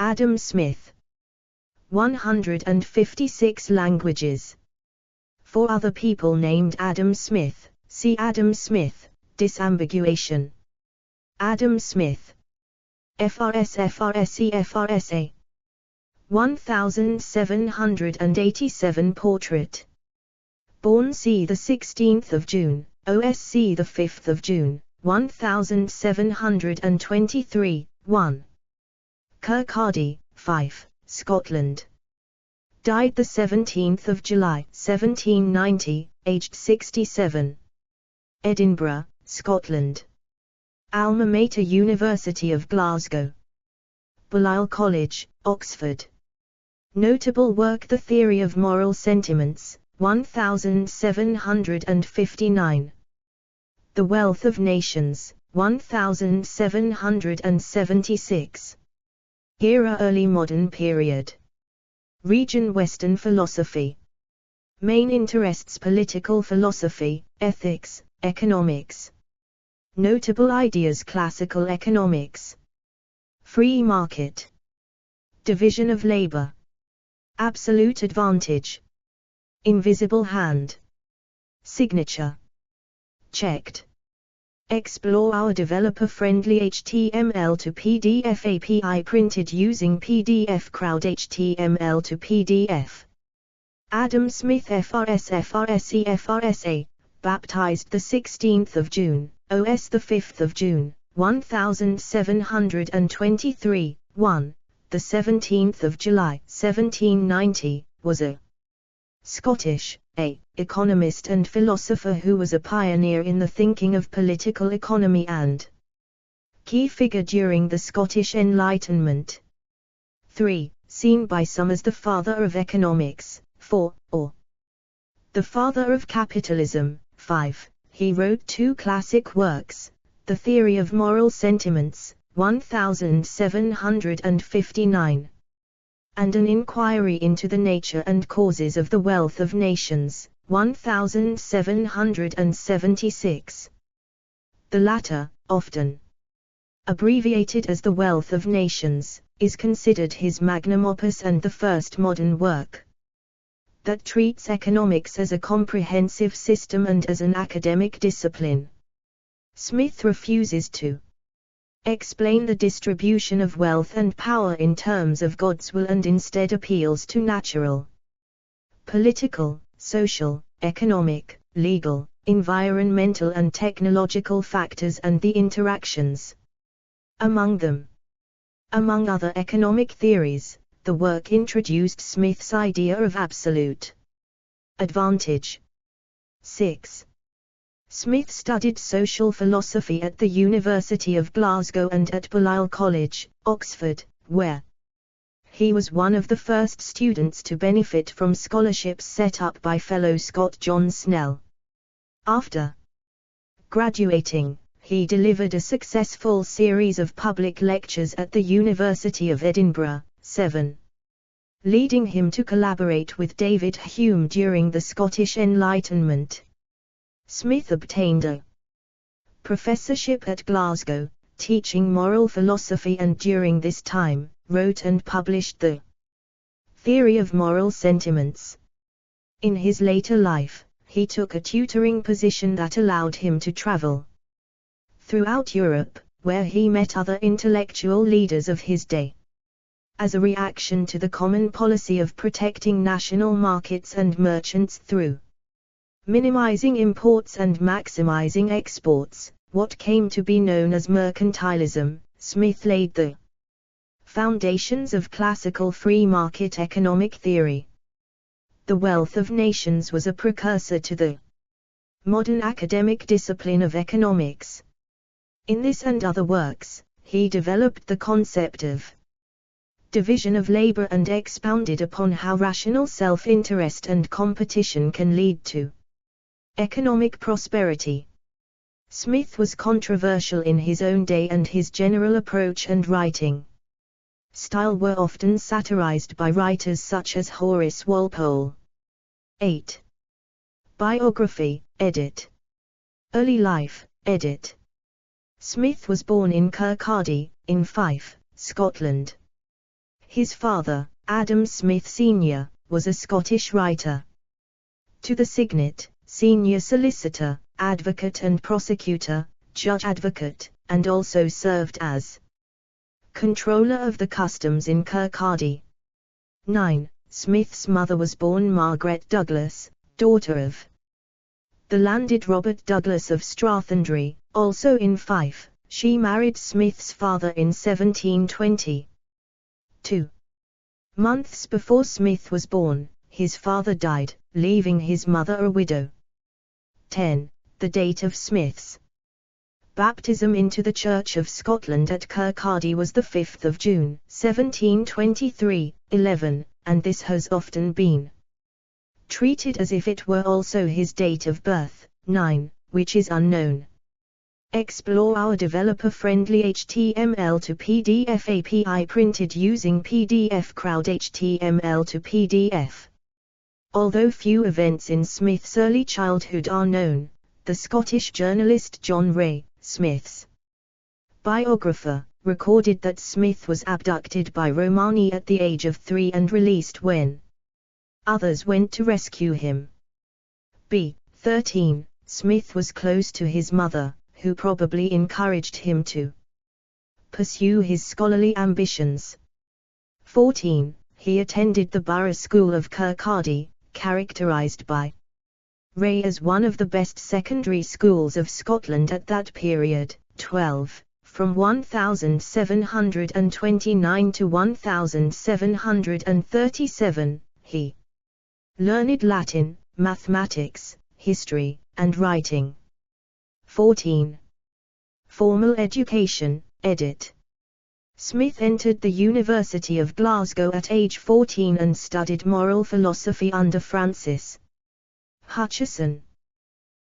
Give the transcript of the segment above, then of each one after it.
Adam Smith. 156 languages. 4 other people named Adam Smith. See Adam Smith, disambiguation. Adam Smith. FRSA. 1787 portrait. Born c. the 16th of June, OSC the 5th of June, 1723, 1. Kirkcaldy, Fife, Scotland. Died the 17th of July, 1790, aged 67. Edinburgh, Scotland. Alma Mater University of Glasgow. Balliol College, Oxford. Notable work The Theory of Moral Sentiments, 1759. The Wealth of Nations, 1776. Era Early Modern Period. Region Western Philosophy. Main interests Political philosophy, ethics, economics. Notable ideas Classical economics. Free market. Division of labor. Absolute advantage. Invisible hand. Signature. Checked. Explore our developer-friendly HTML to PDF API printed using PDF Crowd HTML to PDF. Adam Smith FRSA, baptized the 16th of June, OS the 5th of June, 1723, 1, the 17th of July, 1790, was a Scottish, economist and philosopher who was a pioneer in the thinking of political economy and key figure during the Scottish Enlightenment. 3. Seen by some as the father of economics. 4. Or the father of capitalism. 5. He wrote 2 classic works, The Theory of Moral Sentiments, 1759, and An Inquiry into the Nature and Causes of the Wealth of Nations, 1776. The latter, often abbreviated as The Wealth of Nations, is considered his magnum opus and the first modern work that treats economics as a comprehensive system and as an academic discipline. Smith refuses to explain the distribution of wealth and power in terms of God's will and instead appeals to natural, political, social, economic, legal, environmental and technological factors and the interactions among them. Among other economic theories, the work introduced Smith's idea of absolute advantage. 6. Smith studied social philosophy at the University of Glasgow and at Balliol College, Oxford, where he was one of the first students to benefit from scholarships set up by fellow Scot John Snell. After graduating, he delivered a successful series of public lectures at the University of Edinburgh, 7. Leading him to collaborate with David Hume during the Scottish Enlightenment. Smith obtained a professorship at Glasgow, teaching moral philosophy and during this time, wrote and published The Theory of Moral Sentiments. In his later life, he took a tutoring position that allowed him to travel throughout Europe, where he met other intellectual leaders of his day. As a reaction to the common policy of protecting national markets and merchants through minimizing imports and maximizing exports, what came to be known as mercantilism, Smith laid the foundations of classical free market economic theory. The Wealth of Nations was a precursor to the modern academic discipline of economics. In this and other works, he developed the concept of division of labor and expounded upon how rational self-interest and competition can lead to economic prosperity. Smith was controversial in his own day and his general approach and writing style were often satirized by writers such as Horace Walpole. 8. Biography, edit. Early life, edit. Smith was born in Kirkcaldy, in Fife, Scotland. His father, Adam Smith Sr., was a Scottish writer. To the signet, senior solicitor, advocate and prosecutor, judge advocate, and also served as Controller of the Customs in Kirkcaldy. 9. Smith's mother was born Margaret Douglas, daughter of the landed Robert Douglas of Strathundry, also in Fife. She married Smith's father in 1720. 2 months before Smith was born, his father died, leaving his mother a widow. 10. The date of Smith's baptism into the Church of Scotland at Kirkcaldy was the 5th of June, 1723, 11, and this has often been treated as if it were also his date of birth. 9, which is unknown. Explore our developer-friendly HTML to PDF API printed using PDF Crowd HTML to PDF. Although few events in Smith's early childhood are known, the Scottish journalist John Ray, Smith's biographer, recorded that Smith was abducted by Romani at the age of 3 and released when others went to rescue him. B. 13. Smith was close to his mother, who probably encouraged him to pursue his scholarly ambitions. 14. He attended the Borough School of Kirkcaldy, characterized by Ray as one of the best secondary schools of Scotland at that period. 12. From 1729 to 1737, he learned Latin, mathematics, history, and writing. 14. Formal education, edit. Smith entered the University of Glasgow at age 14 and studied moral philosophy under Francis Hutcheson.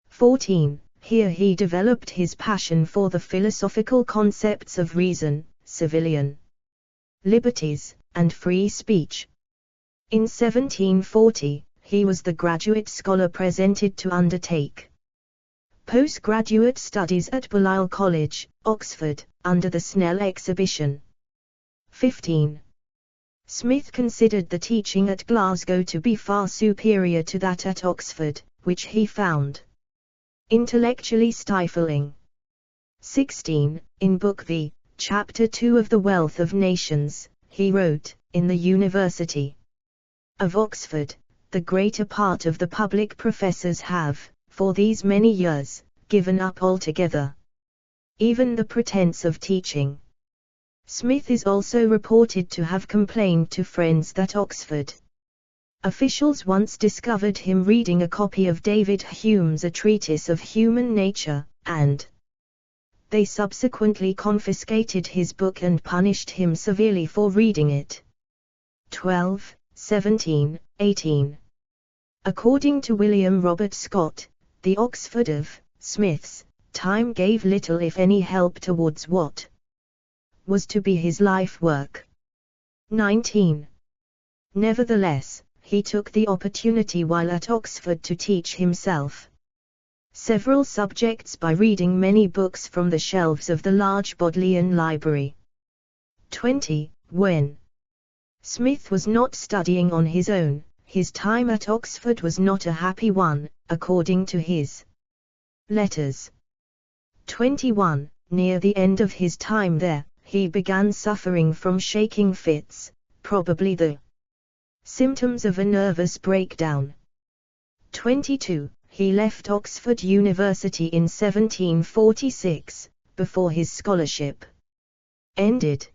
14. Here he developed his passion for the philosophical concepts of reason, civilian liberties, and free speech. In 1740, he was the graduate scholar presented to undertake postgraduate studies at Balliol College, Oxford, under the Snell Exhibition. 15. Smith considered the teaching at Glasgow to be far superior to that at Oxford, which he found intellectually stifling. 16. In Book V, Chapter 2 of The Wealth of Nations, he wrote, "In the University of Oxford, the greater part of the public professors have, for these many years, given up altogether even the pretense of teaching." Smith is also reported to have complained to friends that Oxford officials once discovered him reading a copy of David Hume's A Treatise of Human Nature, and they subsequently confiscated his book and punished him severely for reading it. 12, 17, 18. According to William Robert Scott, the Oxford of Smith's time gave little if any help towards what was to be his life work. 19. Nevertheless, he took the opportunity while at Oxford to teach himself several subjects by reading many books from the shelves of the large Bodleian Library. 20. When Smith was not studying on his own, his time at Oxford was not a happy one, according to his letters. 21. Near the end of his time there, he began suffering from shaking fits, probably the symptoms of a nervous breakdown. 22. He left Oxford University in 1746, before his scholarship ended.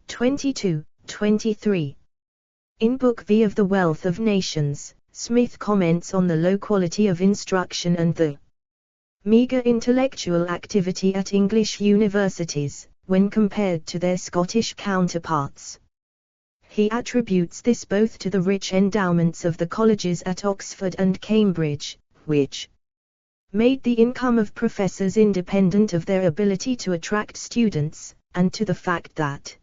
22, 23. In Book V of The Wealth of Nations, Smith comments on the low quality of instruction and the meagre intellectual activity at English universities, when compared to their Scottish counterparts. He attributes this both to the rich endowments of the colleges at Oxford and Cambridge, which made the income of professors independent of their ability to attract students, and to the fact that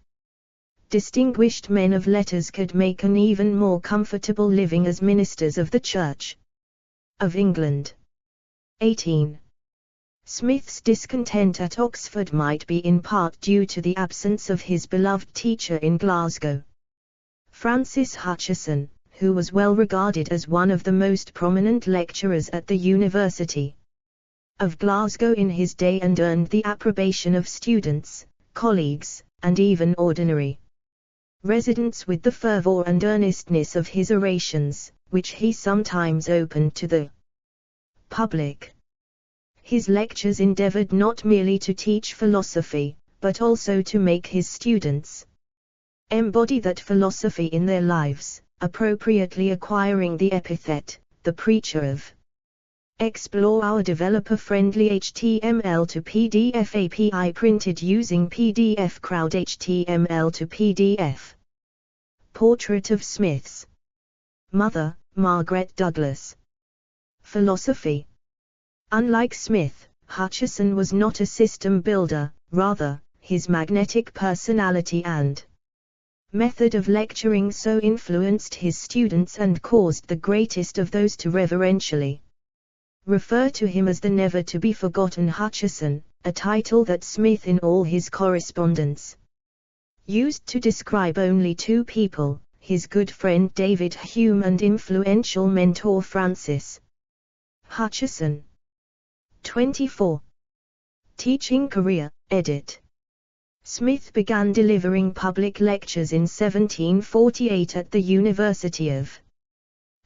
distinguished men of letters could make an even more comfortable living as ministers of the Church of England. 18. Smith's discontent at Oxford might be in part due to the absence of his beloved teacher in Glasgow. Francis Hutcheson, who was well regarded as one of the most prominent lecturers at the University of Glasgow in his day and earned the approbation of students, colleagues, and even ordinary residents with the fervour and earnestness of his orations, which he sometimes opened to the public. His lectures endeavoured not merely to teach philosophy, but also to make his students embody that philosophy in their lives, appropriately acquiring the epithet, the preacher of. Explore our developer-friendly HTML to PDF API printed using PDF Crowd HTML to PDF. Portrait of Smith's mother, Margaret Douglas. Philosophy. Unlike Smith, Hutcheson was not a system builder, rather, his magnetic personality and method of lecturing so influenced his students and caused the greatest of those to reverentially refer to him as the never-to-be-forgotten Hutcheson, a title that Smith in all his correspondence used to describe only two people, his good friend David Hume and influential mentor Francis Hutcheson. 24. Teaching career, edit. Smith began delivering public lectures in 1748 at the University of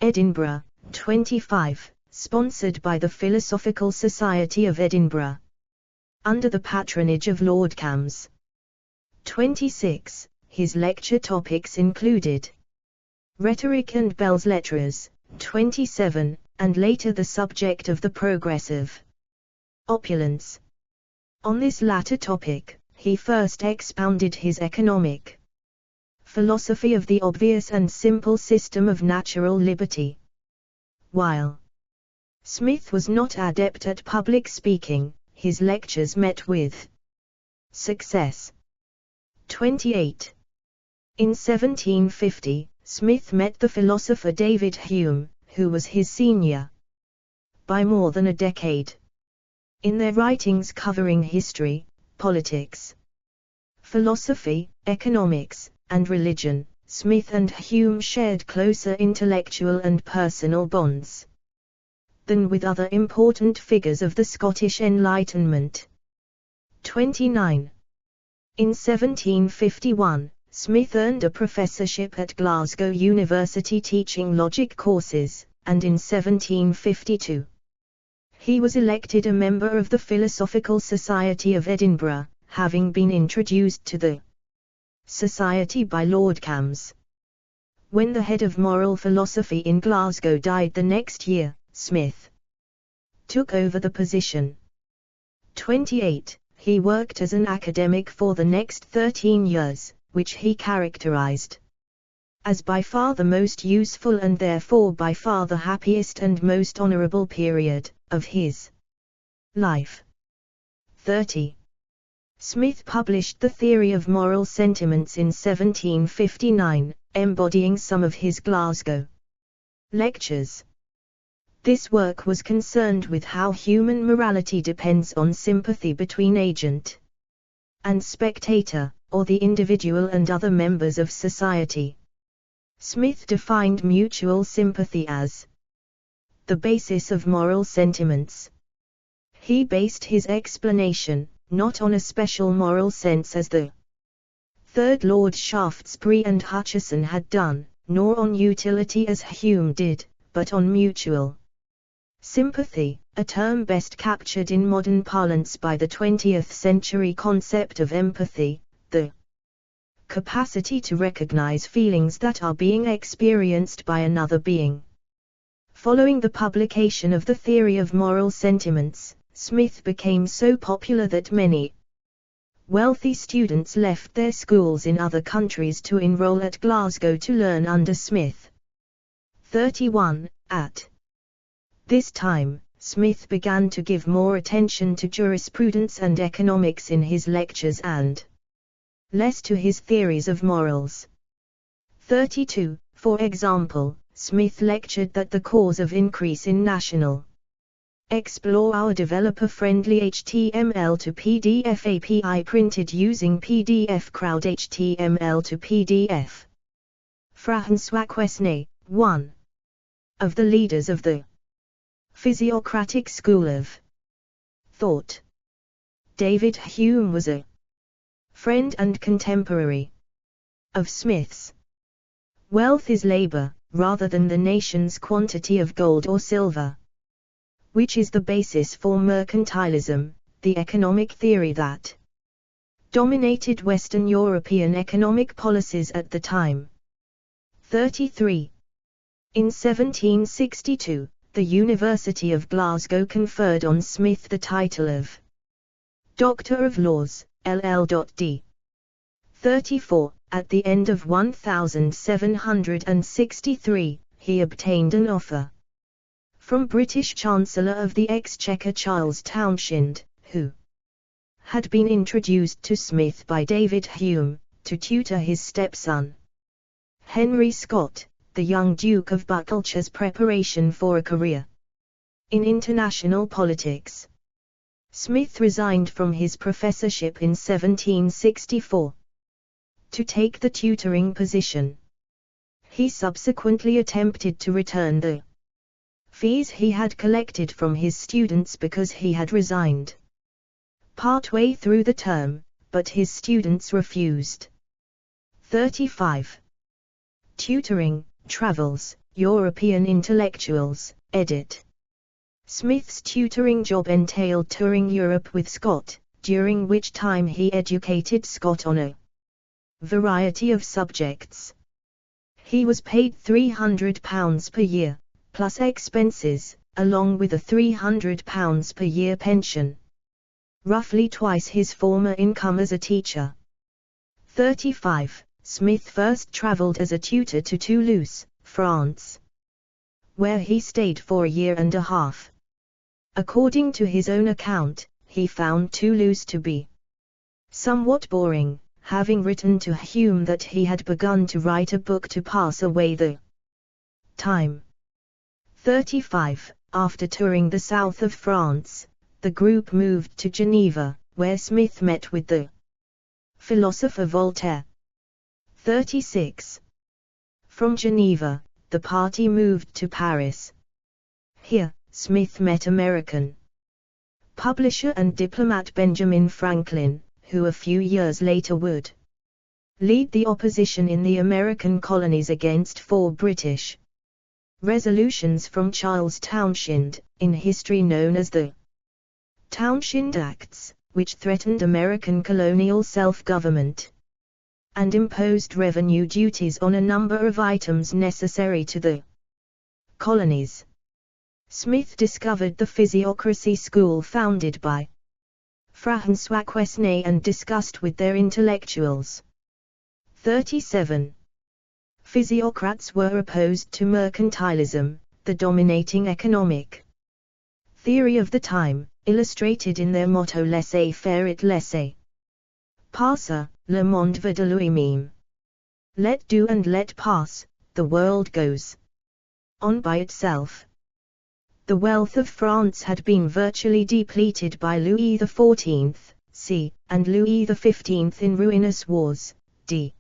Edinburgh, 25, sponsored by the Philosophical Society of Edinburgh, under the patronage of Lord Cams. 26. His lecture topics included rhetoric and belles lettres, 27, and later the subject of the progressive opulence. On this latter topic, he first expounded his economic philosophy of the obvious and simple system of natural liberty. While Smith was not adept at public speaking, his lectures met with success. 28. In 1750, Smith met the philosopher David Hume, who was his senior by more than a decade. In their writings covering history, politics, philosophy, economics, and religion, Smith and Hume shared closer intellectual and personal bonds than with other important figures of the Scottish Enlightenment. 29. In 1751, Smith earned a professorship at Glasgow University teaching logic courses, and in 1752, he was elected a member of the Philosophical Society of Edinburgh, having been introduced to the society by Lord Cams. When the head of moral philosophy in Glasgow died the next year, Smith took over the position. 28. He worked as an academic for the next 13 years, which he characterized as by far the most useful and therefore by far the happiest and most honorable period of his life. 30. Smith published The Theory of Moral Sentiments in 1759, embodying some of his Glasgow lectures. This work was concerned with how human morality depends on sympathy between agent and spectator, or the individual and other members of society. Smith defined mutual sympathy as the basis of moral sentiments. He based his explanation, not on a special moral sense as the Third Lord Shaftesbury and Hutcheson had done, nor on utility as Hume did, but on mutual sympathy, a term best captured in modern parlance by the 20th century concept of empathy, the capacity to recognize feelings that are being experienced by another being. Following the publication of The Theory of Moral Sentiments, Smith became so popular that many wealthy students left their schools in other countries to enroll at Glasgow to learn under Smith. 31. At this time, Smith began to give more attention to jurisprudence and economics in his lectures and less to his theories of morals. 32. For example, Smith lectured that the cause of increase in national explore our developer-friendly HTML to PDF API printed using PDF Crowd HTML to PDF François Quesnay, one of the leaders of the physiocratic school of thought. David Hume was a friend and contemporary of Smith's. Wealth is labor, rather than the nation's quantity of gold or silver, which is the basis for mercantilism, the economic theory that dominated Western European economic policies at the time. 33. In 1762, the University of Glasgow conferred on Smith the title of Doctor of Laws, LL.D. 34. At the end of 1763, he obtained an offer from British Chancellor of the Exchequer Charles Townshend, who had been introduced to Smith by David Hume, to tutor his stepson, Henry Scott, the young Duke of Bucklershire's preparation for a career in international politics. Smith resigned from his professorship in 1764 to take the tutoring position. He subsequently attempted to return the fees he had collected from his students because he had resigned partway through the term, but his students refused. 35. Tutoring, Travels, European Intellectuals, edit. Smith's tutoring job entailed touring Europe with Scott, during which time he educated Scott on a variety of subjects. He was paid £300 per year, plus expenses, along with a £300 per year pension, roughly twice his former income as a teacher. 35. Smith first travelled as a tutor to Toulouse, France, where he stayed for a year and a half. According to his own account, he found Toulouse to be somewhat boring, having written to Hume that he had begun to write a book to pass away the time. 35. After touring the south of France, the group moved to Geneva, where Smith met with the philosopher Voltaire. 36. From Geneva, the party moved to Paris. Here, Smith met American publisher and diplomat Benjamin Franklin, who a few years later would lead the opposition in the American colonies against 4 British resolutions from Charles Townshend, in history known as the Townshend Acts, which threatened American colonial self-government and imposed revenue duties on a number of items necessary to the colonies. Smith discovered the physiocracy school founded by François Quesnay and discussed with their intellectuals. 37. Physiocrats were opposed to mercantilism, the dominating economic theory of the time, illustrated in their motto laissez-faire et laissez-passer, le monde va de lui-même. Let do and let pass, the world goes on by itself. The wealth of France had been virtually depleted by Louis XIV, c. and Louis XV in ruinous wars, d.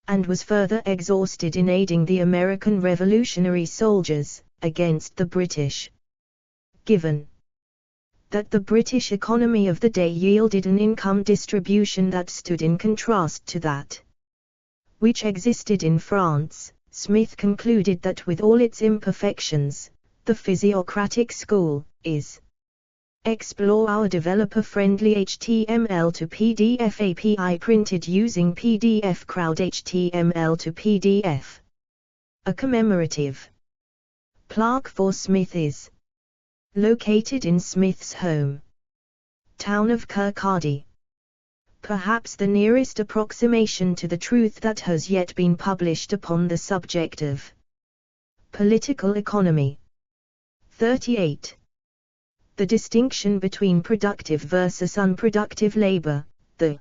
and was further exhausted in aiding the American Revolutionary soldiers against the British. Given that the British economy of the day yielded an income distribution that stood in contrast to that which existed in France, Smith concluded that with all its imperfections, the physiocratic school is explore our developer-friendly HTML to PDF API printed using PDF Crowd HTML to PDF. A commemorative plaque for Smith is located in Smith's home town of Kirkcaldy. Perhaps the nearest approximation to the truth that has yet been published upon the subject of political economy. 38. The distinction between productive versus unproductive labor, the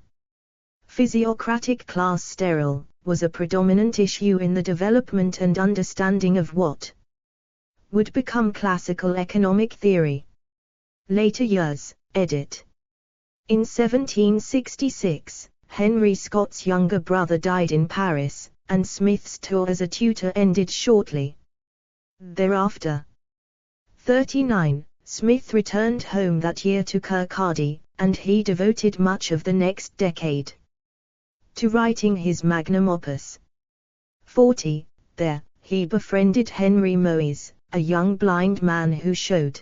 physiocratic class sterile, was a predominant issue in the development and understanding of what would become classical economic theory. Later years, edit. In 1766, Henry Scott's younger brother died in Paris, and Smith's tour as a tutor ended shortly thereafter. 39. Smith returned home that year to Kirkcaldy, and he devoted much of the next decade to writing his magnum opus. 40. There, he befriended Henry Moyes, a young blind man who showed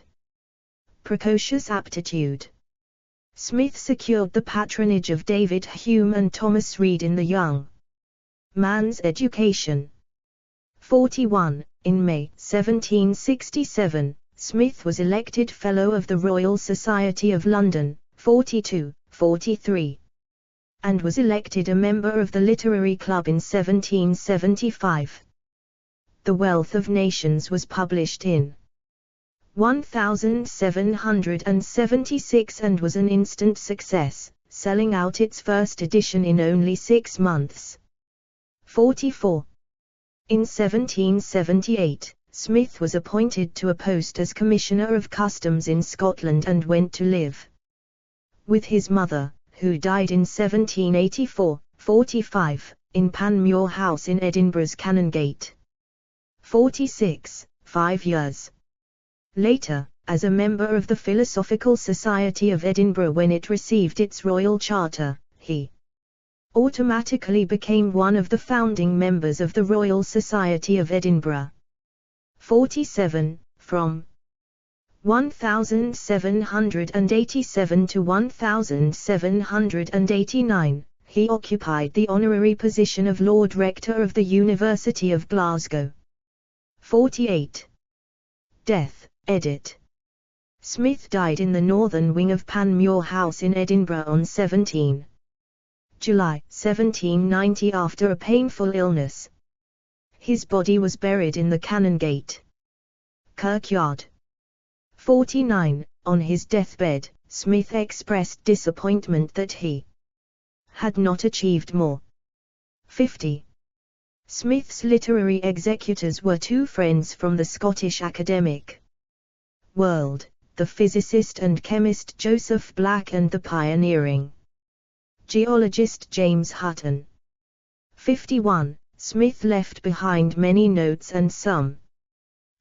precocious aptitude. Smith secured the patronage of David Hume and Thomas Reed in the young man's education. 41. In May 1767, Smith was elected Fellow of the Royal Society of London, 42-43, and was elected a member of the Literary Club in 1775. The Wealth of Nations was published in 1776 and was an instant success, selling out its first edition in only 6 months. 44. In 1778, Smith was appointed to a post as Commissioner of Customs in Scotland and went to live with his mother, who died in 1784-45, in Panmure House in Edinburgh's Canongate. 46. 5 years later, as a member of the Philosophical Society of Edinburgh when it received its royal charter, he automatically became one of the founding members of the Royal Society of Edinburgh. 47. From 1787 to 1789, he occupied the honorary position of Lord Rector of the University of Glasgow. 48. Death, edit. Smith died in the northern wing of Panmure House in Edinburgh on 17 July 1790 after a painful illness. His body was buried in the Canongate kirkyard. 49. On his deathbed, Smith expressed disappointment that he had not achieved more. 50. Smith's literary executors were two friends from the Scottish academic world, the physicist and chemist Joseph Black and the pioneering geologist James Hutton. 51. Smith left behind many notes and some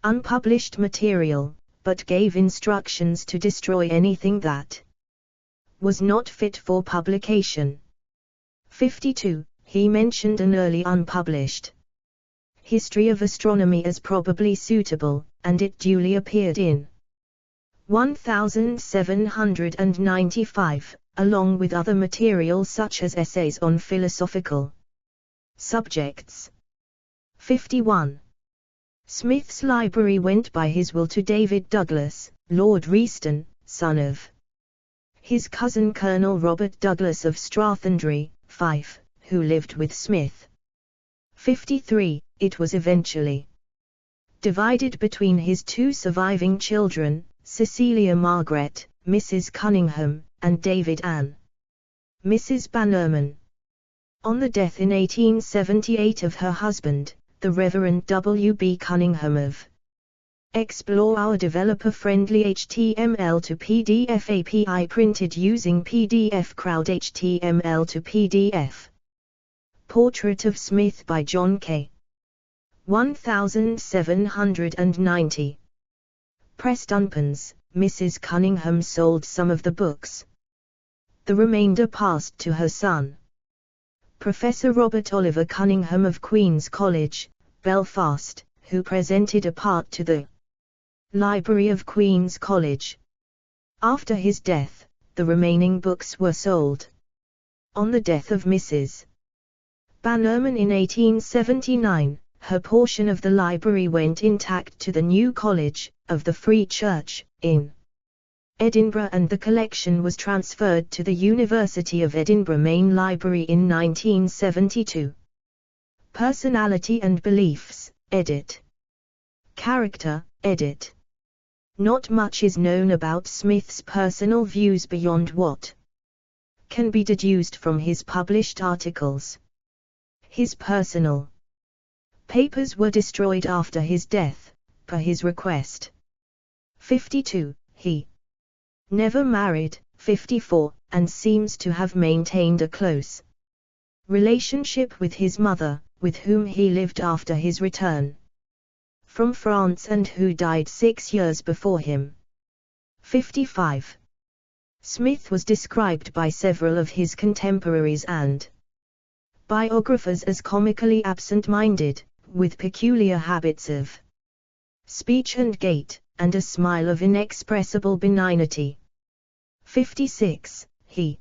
unpublished material, but gave instructions to destroy anything that was not fit for publication. 52. He mentioned an early unpublished history of astronomy as probably suitable, and it duly appeared in 1795, along with other material such as essays on philosophical subjects. 51. Smith's library went by his will to David Douglas, Lord Reaston, son of his cousin Colonel Robert Douglas of Strathondry, Fife, who lived with Smith. 53. It was eventually divided between his two surviving children, Cecilia Margaret, Mrs. Cunningham, and David Ann, Mrs. Bannerman. On the death in 1878 of her husband, the Reverend W. B. Cunningham of Explore Our developer-friendly HTML to PDF API printed using PDF Crowd HTML to PDF. Portrait of Smith by John K. 1790. Prestonpans, Mrs. Cunningham sold some of the books. The remainder passed to her son, Professor Robert Oliver Cunningham of Queen's College, Belfast, who presented a part to the Library of Queen's College. After his death, the remaining books were sold. On the death of Mrs. Bannerman in 1879, her portion of the library went intact to the new College of the Free Church in Edinburgh, and the collection was transferred to the University of Edinburgh Main Library in 1972. Personality and Beliefs, edit. Character, edit. Not much is known about Smith's personal views beyond what can be deduced from his published articles. His personal papers were destroyed after his death, per his request. 52. He never married. 54, and seems to have maintained a close relationship with his mother, with whom he lived after his return from France and who died 6 years before him. 55. Smith was described by several of his contemporaries and biographers as comically absent-minded, with peculiar habits of speech and gait, and a smile of inexpressible benignity. 56. He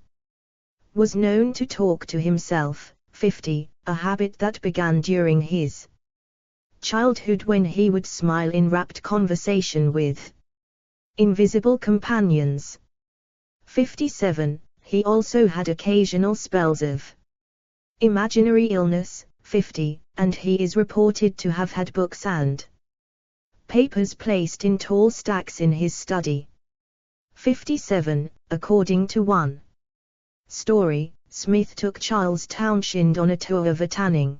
was known to talk to himself. 50. A habit that began during his childhood when he would smile in rapt conversation with invisible companions. 57. He also had occasional spells of imaginary illness. 50. And he is reported to have had books and papers placed in tall stacks in his study. 57. According to one story, Smith took Charles Townshend on a tour of a tanning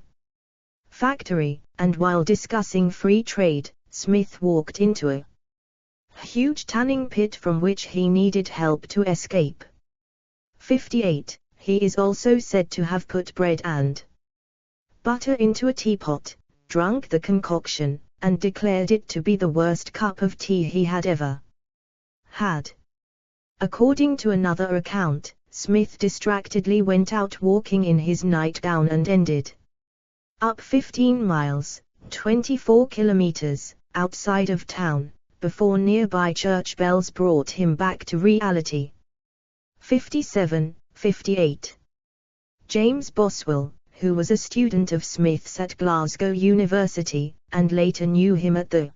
factory, and while discussing free trade, Smith walked into a huge tanning pit from which he needed help to escape. 58. He is also said to have put bread and butter into a teapot, drunk the concoction, and declared it to be the worst cup of tea he had ever had. According to another account, Smith distractedly went out walking in his nightgown and ended up 15 miles, 24 kilometers, outside of town, before nearby church bells brought him back to reality. 57. 58. James Boswell, who was a student of Smith's at Glasgow University, and later knew him at the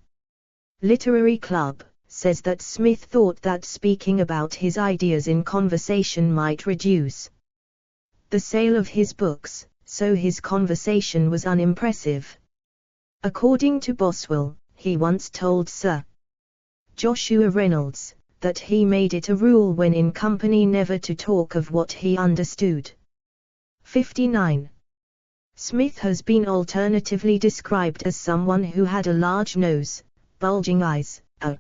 Literary Club, says that Smith thought that speaking about his ideas in conversation might reduce the sale of his books, so his conversation was unimpressive. According to Boswell, he once told Sir Joshua Reynolds that he made it a rule when in company never to talk of what he understood. 59. Smith has been alternatively described as someone who had a large nose, bulging eyes, a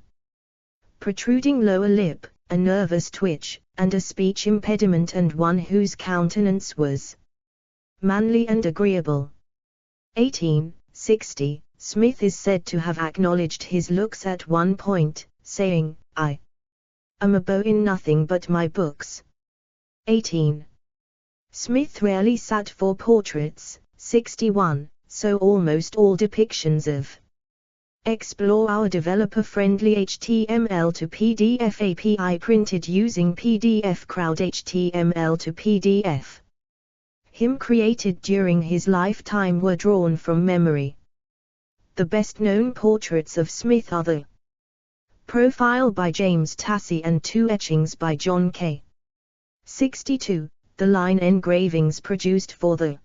protruding lower lip, a nervous twitch, and a speech impediment, and one whose countenance was manly and agreeable. 18. 60. Smith is said to have acknowledged his looks at one point, saying, "I am a beau in nothing but my books." 18. Smith rarely sat for portraits. 61. So almost all depictions of explore our developer-friendly HTML to PDF API printed using PDF Crowd HTML to PDF him created during his lifetime were drawn from memory. The best-known portraits of Smith are the profile by James Tassie and 2 etchings by John K. 62. The line engravings produced for the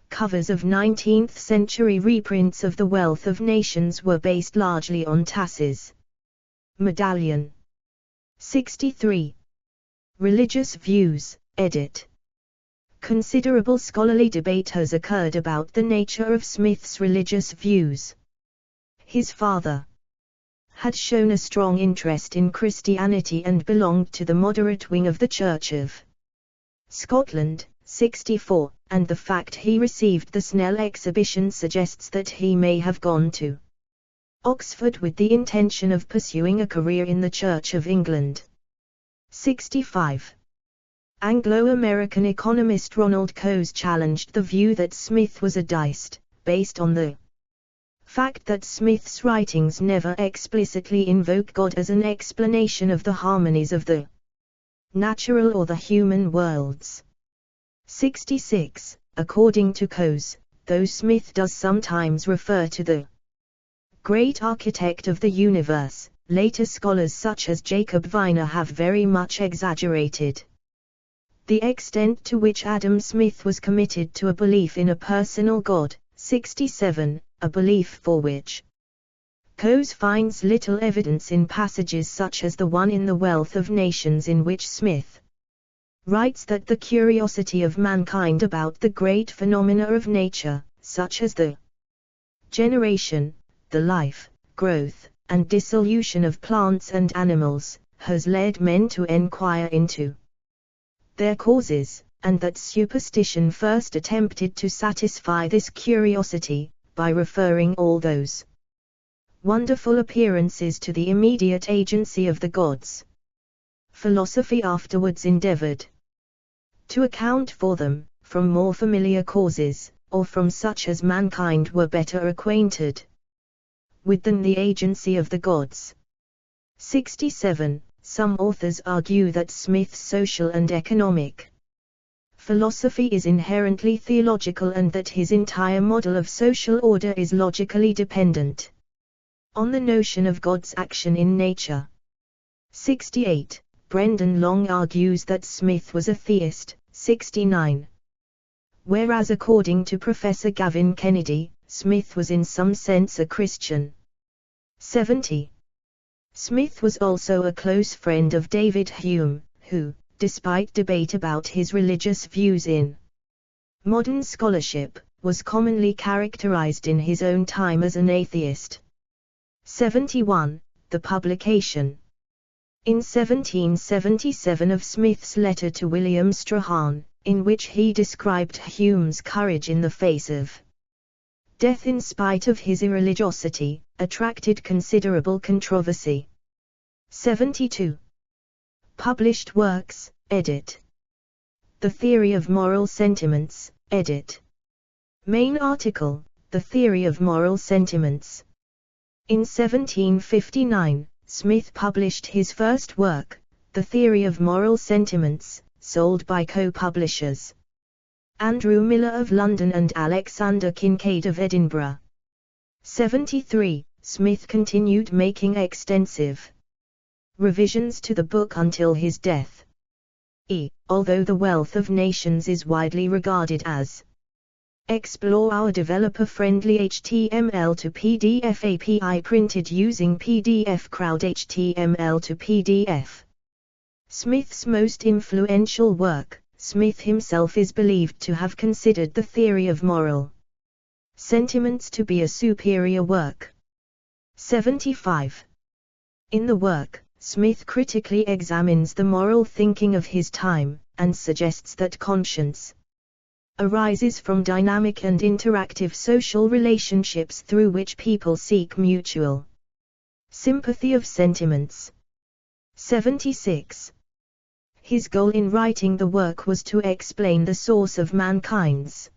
covers of 19th-century reprints of The Wealth of Nations were based largely on Tassie's medallion. 63. Religious views, edit. Considerable scholarly debate has occurred about the nature of Smith's religious views. His father had shown a strong interest in Christianity and belonged to the moderate wing of the Church of Scotland. 64, and the fact he received the Snell exhibition suggests that he may have gone to Oxford with the intention of pursuing a career in the Church of England. 65. Anglo-American economist Ronald Coase challenged the view that Smith was a deist, based on the fact that Smith's writings never explicitly invoke God as an explanation of the harmonies of the natural or the human worlds. 66. According to Coase, though Smith does sometimes refer to the great architect of the universe, later scholars such as Jacob Viner have very much exaggerated the extent to which Adam Smith was committed to a belief in a personal God. 67. A belief for which Coase finds little evidence in passages such as the one in The Wealth of Nations, in which Smith writes that the curiosity of mankind about the great phenomena of nature, such as the generation, the life, growth, and dissolution of plants and animals, has led men to enquire into their causes, and that superstition first attempted to satisfy this curiosity, by referring all those wonderful appearances to the immediate agency of the gods. Philosophy afterwards endeavored to account for them, from more familiar causes, or from such as mankind were better acquainted with than the agency of the gods. 67. Some authors argue that Smith's social and economic philosophy is inherently theological and that his entire model of social order is logically dependent on the notion of God's action in nature. 68. Brendan Long argues that Smith was a theist. 69. Whereas according to Professor Gavin Kennedy, Smith was in some sense a Christian. 70. Smith was also a close friend of David Hume, who, despite debate about his religious views in modern scholarship, was commonly characterized in his own time as an atheist. 71. The publication in 1777 of Smith's letter to William Strahan, in which he described Hume's courage in the face of death in spite of his irreligiosity, attracted considerable controversy. 72. Published works, edit. The Theory of Moral Sentiments, edit. Main article, The Theory of Moral Sentiments. In 1759, Smith published his first work, The Theory of Moral Sentiments, sold by co-publishers Andrew Miller of London and Alexander Kincaid of Edinburgh. 73. Smith continued making extensive revisions to the book until his death. Although The Wealth of Nations is widely regarded as Explore our developer-friendly HTML to PDF API printed using PDF Crowd HTML to PDF. Smith's most influential work, Smith himself is believed to have considered the theory of moral sentiments to be a superior work. 75. In the work, Smith critically examines the moral thinking of his time, and suggests that conscience arises from dynamic and interactive social relationships through which people seek mutual sympathy of sentiments. 76. His goal in writing the work was to explain the source of mankind's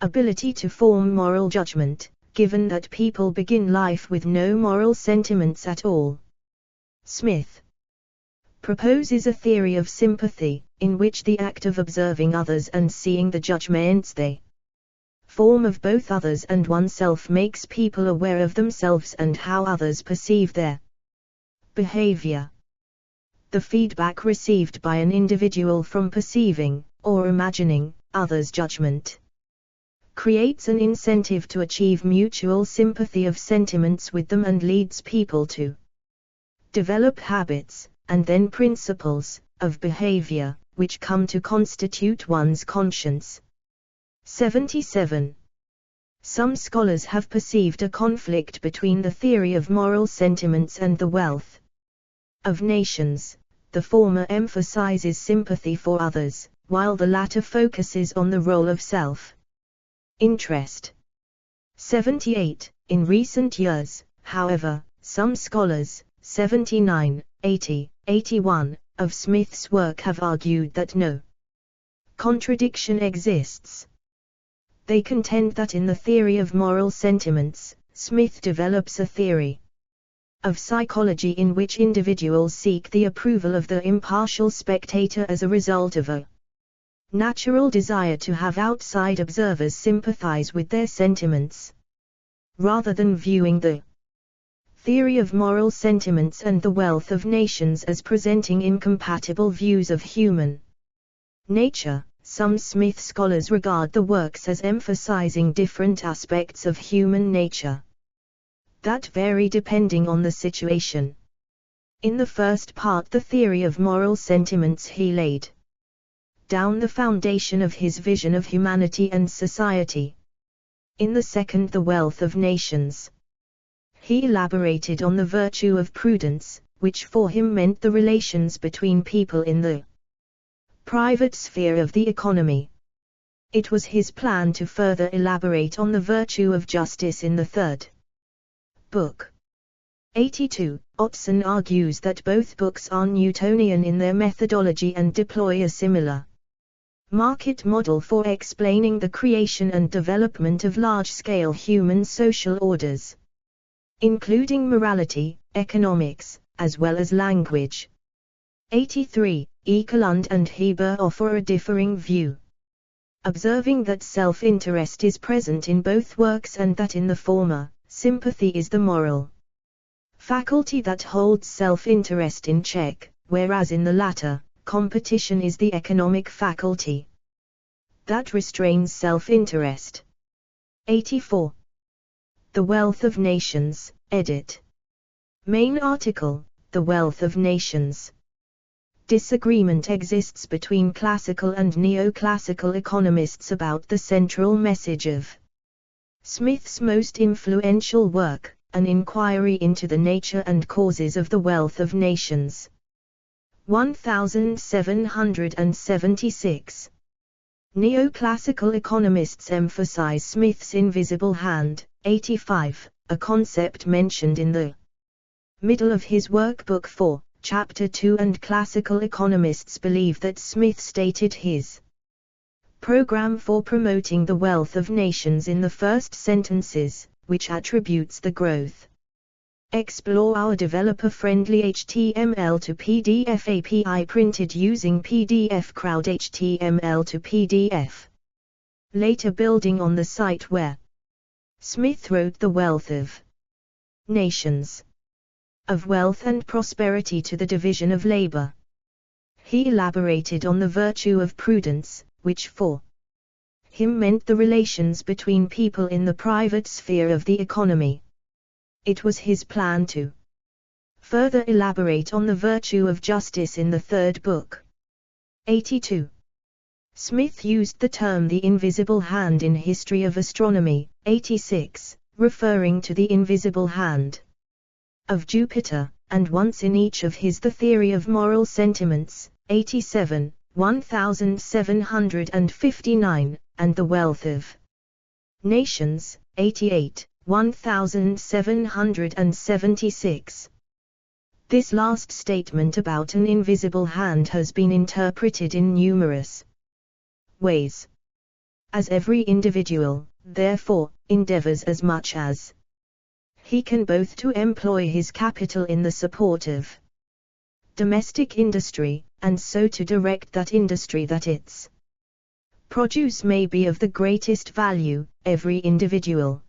ability to form moral judgment, given that people begin life with no moral sentiments at all. Smith proposes a theory of sympathy, in which the act of observing others and seeing the judgments they form of both others and oneself makes people aware of themselves and how others perceive their behavior. The feedback received by an individual from perceiving, or imagining, others' judgment creates an incentive to achieve mutual sympathy of sentiments with them and leads people to develop habits, and then principles, of behavior, which come to constitute one's conscience. 77. Some scholars have perceived a conflict between the theory of moral sentiments and the wealth of nations. The former emphasizes sympathy for others, while the latter focuses on the role of self-interest. 78. In recent years, however, some scholars, 79, 80, 81, of Smith's work have argued that no contradiction exists. They contend that in the theory of moral sentiments, Smith develops a theory of psychology in which individuals seek the approval of the impartial spectator as a result of a natural desire to have outside observers sympathize with their sentiments, rather than viewing the theory of moral sentiments and the wealth of nations as presenting incompatible views of human nature. Some Smith scholars regard the works as emphasizing different aspects of human nature that vary depending on the situation. In the first part, the theory of moral sentiments, he laid down the foundation of his vision of humanity and society. In the second, the wealth of nations, he elaborated on the virtue of prudence, which for him meant the relations between people in the private sphere of the economy. It was his plan to further elaborate on the virtue of justice in the third book. 82. Otson argues that both books are Newtonian in their methodology and deploy a similar market model for explaining the creation and development of large-scale human social orders, including morality, economics, as well as language. 83. Ekelund and Heber offer a differing view, observing that self-interest is present in both works and that in the former, sympathy is the moral faculty that holds self-interest in check, whereas in the latter, competition is the economic faculty that restrains self-interest. 84. The Wealth of Nations, edit. Main article, The Wealth of Nations. Disagreement exists between classical and neoclassical economists about the central message of Smith's most influential work, An Inquiry into the Nature and Causes of the Wealth of Nations. 1776. Neoclassical economists emphasize Smith's invisible hand, 85, a concept mentioned in the middle of his workbook 4, Chapter 2, and classical economists believe that Smith stated his program for promoting the wealth of nations in the first sentences, which attributes the growth. Explore our developer-friendly HTML to PDF API printed using PDF Crowd HTML to PDF. Later building on the site where Smith wrote The Wealth of Nations. Of wealth and prosperity to the division of labor. He elaborated on the virtue of prudence, which for him meant the relations between people in the private sphere of the economy. It was his plan to further elaborate on the virtue of justice in the third book. 82. Smith used the term the invisible hand in History of Astronomy, 86, referring to the invisible hand of Jupiter, and once in each of his The Theory of Moral Sentiments, 87, 1759, and The Wealth of Nations, 88, 1776. This last statement about an invisible hand has been interpreted in numerous ways. As every individual, therefore, endeavors as much as he can both to employ his capital in the support of domestic industry, and so to direct that industry that its produce may be of the greatest value, every individual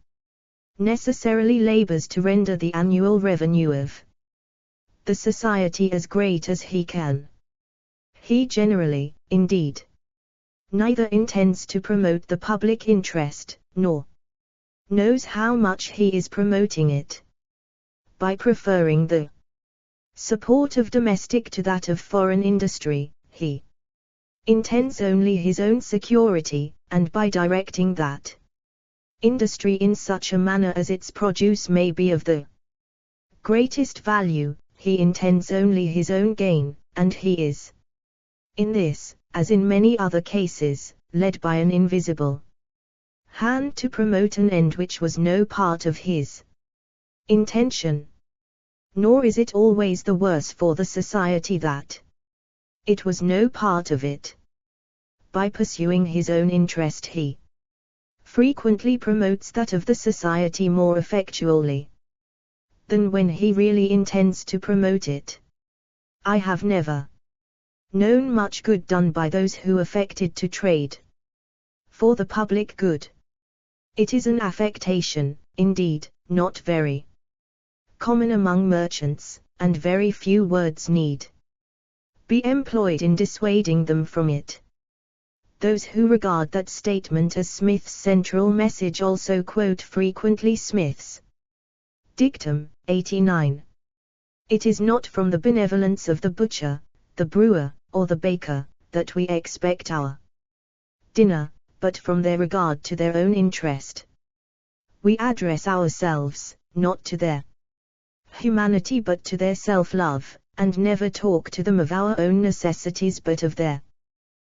necessarily labors to render the annual revenue of the society as great as he can. He generally, indeed, neither intends to promote the public interest, nor knows how much he is promoting it. By preferring the support of domestic to that of foreign industry, he intends only his own security, and by directing that industry in such a manner as its produce may be of the greatest value, he intends only his own gain, and he is, in this, as in many other cases, led by an invisible hand to promote an end which was no part of his intention. Nor is it always the worse for the society that it was no part of it. By pursuing his own interest he frequently promotes that of the society more effectually than when he really intends to promote it. I have never known much good done by those who affected to trade for the public good. It is an affectation, indeed, not very common among merchants, and very few words need be employed in dissuading them from it. Those who regard that statement as Smith's central message also quote frequently Smith's dictum, 89. It is not from the benevolence of the butcher, the brewer, or the baker, that we expect our dinner, but from their regard to their own interest. We address ourselves, not to their humanity but to their self-love, and never talk to them of our own necessities but of their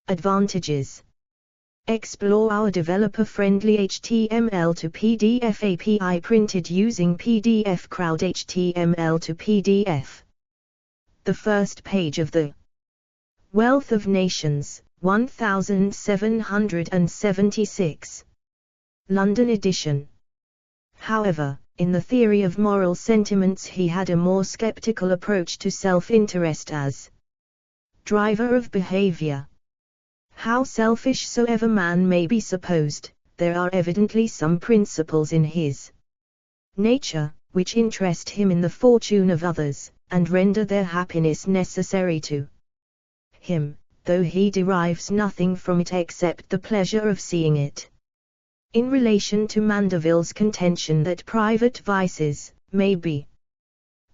Advantages. Explore our developer-friendly HTML to PDF API printed using PDF Crowd HTML to PDF. The first page of the Wealth of Nations, 1776. London edition. However, in the theory of moral sentiments he had a more skeptical approach to self-interest as driver of behavior. How selfish soever man may be supposed, there are evidently some principles in his nature, which interest him in the fortune of others, and render their happiness necessary to him, though he derives nothing from it except the pleasure of seeing it. In relation to Mandeville's contention that private vices may be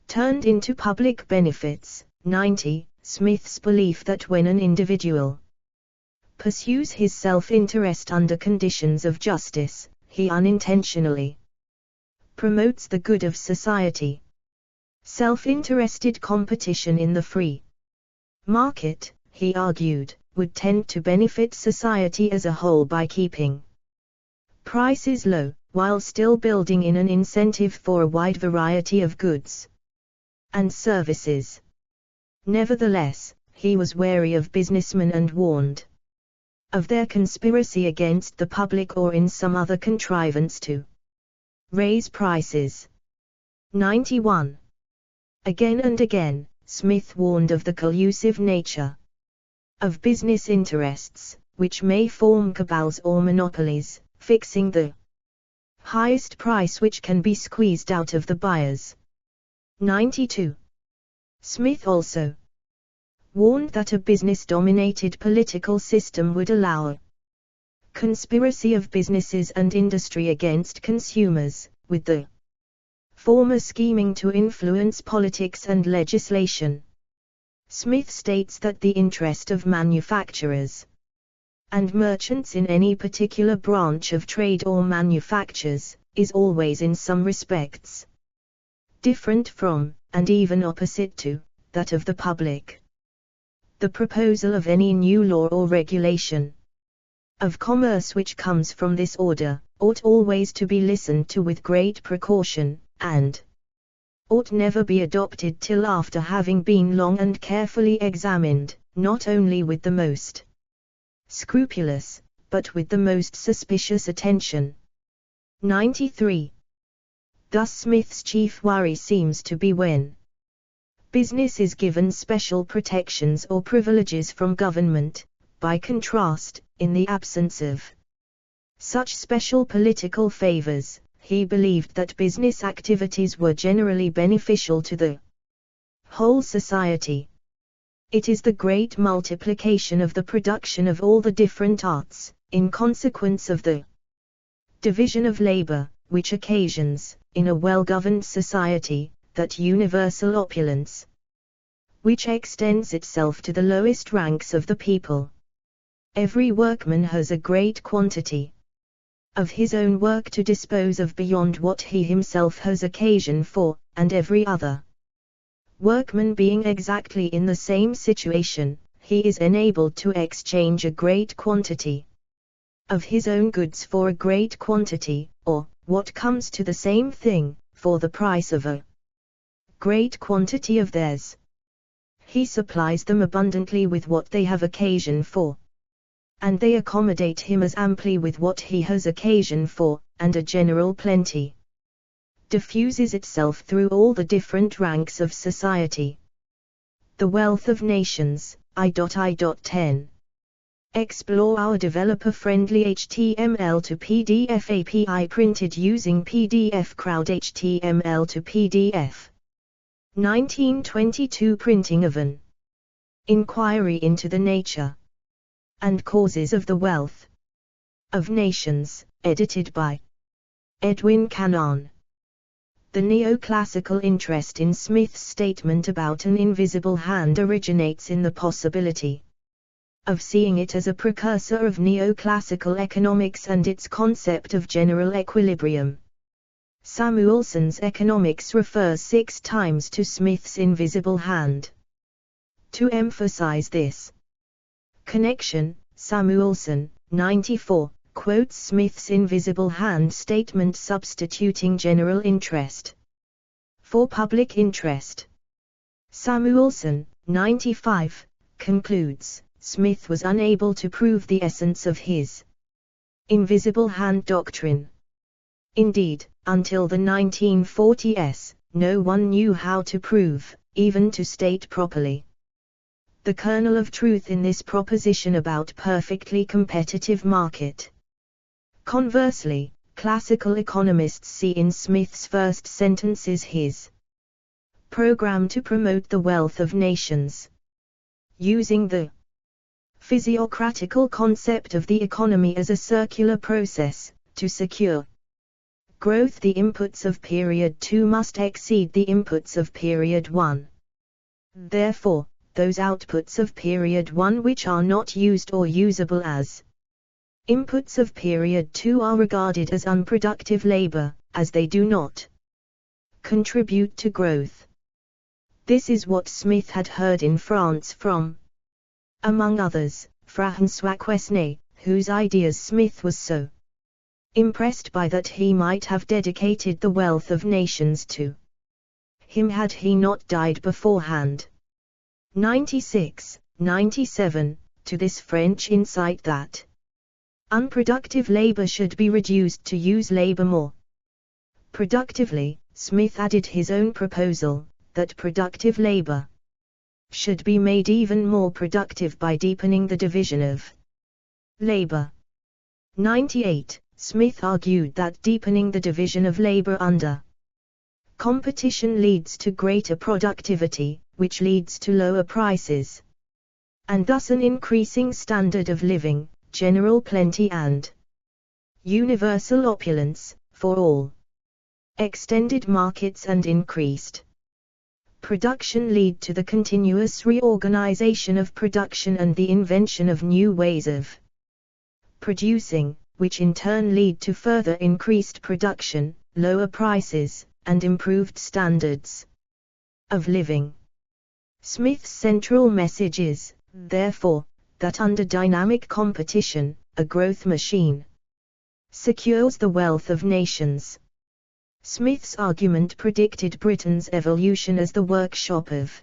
turned into public benefits, 90, Smith's belief that when an individual pursues his self-interest under conditions of justice, he unintentionally promotes the good of society. Self-interested competition in the free market, he argued, would tend to benefit society as a whole by keeping prices low, while still building in an incentive for a wide variety of goods and services. Nevertheless, he was wary of businessmen and warned of their conspiracy against the public or in some other contrivance to raise prices. 91. Again and again, Smith warned of the collusive nature of business interests, which may form cabals or monopolies, fixing the highest price which can be squeezed out of the buyers. 92. Smith also warned that a business-dominated political system would allow a conspiracy of businesses and industry against consumers, with the former scheming to influence politics and legislation. Smith states that the interest of manufacturers and merchants in any particular branch of trade or manufactures is always in some respects different from, and even opposite to, that of the public. The proposal of any new law or regulation of commerce which comes from this order, ought always to be listened to with great precaution, and ought never be adopted till after having been long and carefully examined, not only with the most scrupulous, but with the most suspicious attention. 93. Thus Smith's chief worry seems to be when business is given special protections or privileges from government. By contrast, in the absence of such special political favors, he believed that business activities were generally beneficial to the whole society. It is the great multiplication of the production of all the different arts, in consequence of the division of labor, which occasions, in a well-governed society, that universal opulence, which extends itself to the lowest ranks of the people. Every workman has a great quantity of his own work to dispose of beyond what he himself has occasion for, and every other workman being exactly in the same situation, he is enabled to exchange a great quantity of his own goods for a great quantity, or, what comes to the same thing, for the price of a great quantity of theirs. He supplies them abundantly with what they have occasion for, and they accommodate him as amply with what he has occasion for, and a general plenty diffuses itself through all the different ranks of society. The Wealth of Nations, I.10. Explore our developer-friendly HTML to PDF API printed using PDF Crowd HTML to PDF. 1922 Printing of an Inquiry into the Nature and Causes of the Wealth of Nations, edited by Edwin Cannon. The neoclassical interest in Smith's statement about an invisible hand originates in the possibility of seeing it as a precursor of neoclassical economics and its concept of general equilibrium. Samuelson's Economics refers 6 times to Smith's invisible hand. To emphasize this Connection, Samuelson, 94, quotes Smith's invisible hand statement substituting general interest for public interest. Samuelson, 95, concludes, Smith was unable to prove the essence of his invisible hand doctrine. Indeed, until the 1940s, no one knew how to prove, even to state properly, the kernel of truth in this proposition about perfectly competitive market. Conversely, classical economists see in Smith's first sentences his program to promote the wealth of nations, using the physiocratical concept of the economy as a circular process. To secure growth, the inputs of period 2 must exceed the inputs of period 1. Therefore, those outputs of period 1 which are not used or usable as inputs of period 2 are regarded as unproductive labor, as they do not contribute to growth. This is what Smith had heard in France from, among others, François Quesnay, whose ideas Smith was so impressed by that he might have dedicated the wealth of nations to him had he not died beforehand. 96, 97, to this French insight that unproductive labor should be reduced to use labor more productively, Smith added his own proposal, that productive labor should be made even more productive by deepening the division of labor. 98, Smith argued that deepening the division of labor under competition leads to greater productivity, which leads to lower prices, and thus an increasing standard of living, general plenty and universal opulence, for all. Extended markets and increased production lead to the continuous reorganization of production and the invention of new ways of producing, which in turn lead to further increased production, lower prices, and improved standards of living. Smith's central message is, therefore, that under dynamic competition, a growth machine secures the wealth of nations. Smith's argument predicted Britain's evolution as the workshop of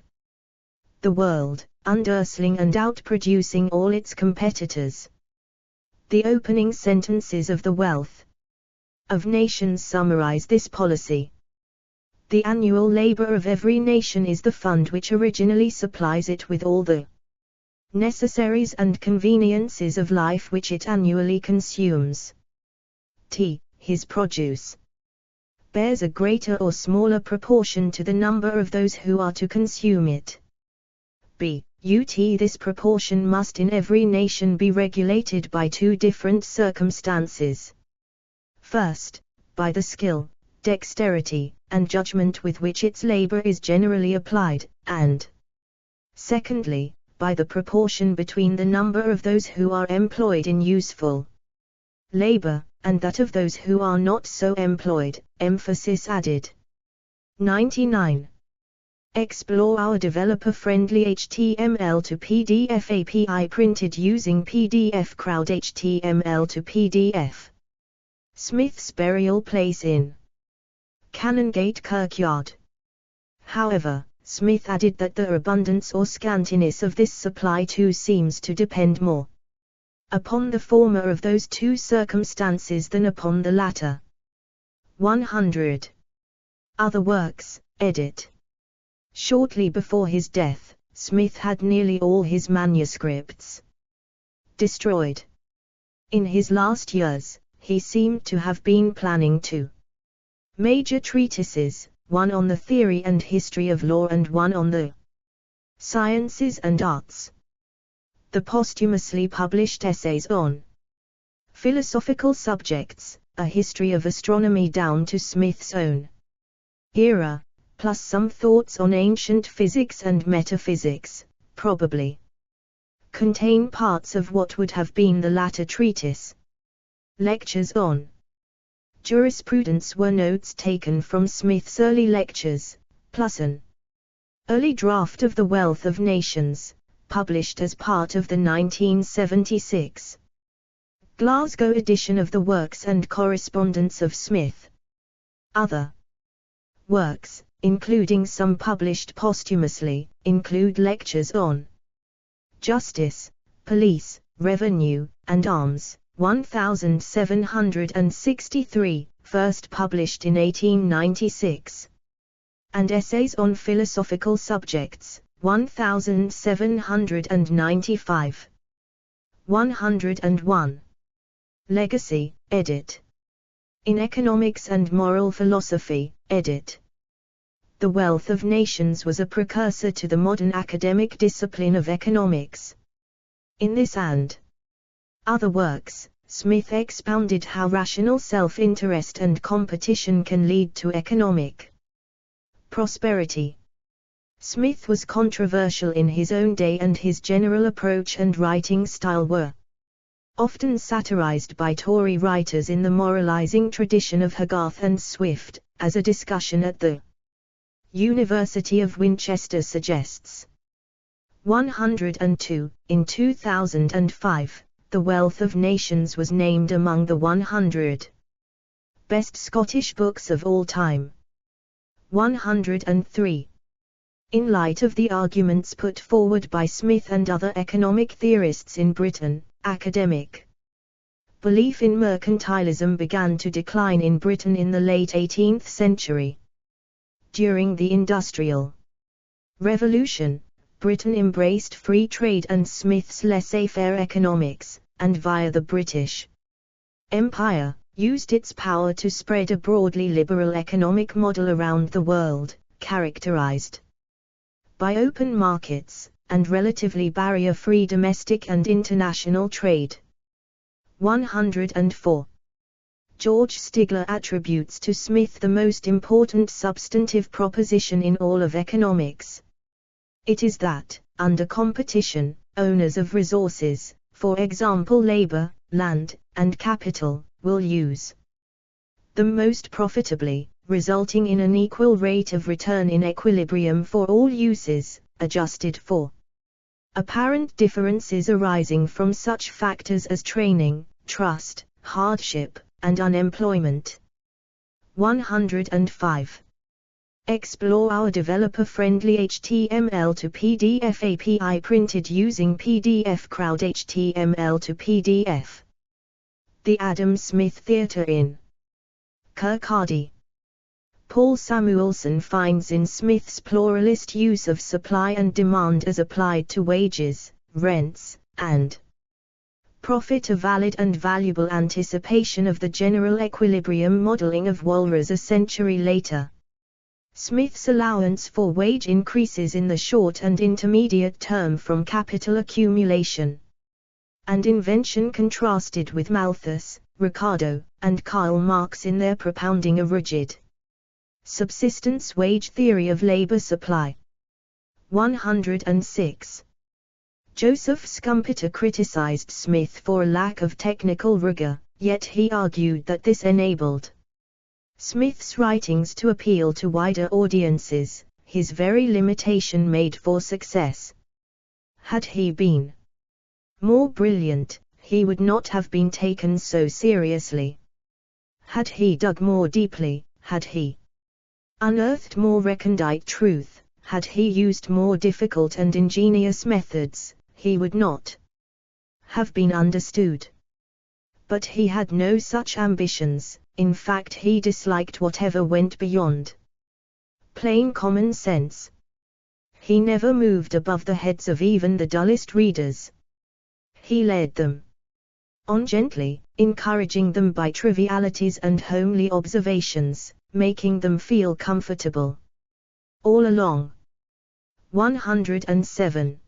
the world, underselling and outproducing all its competitors. The opening sentences of The Wealth of Nations summarize this policy. The annual labor of every nation is the fund which originally supplies it with all the necessaries and conveniences of life which it annually consumes. His produce bears a greater or smaller proportion to the number of those who are to consume it. This proportion must in every nation be regulated by two different circumstances. First, by the skill, dexterity, and judgment with which its labor is generally applied, and secondly, by the proportion between the number of those who are employed in useful labor, and that of those who are not so employed, emphasis added. 99. Explore our developer-friendly HTML to PDF API printed using PDF Crowd HTML to PDF. Smith's burial place in Canongate Kirkyard. However, Smith added that the abundance or scantiness of this supply too seems to depend more upon the former of those two circumstances than upon the latter. 100. Other works, edit. Shortly before his death, Smith had nearly all his manuscripts destroyed. In his last years, he seemed to have been planning two major treatises, one on the theory and history of law and one on the sciences and arts. The posthumously published essays on philosophical subjects, a history of astronomy down to Smith's own era, plus some thoughts on ancient physics and metaphysics, probably contain parts of what would have been the latter treatise. Lectures on jurisprudence were notes taken from Smith's early lectures, plus an early draft of The Wealth of Nations, published as part of the 1976 Glasgow edition of the Works and Correspondence of Smith. Other works, including some published posthumously, include lectures on Justice, Police, Revenue, and Arms, 1763, first published in 1896, and Essays on Philosophical Subjects, 1795. 101. Legacy, edit. In Economics and Moral Philosophy, edit. The Wealth of Nations was a precursor to the modern academic discipline of economics. In this and other works, Smith expounded how rational self-interest and competition can lead to economic prosperity. Smith was controversial in his own day, and his general approach and writing style were often satirized by Tory writers in the moralizing tradition of Hogarth and Swift, as a discussion at the University of Winchester suggests. 102. In 2005, The Wealth of Nations was named among the 100 best Scottish books of all time. 103. In light of the arguments put forward by Smith and other economic theorists in Britain, academic belief in mercantilism began to decline in Britain in the late 18th century. During the Industrial Revolution, Britain embraced free trade and Smith's laissez-faire economics, and via the British Empire, used its power to spread a broadly liberal economic model around the world, characterized by open markets, and relatively barrier-free domestic and international trade. 104. George Stigler attributes to Smith the most important substantive proposition in all of economics. It is that, under competition, owners of resources, for example labor, land, and capital, will use them most profitably, resulting in an equal rate of return in equilibrium for all uses, adjusted for apparent differences arising from such factors as training, trust, hardship, and unemployment. 105. Explore our developer-friendly HTML to PDF API printed using PDF Crowd HTML to PDF. The Adam Smith Theatre in Kirkcaldy. Paul Samuelson finds in Smith's pluralist use of supply and demand as applied to wages, rents, and profit a valid and valuable anticipation of the general equilibrium modeling of Walras a century later. Smith's allowance for wage increases in the short and intermediate term from capital accumulation and invention contrasted with Malthus, Ricardo, and Karl Marx in their propounding a rigid subsistence wage theory of labor supply. 106. Joseph Schumpeter criticized Smith for a lack of technical rigor, yet he argued that this enabled Smith's writings to appeal to wider audiences, his very limitation made for success. Had he been more brilliant, he would not have been taken so seriously. Had he dug more deeply, had he unearthed more recondite truth, had he used more difficult and ingenious methods, he would not have been understood. But he had no such ambitions. In fact, he disliked whatever went beyond plain common sense. He never moved above the heads of even the dullest readers. He led them on gently, encouraging them by trivialities and homely observations, making them feel comfortable all along. 107.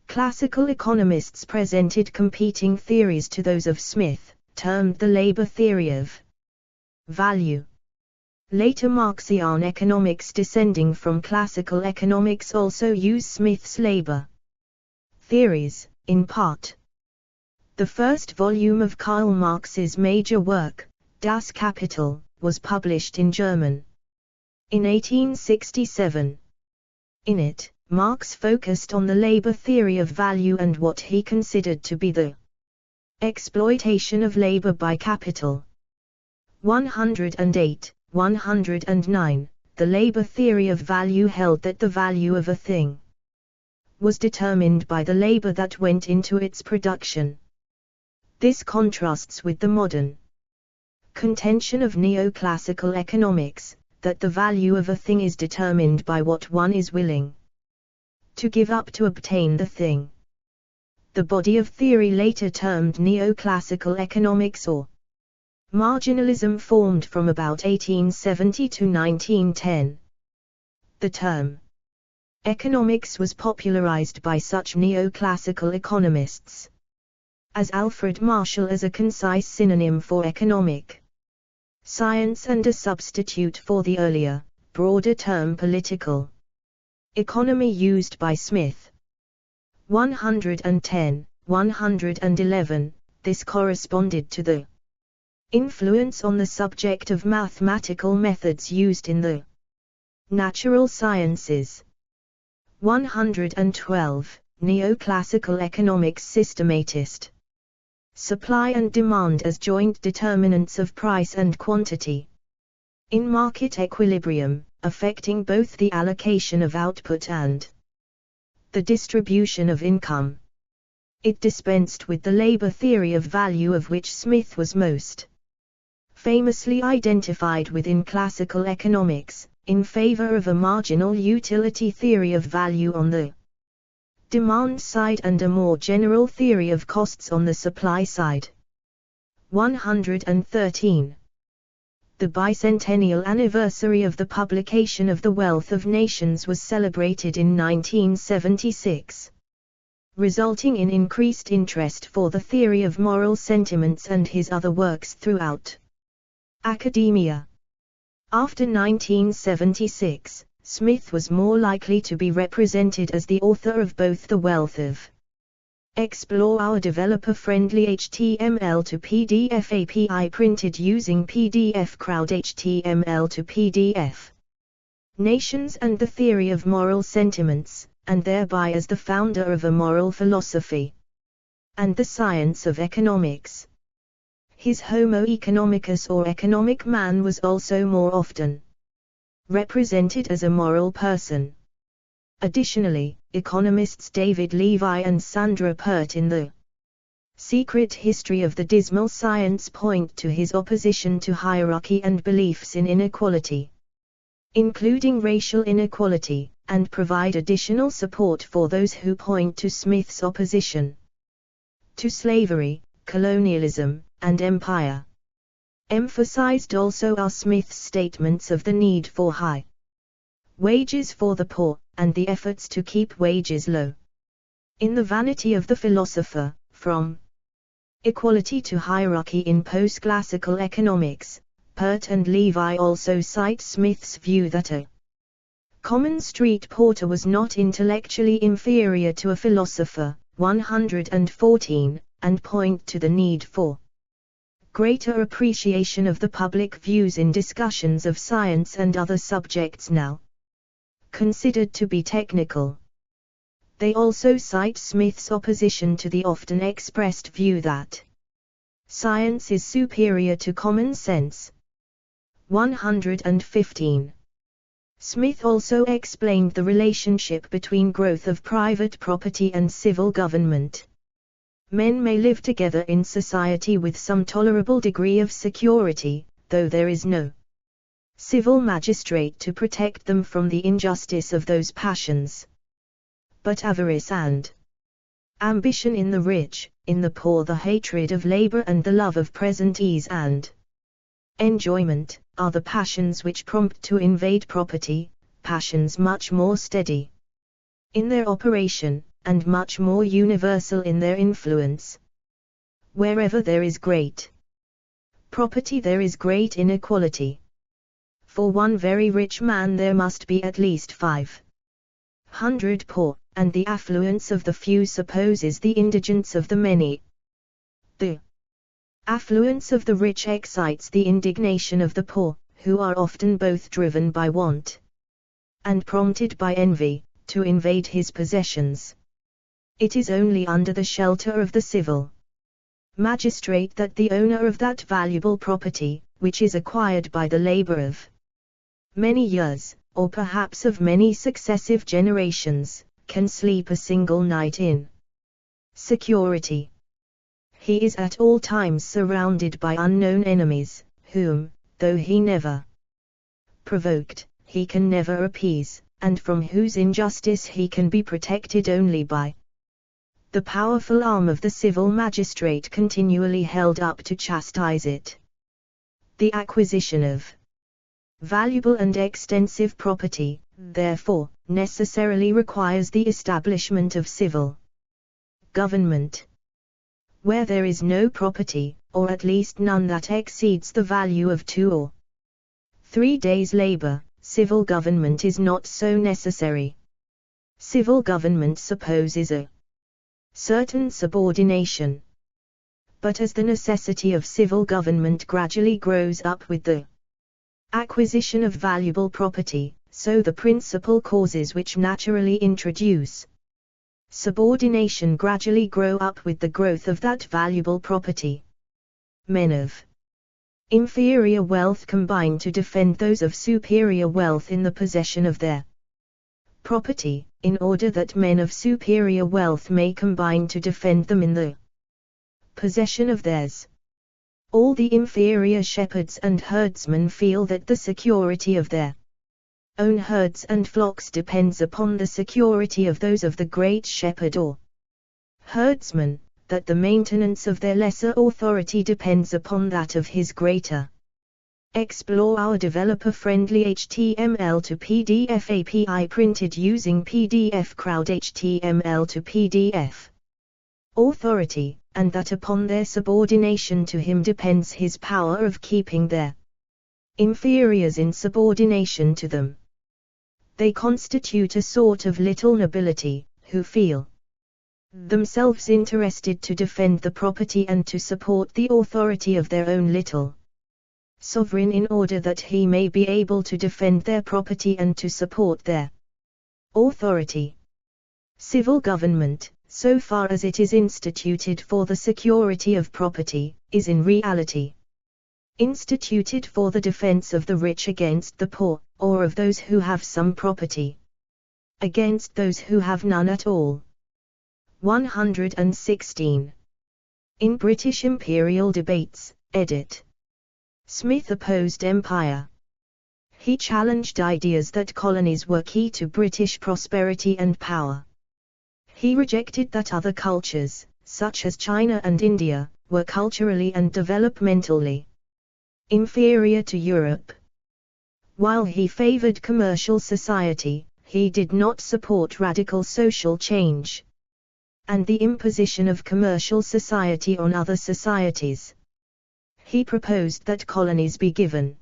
Classical economists presented competing theories to those of Smith, termed the labor theory of value. Later Marxian economics descending from classical economics also use Smith's labor theories, in part. The first volume of Karl Marx's major work, Das Kapital, was published in German in 1867. In it, Marx focused on the labor theory of value and what he considered to be the exploitation of labor by capital. 108, 109. The labor theory of value held that the value of a thing was determined by the labor that went into its production. This contrasts with the modern contention of neoclassical economics, that the value of a thing is determined by what one is willing to give up to obtain the thing. The body of theory later termed neoclassical economics or marginalism formed from about 1870 to 1910. The term economics was popularized by such neoclassical economists as Alfred Marshall as a concise synonym for economic science and a substitute for the earlier, broader term political economy used by Smith. 110, 111. This corresponded to the influence on the subject of mathematical methods used in the natural sciences. 112. Neoclassical economics systematist. Supply and demand as joint determinants of price and quantity in market equilibrium, affecting both the allocation of output and the distribution of income. It dispensed with the labor theory of value, of which Smith was most famously identified within classical economics, in favor of a marginal utility theory of value on the demand side and a more general theory of costs on the supply side. 113. The bicentennial anniversary of the publication of The Wealth of Nations was celebrated in 1976, resulting in increased interest for the theory of moral sentiments and his other works throughout academia. After 1976, Smith was more likely to be represented as the author of both The Wealth of Explore Our Developer-Friendly HTML to PDF API printed using PDF Crowd HTML to PDF Nations and the Theory of Moral Sentiments, and thereby as the founder of a moral philosophy and the science of economics. His Homo economicus or economic man was also more often represented as a moral person. Additionally, economists David Levi and Sandra Peart in The Secret History of the Dismal Science point to his opposition to hierarchy and beliefs in inequality, including racial inequality, and provide additional support for those who point to Smith's opposition to slavery, colonialism, and empire. Emphasized also are Smith's statements of the need for high wages for the poor, and the efforts to keep wages low. In The Vanity of the Philosopher, From Equality to Hierarchy in Post-Classical Economics, Peart and Levi also cite Smith's view that a common street porter was not intellectually inferior to a philosopher, 114, and point to the need for greater appreciation of the public views in discussions of science and other subjects now considered to be technical. They also cite Smith's opposition to the often expressed view that science is superior to common sense. 115. Smith also explained the relationship between growth of private property and civil government. Men may live together in society with some tolerable degree of security, though there is no civil magistrate to protect them from the injustice of those passions. But avarice and ambition in the rich, in the poor the hatred of labor and the love of present ease and enjoyment, are the passions which prompt to invade property, passions much more steady in their operation, and much more universal in their influence. Wherever there is great property there is great inequality. For one very rich man there must be at least 500 poor, and the affluence of the few supposes the indigence of the many. The affluence of the rich excites the indignation of the poor, who are often both driven by want and prompted by envy, to invade his possessions. It is only under the shelter of the civil magistrate that the owner of that valuable property, which is acquired by the labor of many years, or perhaps of many successive generations, can sleep a single night in security. He is at all times surrounded by unknown enemies, whom, though he never provoked, he can never appease, and from whose injustice he can be protected only by the powerful arm of the civil magistrate continually held up to chastise it. The acquisition of valuable and extensive property, therefore, necessarily requires the establishment of civil government. Where there is no property, or at least none that exceeds the value of 2 or 3 days' labor, civil government is not so necessary. Civil government supposes a certain subordination. But as the necessity of civil government gradually grows up with the acquisition of valuable property, so the principal causes which naturally introduce subordination gradually grow up with the growth of that valuable property. Men of inferior wealth combine to defend those of superior wealth in the possession of their property, in order that men of superior wealth may combine to defend them in the possession of theirs. All the inferior shepherds and herdsmen feel that the security of their own herds and flocks depends upon the security of those of the great shepherd or herdsman, that the maintenance of their lesser authority depends upon that of his greater. Explore our developer-friendly HTML to PDF API printed using PDF Crowd HTML to PDF authority, and that upon their subordination to him depends his power of keeping their inferiors in subordination to them. They constitute a sort of little nobility, who feel themselves interested to defend the property and to support the authority of their own little sovereign in order that he may be able to defend their property and to support their authority. Civil government, so far as it is instituted for the security of property, is in reality instituted for the defense of the rich against the poor, or of those who have some property against those who have none at all. 116. In British Imperial Debates, edit. Smith opposed empire. He challenged ideas that colonies were key to British prosperity and power. He rejected that other cultures, such as China and India, were culturally and developmentally inferior to Europe. While he favored commercial society, he did not support radical social change and the imposition of commercial society on other societies. He proposed that colonies be given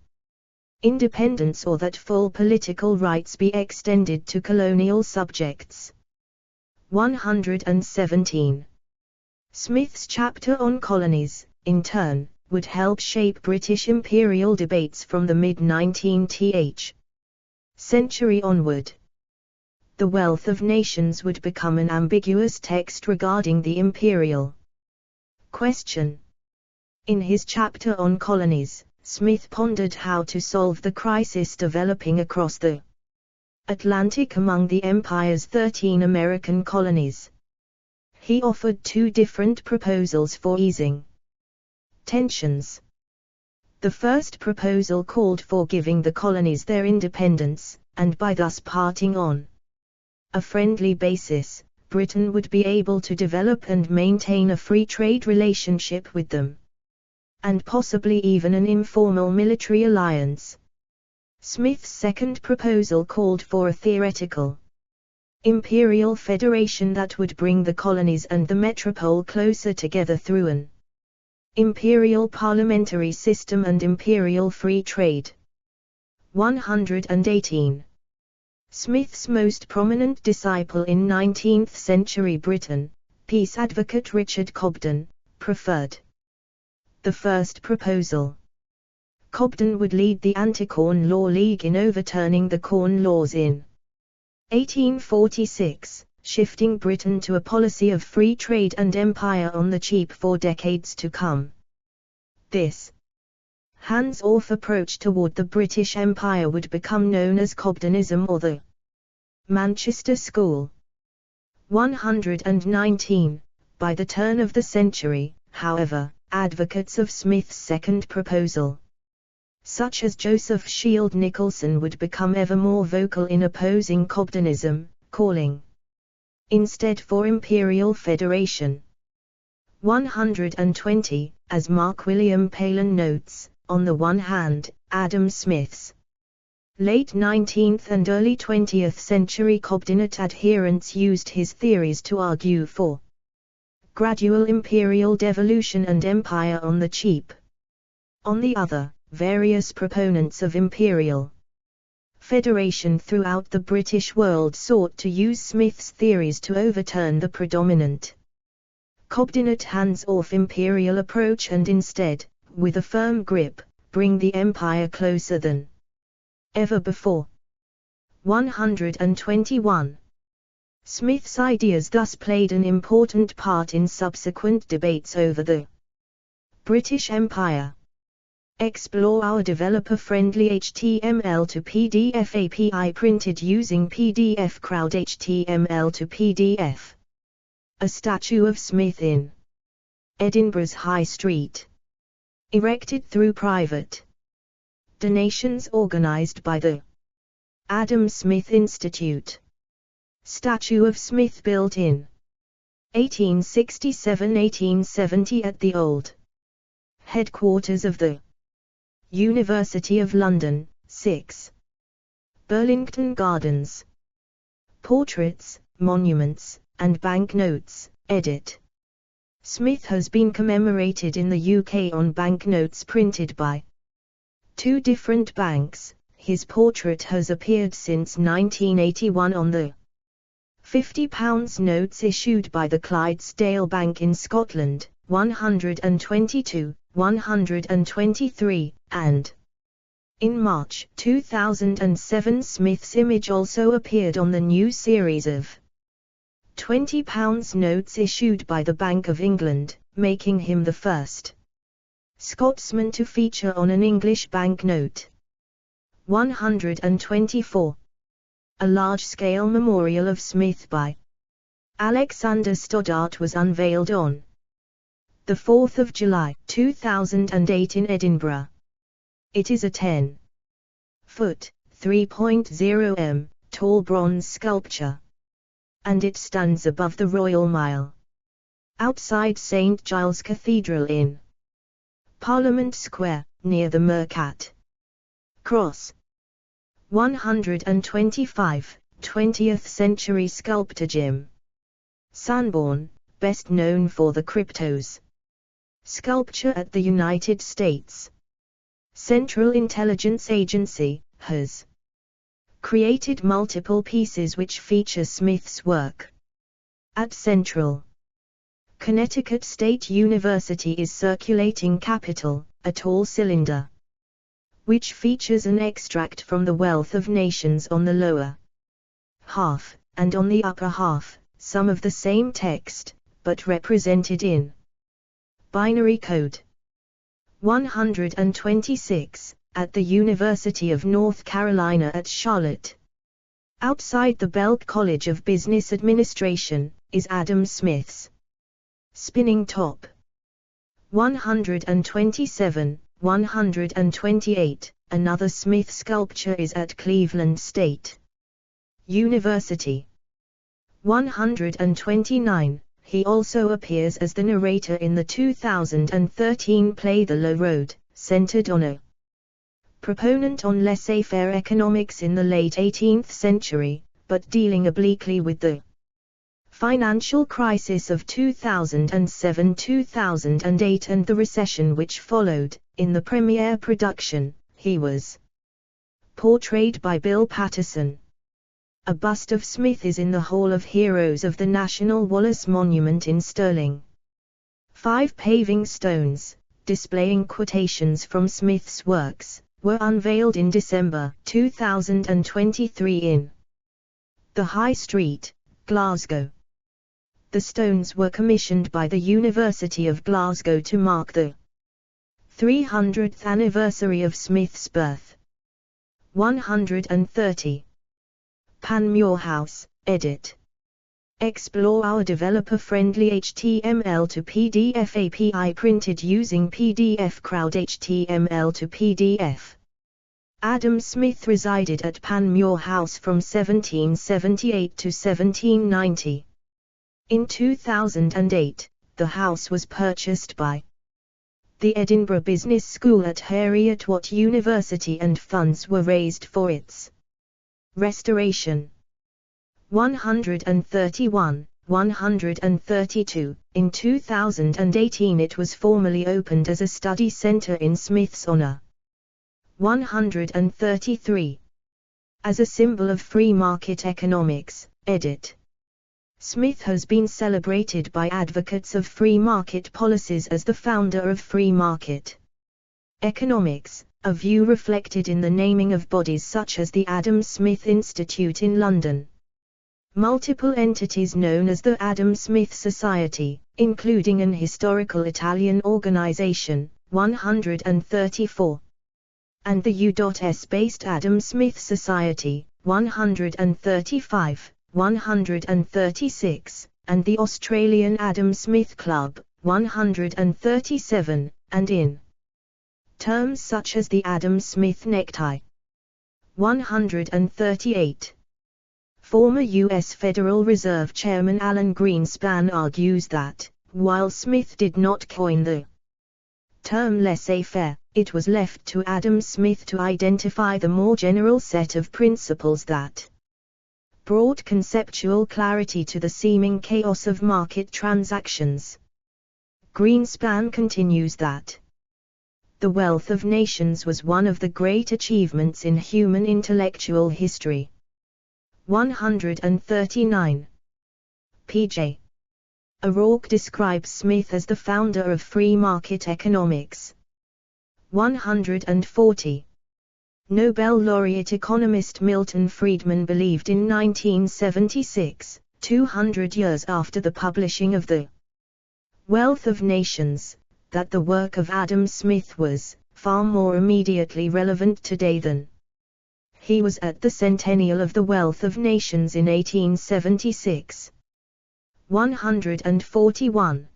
independence or that full political rights be extended to colonial subjects. 117. Smith's chapter on colonies, in turn, would help shape British imperial debates from the mid-19th century onward. The wealth of nations would become an ambiguous text regarding the imperial question. In his chapter on colonies, Smith pondered how to solve the crisis developing across the Atlantic among the empire's 13 American colonies. He offered 2 different proposals for easing tensions. The first proposal called for giving the colonies their independence, and by thus parting on a friendly basis, Britain would be able to develop and maintain a free trade relationship with them, and possibly even an informal military alliance. Smith's second proposal called for a theoretical imperial federation that would bring the colonies and the metropole closer together through an imperial parliamentary system and imperial free trade. 118. Smith's most prominent disciple in 19th-century Britain, peace advocate Richard Cobden, preferred the first proposal. Cobden would lead the Anti-Corn Law League in overturning the Corn Laws in 1846, shifting Britain to a policy of free trade and empire on the cheap for decades to come. This hands-off approach toward the British Empire would become known as Cobdenism or the Manchester School. 119. By the turn of the century, however, advocates of Smith's second proposal, such as Joseph Shield Nicholson, would become ever more vocal in opposing Cobdenism, calling instead for imperial federation. 120. As Mark William Palin notes, on the one hand, Adam Smith's late 19th and early 20th century Cobdenite adherents used his theories to argue for gradual imperial devolution and empire on the cheap. On the other, various proponents of imperial federation throughout the British world sought to use Smith's theories to overturn the predominant Cobdenite hands-off imperial approach and instead, with a firm grip, bring the empire closer than ever before. 121. Smith's ideas thus played an important part in subsequent debates over the British Empire. Explore our developer-friendly HTML to PDF API printed using PDF Crowd HTML to PDF. A statue of Smith in Edinburgh's High Street. Erected through private donations organised by the Adam Smith Institute. Statue of Smith built in 1867-1870 at the old headquarters of the University of London, 6. Burlington Gardens. Portraits, monuments, and banknotes, edit. Smith has been commemorated in the UK on banknotes printed by two different banks. His portrait has appeared since 1981 on the £50 notes issued by the Clydesdale Bank in Scotland, 122, 123, and in March 2007 Smith's image also appeared on the new series of £20 notes issued by the Bank of England, making him the first Scotsman to feature on an English banknote. 124. A large-scale memorial of Smith by Alexander Stoddart was unveiled on the 4th of July 2008 in Edinburgh. It is a 10-foot, 3.0 m, tall bronze sculpture, and it stands above the Royal Mile, outside St. Giles Cathedral in Parliament Square, near the Mercat Cross. 125. 20th century sculptor Jim Sanborn, best known for the Cryptos sculpture at the United States Central Intelligence Agency, has created multiple pieces which feature Smith's work. At Central Connecticut State University is Circulating Capital, a tall cylinder, which features an extract from The Wealth of Nations on the lower half, and on the upper half, some of the same text, but represented in binary code. 126. At the University of North Carolina at Charlotte, outside the Belk College of Business Administration, is Adam Smith's spinning top. 127. 128. Another Smith sculpture is at Cleveland State University. 129. He also appears as the narrator in the 2013 play The Low Road, centered on a proponent on laissez-faire economics in the late 18th century, but dealing obliquely with the financial crisis of 2007-2008 and the recession which followed. In the premiere production, he was portrayed by Bill Patterson. A bust of Smith is in the Hall of Heroes of the National Wallace Monument in Sterling. 5 paving stones, displaying quotations from Smith's works, were unveiled in December 2023 in The High Street, Glasgow. The stones were commissioned by the University of Glasgow to mark the 300th anniversary of Smith's birth. 130. Panmure House, edit. Explore our developer-friendly HTML to PDF API printed using PDF Crowd HTML to PDF. Adam Smith resided at Panmure House from 1778 to 1790. In 2008, the house was purchased by the Edinburgh Business School at Heriot-Watt University and funds were raised for its restoration. 131, 132. In 2018 it was formally opened as a study centre in Smith's honour. 133. As a symbol of free market economics, edit. Smith has been celebrated by advocates of free market policies as the founder of free market economics, a view reflected in the naming of bodies such as the Adam Smith Institute in London. Multiple entities known as the Adam Smith Society, including an historical Italian organization, 134. And the U.S.-based Adam Smith Society, 135. 136, and the Australian Adam Smith Club, 137, and in terms such as the Adam Smith necktie. 138. Former U.S. Federal Reserve Chairman Alan Greenspan argues that, while Smith did not coin the term laissez-faire, it was left to Adam Smith to identify the more general set of principles that brought conceptual clarity to the seeming chaos of market transactions. Greenspan continues that the wealth of nations was one of the great achievements in human intellectual history. 139. P.J. O'Rourke describes Smith as the founder of free market economics. 140. Nobel laureate economist Milton Friedman believed in 1976, 200 years after the publishing of The Wealth of Nations, that the work of Adam Smith was far more immediately relevant today than he was at the centennial of The Wealth of Nations in 1876. 141.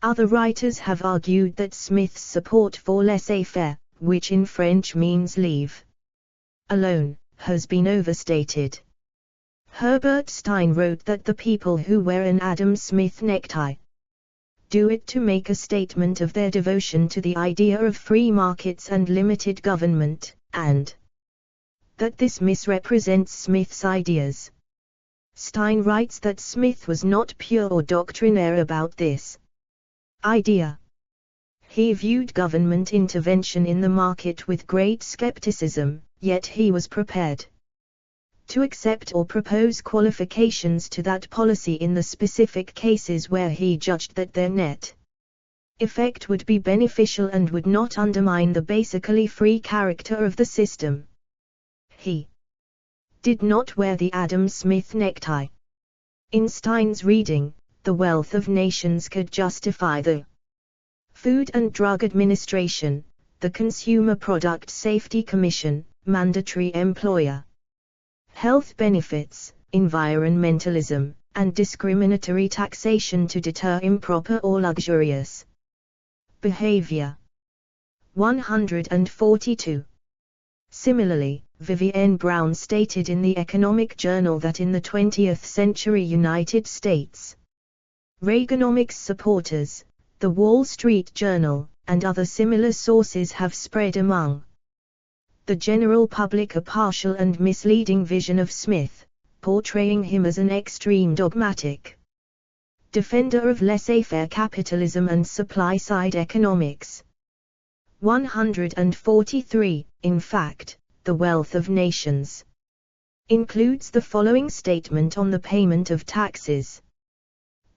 Other writers have argued that Smith's support for laissez-faire, which in French means leave alone, has been overstated. Herbert Stein wrote that the people who wear an Adam Smith necktie do it to make a statement of their devotion to the idea of free markets and limited government, and that this misrepresents Smith's ideas. Stein writes that Smith was not pure or doctrinaire about this idea. He viewed government intervention in the market with great skepticism, yet he was prepared to accept or propose qualifications to that policy in the specific cases where he judged that their net effect would be beneficial and would not undermine the basically free character of the system. He did not wear the Adam Smith necktie. In Stein's reading, The Wealth of Nations could justify the Food and Drug Administration, the Consumer Product Safety Commission, mandatory employer health benefits, environmentalism, and discriminatory taxation to deter improper or luxurious behavior. 142. Similarly, Vivienne Brown stated in the Economic Journal that in the 20th century United States, Reaganomics supporters, the Wall Street Journal, and other similar sources have spread among the general public a partial and misleading vision of Smith, portraying him as an extreme dogmatic defender of laissez-faire capitalism and supply-side economics. 143. In fact, The Wealth of Nations includes the following statement on the payment of taxes.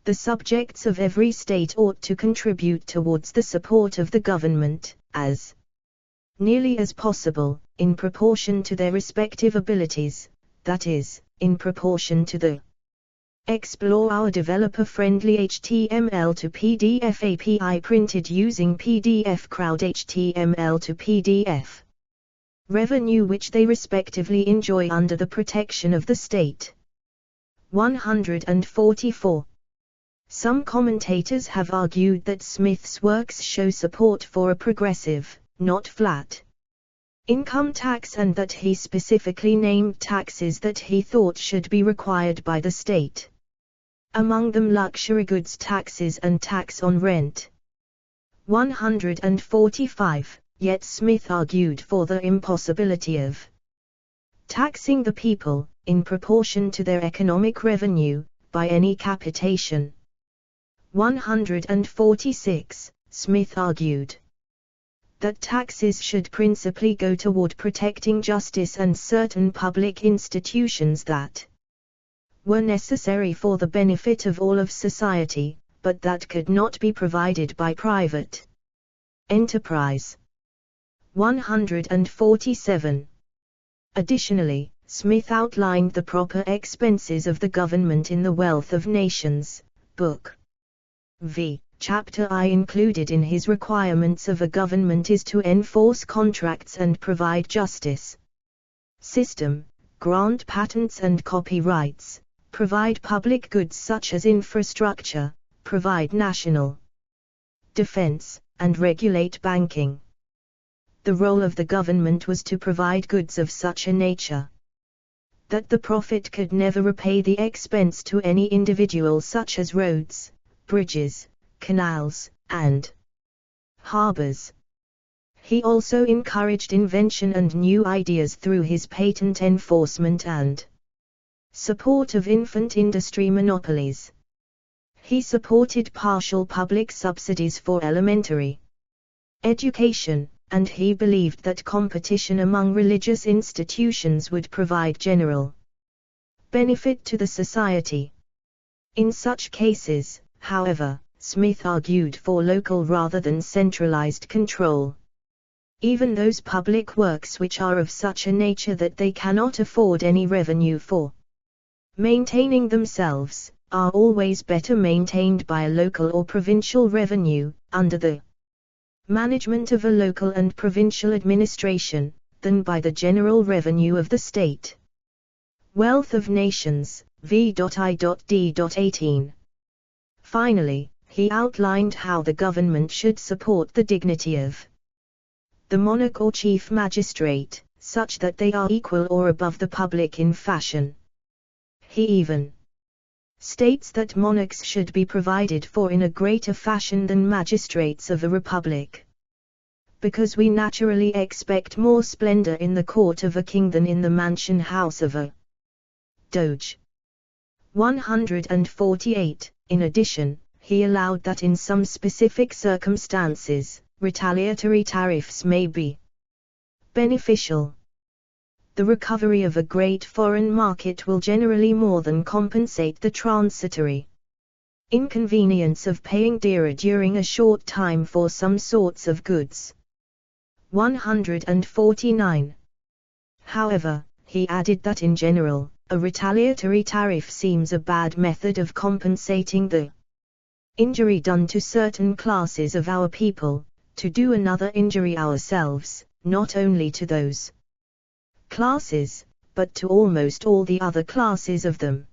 The subjects of every state ought to contribute towards the support of the government, as nearly as possible, in proportion to their respective abilities, that is, in proportion to the Explore our developer-friendly HTML to PDF API printed using PDF Crowd HTML to PDF revenue which they respectively enjoy under the protection of the state. 144. Some commentators have argued that Smith's works show support for a progressive, not flat, income tax and that he specifically named taxes that he thought should be required by the state. Among them luxury goods taxes and tax on rent. 145. Yet Smith argued for the impossibility of taxing the people, in proportion to their economic revenue, by any capitation. 146. Smith argued that taxes should principally go toward protecting justice and certain public institutions that were necessary for the benefit of all of society, but that could not be provided by private enterprise. 147. Additionally, Smith outlined the proper expenses of the government in the Wealth of Nations, Book V, Chapter I. Included in his requirements of a government is to enforce contracts and provide justice system, grant patents and copyrights, provide public goods such as infrastructure, provide national defense, and regulate banking. The role of the government was to provide goods of such a nature that the profit could never repay the expense to any individual, such as roads, bridges, canals, and harbors. He also encouraged invention and new ideas through his patent enforcement and support of infant industry monopolies. He supported partial public subsidies for elementary education, and he believed that competition among religious institutions would provide general benefit to the society. In such cases, however, Smith argued for local rather than centralized control. Even those public works which are of such a nature that they cannot afford any revenue for maintaining themselves, are always better maintained by a local or provincial revenue, under the management of a local and provincial administration, than by the general revenue of the state. Wealth of Nations, v.i.d.18. Finally, he outlined how the government should support the dignity of the monarch or chief magistrate, such that they are equal or above the public in fashion. He even states that monarchs should be provided for in a greater fashion than magistrates of a republic, because we naturally expect more splendor in the court of a king than in the mansion house of a doge. 148. In addition, he allowed that in some specific circumstances, retaliatory tariffs may be beneficial. The recovery of a great foreign market will generally more than compensate the transitory inconvenience of paying dearer during a short time for some sorts of goods. 149. However, he added that in general, a retaliatory tariff seems a bad method of compensating the injury done to certain classes of our people, to do another injury ourselves, not only to those classes, but to almost all the other classes of them.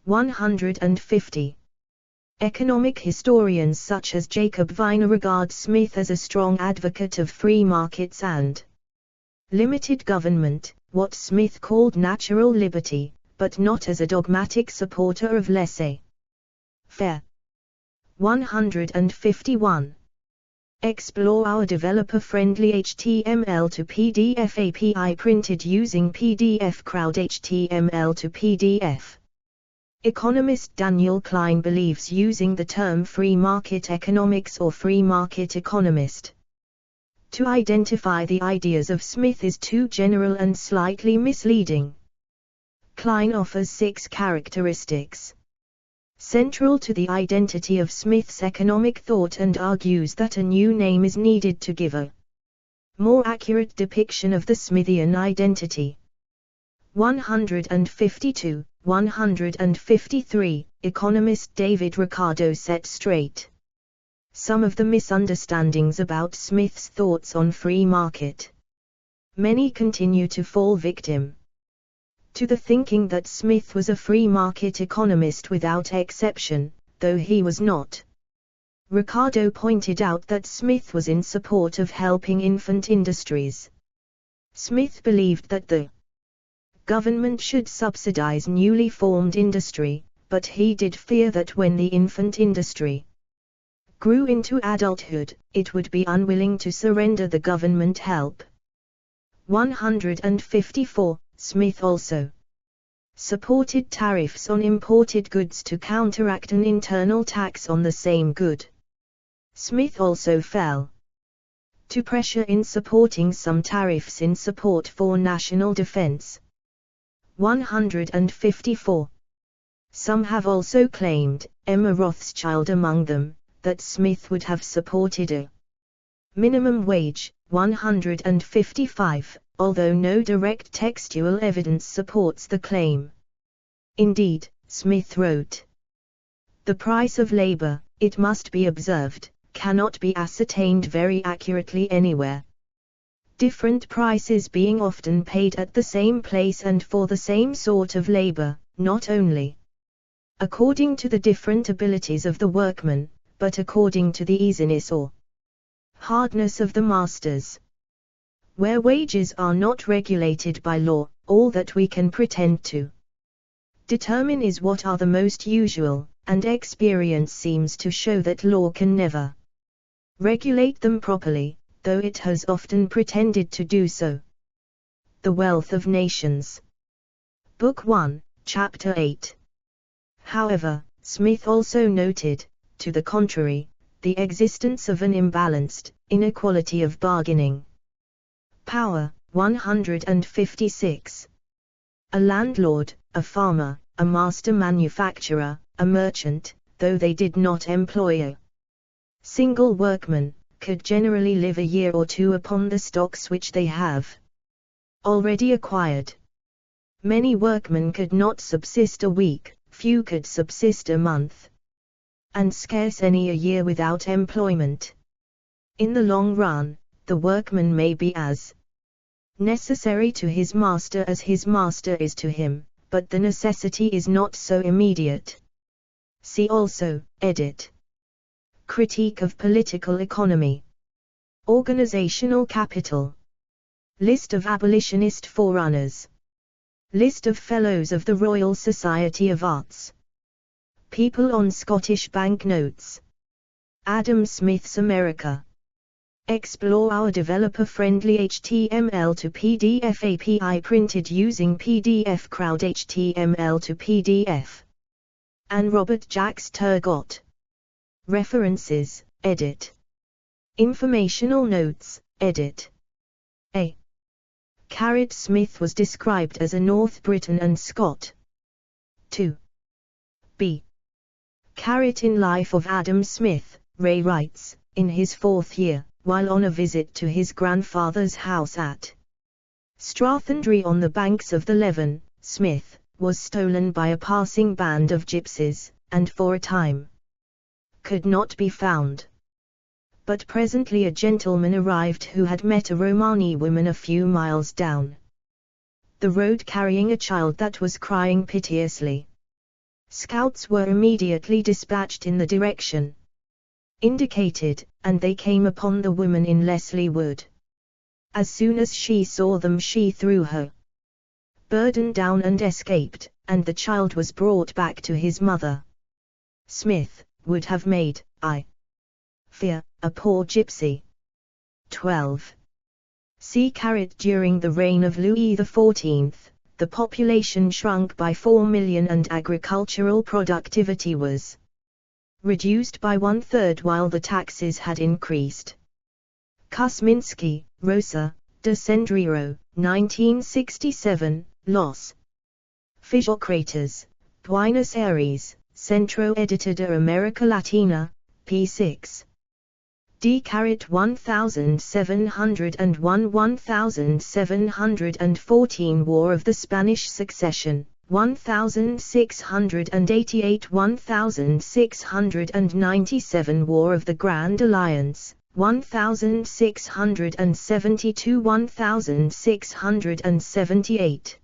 150. Economic historians such as Jacob Viner regard Smith as a strong advocate of free markets and limited government, what Smith called natural liberty, but not as a dogmatic supporter of laissez-faire. 151. Explore our developer-friendly HTML to PDF API printed using PDF Crowd HTML to PDF. Economist Daniel Klein believes using the term free market economics or free market economist to identify the ideas of Smith is too general and slightly misleading. Klein offers 6 characteristics central to the identity of Smith's economic thought and argues that a new name is needed to give a more accurate depiction of the Smithian identity. 152, 153, economist David Ricardo set straight some of the misunderstandings about Smith's thoughts on free market. Many continue to fall victim to the thinking that Smith was a free market economist without exception, though he was not. Ricardo pointed out that Smith was in support of helping infant industries. Smith believed that the government should subsidize newly formed industry, but he did fear that when the infant industry grew into adulthood, it would be unwilling to surrender the government help. 154. Smith also supported tariffs on imported goods to counteract an internal tax on the same good. Smith also fell to pressure in supporting some tariffs in support for national defense. 154. Some have also claimed, Emma Rothschild among them, that Smith would have supported a minimum wage. 155, although no direct textual evidence supports the claim. Indeed, Smith wrote, "The price of labor, it must be observed, cannot be ascertained very accurately anywhere. Different prices being often paid at the same place and for the same sort of labor, not only according to the different abilities of the workman, but according to the easiness or hardness of the masters. Where wages are not regulated by law, all that we can pretend to determine is what are the most usual, and experience seems to show that law can never regulate them properly, though it has often pretended to do so." The Wealth of Nations. Book 1, Chapter 8. However, Smith also noted, to the contrary, the existence of an imbalanced inequality of bargaining power. 156. A landlord, a farmer, a master manufacturer, a merchant, though they did not employ a single workman, could generally live a year or two upon the stocks which they have already acquired. Many workmen could not subsist a week, few could subsist a month, and scarce any a year without employment. In the long run, the workman may be as necessary to his master as his master is to him, but the necessity is not so immediate. See also, edit. Critique of Political Economy. Organizational Capital. List of abolitionist forerunners. List of Fellows of the Royal Society of Arts. People on Scottish banknotes. Adam Smith's America. Explore our developer-friendly HTML to PDF API printed using PDF Crowd HTML to PDF. And Robert Jacques Turgot. References, edit. Informational notes, edit. A. Smith was described as a North Briton and Scot. 2. B. In Life of Adam Smith, Ray writes, in his 4th year, while on a visit to his grandfather's house at Strathindre on the banks of the Leven, Smith was stolen by a passing band of gypsies, and for a time could not be found. But presently a gentleman arrived who had met a Romani woman a few miles down the road carrying a child that was crying piteously. Scouts were immediately dispatched in the direction indicated, and they came upon the woman in Leslie Wood. As soon as she saw them she threw her burden down and escaped, and the child was brought back to his mother. Smith would have made, I fear, a poor gypsy. 12. During the reign of Louis XIV, the population shrunk by 4 million and agricultural productivity was reduced by 1/3 while the taxes had increased. Kusminski, Rosa, de Cendrero, 1967, Los Physiocratas, Buenos Aires, Centro Editor de América Latina, p. 6. D-1701 1714 War of the Spanish Succession, 1688 1697 War of the Grand Alliance, 1672 1678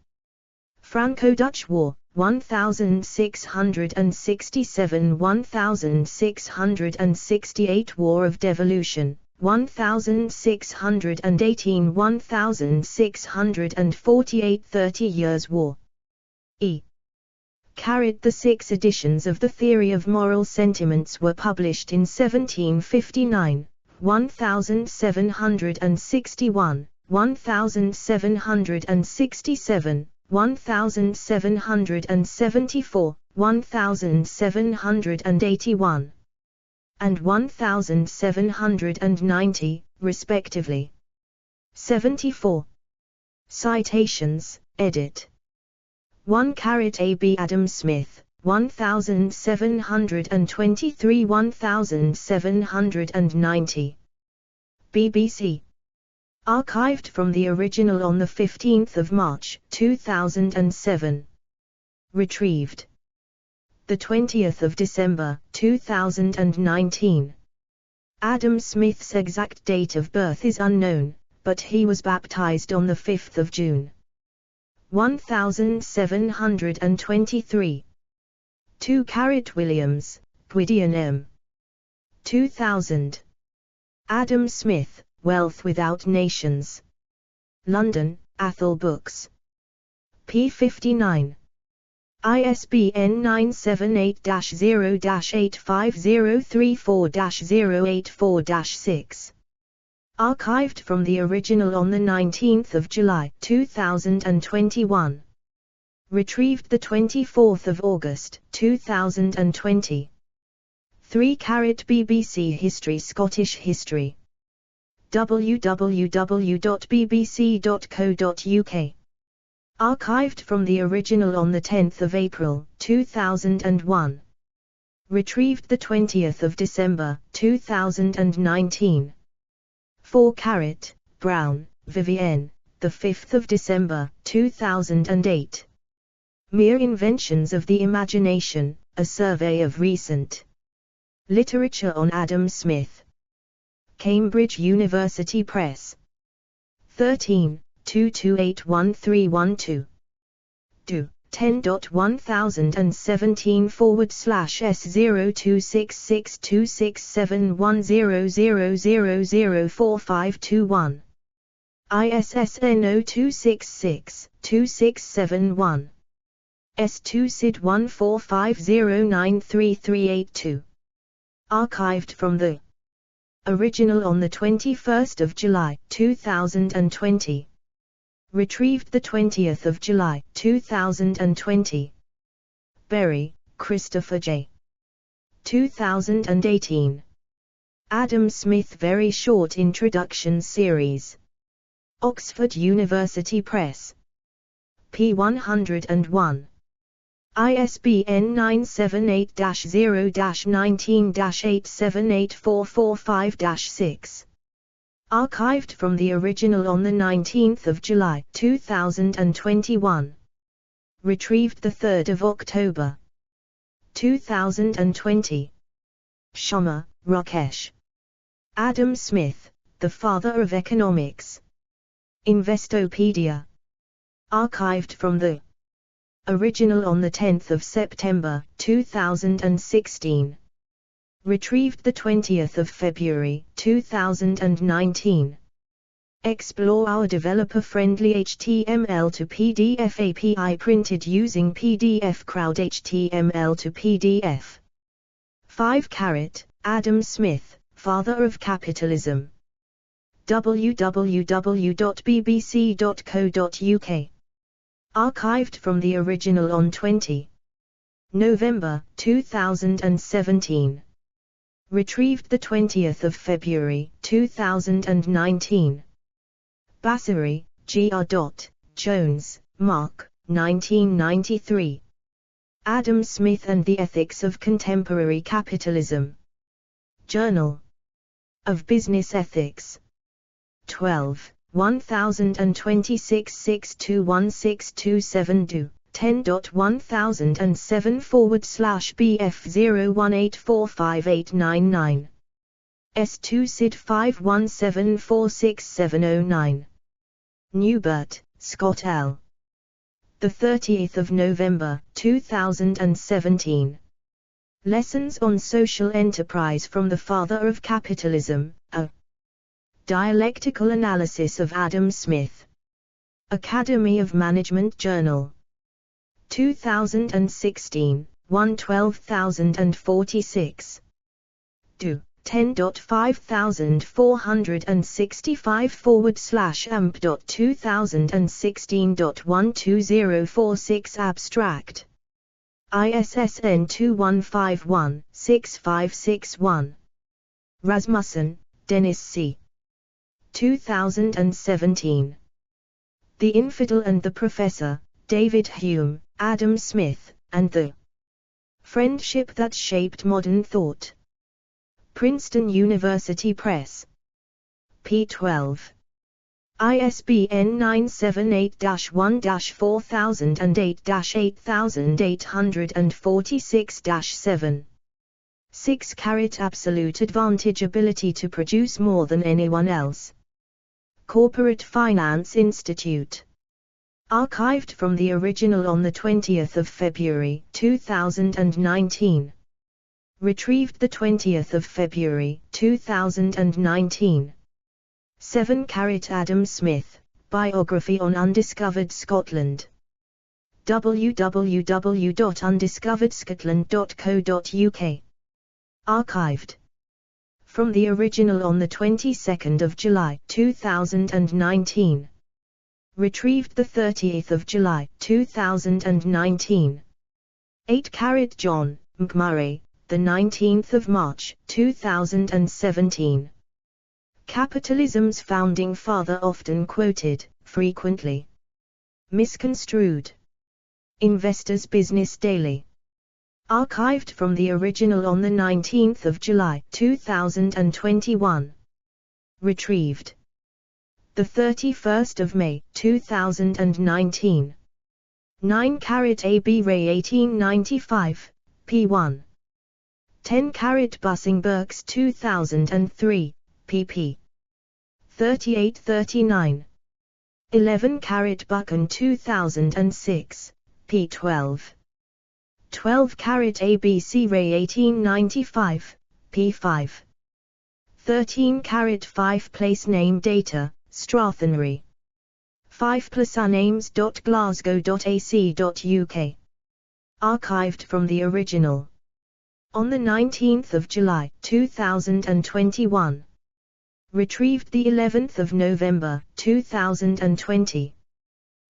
Franco-Dutch War, 1667 1668 War of Devolution, 1618 1648 30 Years' War. The 6 editions of the Theory of Moral Sentiments were published in 1759, 1761, 1767, 1774, 1781, and 1790, respectively. 74. Citations, edit. 1 A.B. Adam Smith, 1723-1790. BBC. Archived from the original on 15 March 2007. Retrieved 20 December 2019. Adam Smith's exact date of birth is unknown, but he was baptized on 5 June 1723. 2 Williams, Gwydion M. 2000. Adam Smith, Wealth Without Nations. London, Athol Books. p. 59. ISBN 978-0-85034-084-6. Archived from the original on 19 July 2021. Retrieved 24 August 2020. 3 BBC History Scottish History. www.bbc.co.uk. Archived from the original on 10 April 2001. Retrieved 20 December 2019. 4 Brown, Vivienne, 5 December 2008. Mere Inventions of the Imagination, a Survey of Recent Literature on Adam Smith. Cambridge University Press. 13, 2281312. Do. 10.1017/S02662671000004521. ISSN 0266-2671. S2 SID 1450933882. Archived from the original on 21 July 2020. Retrieved 20 July 2020. Berry, Christopher J. 2018. Adam Smith Very Short Introduction Series. Oxford University Press. p. 101. ISBN 978-0-19-878445-6. Archived from the original on 19 July 2021. Retrieved 3 October 2020. Sharma, Rakesh. Adam Smith, the Father of Economics. Investopedia. Archived from the original on 10 September 2016. Retrieved 20 February 2019. Explore our developer-friendly HTML to PDF API printed using PDF Crowd HTML to PDF. 5 Adam Smith, Father of Capitalism. www.bbc.co.uk. Archived from the original on 20 November 2017. Retrieved 20 February 2019. Bassary, G.R. Jones, Mark, 1993. Adam Smith and the Ethics of Contemporary Capitalism. Journal. of Business Ethics. 12. 1026 621627 do. 10.1007/BF018458999. S2 SID 517467009. Newbert, Scott L. The 30th of November, 2017. Lessons on Social Enterprise from the Father of Capitalism, a Dialectical Analysis of Adam Smith. Academy of Management Journal. 2016, 112046. Do. 10.5465/amp.2016.12046 Abstract. ISSN 2151-6561. Rasmussen, Dennis C. 2017. The Infidel and the Professor, David Hume, Adam Smith, and the Friendship That Shaped Modern Thought. Princeton University Press. p. 12. ISBN 978-1-4008-8846-7. 6. Absolute advantage: ability to produce more than anyone else. Corporate Finance Institute. Archived from the original on 20 February 2019. Retrieved 20 February 2019. 7. Adam Smith, Biography on Undiscovered Scotland. www.undiscoveredscotland.co.uk. Archived from the original on 22 July 2019. Retrieved 30 July 2019. 8. John McMurray, 19 March 2017. Capitalism's founding father often quoted, frequently misconstrued. Investors Business Daily. Archived from the original on 19 July 2021. Retrieved 31 May 2019. 9. AB Ray 1895, p1. 10. Bussingbergs 2003, pp. 38-39. 11. Buchan 2006, p12. 12. ABC Ray 1895, p5. 13. 5 Place Name Data, Strathonry. 5 Names.glasgow.ac.uk. Archived from the original on 19 July 2021. Retrieved 11 November 2020.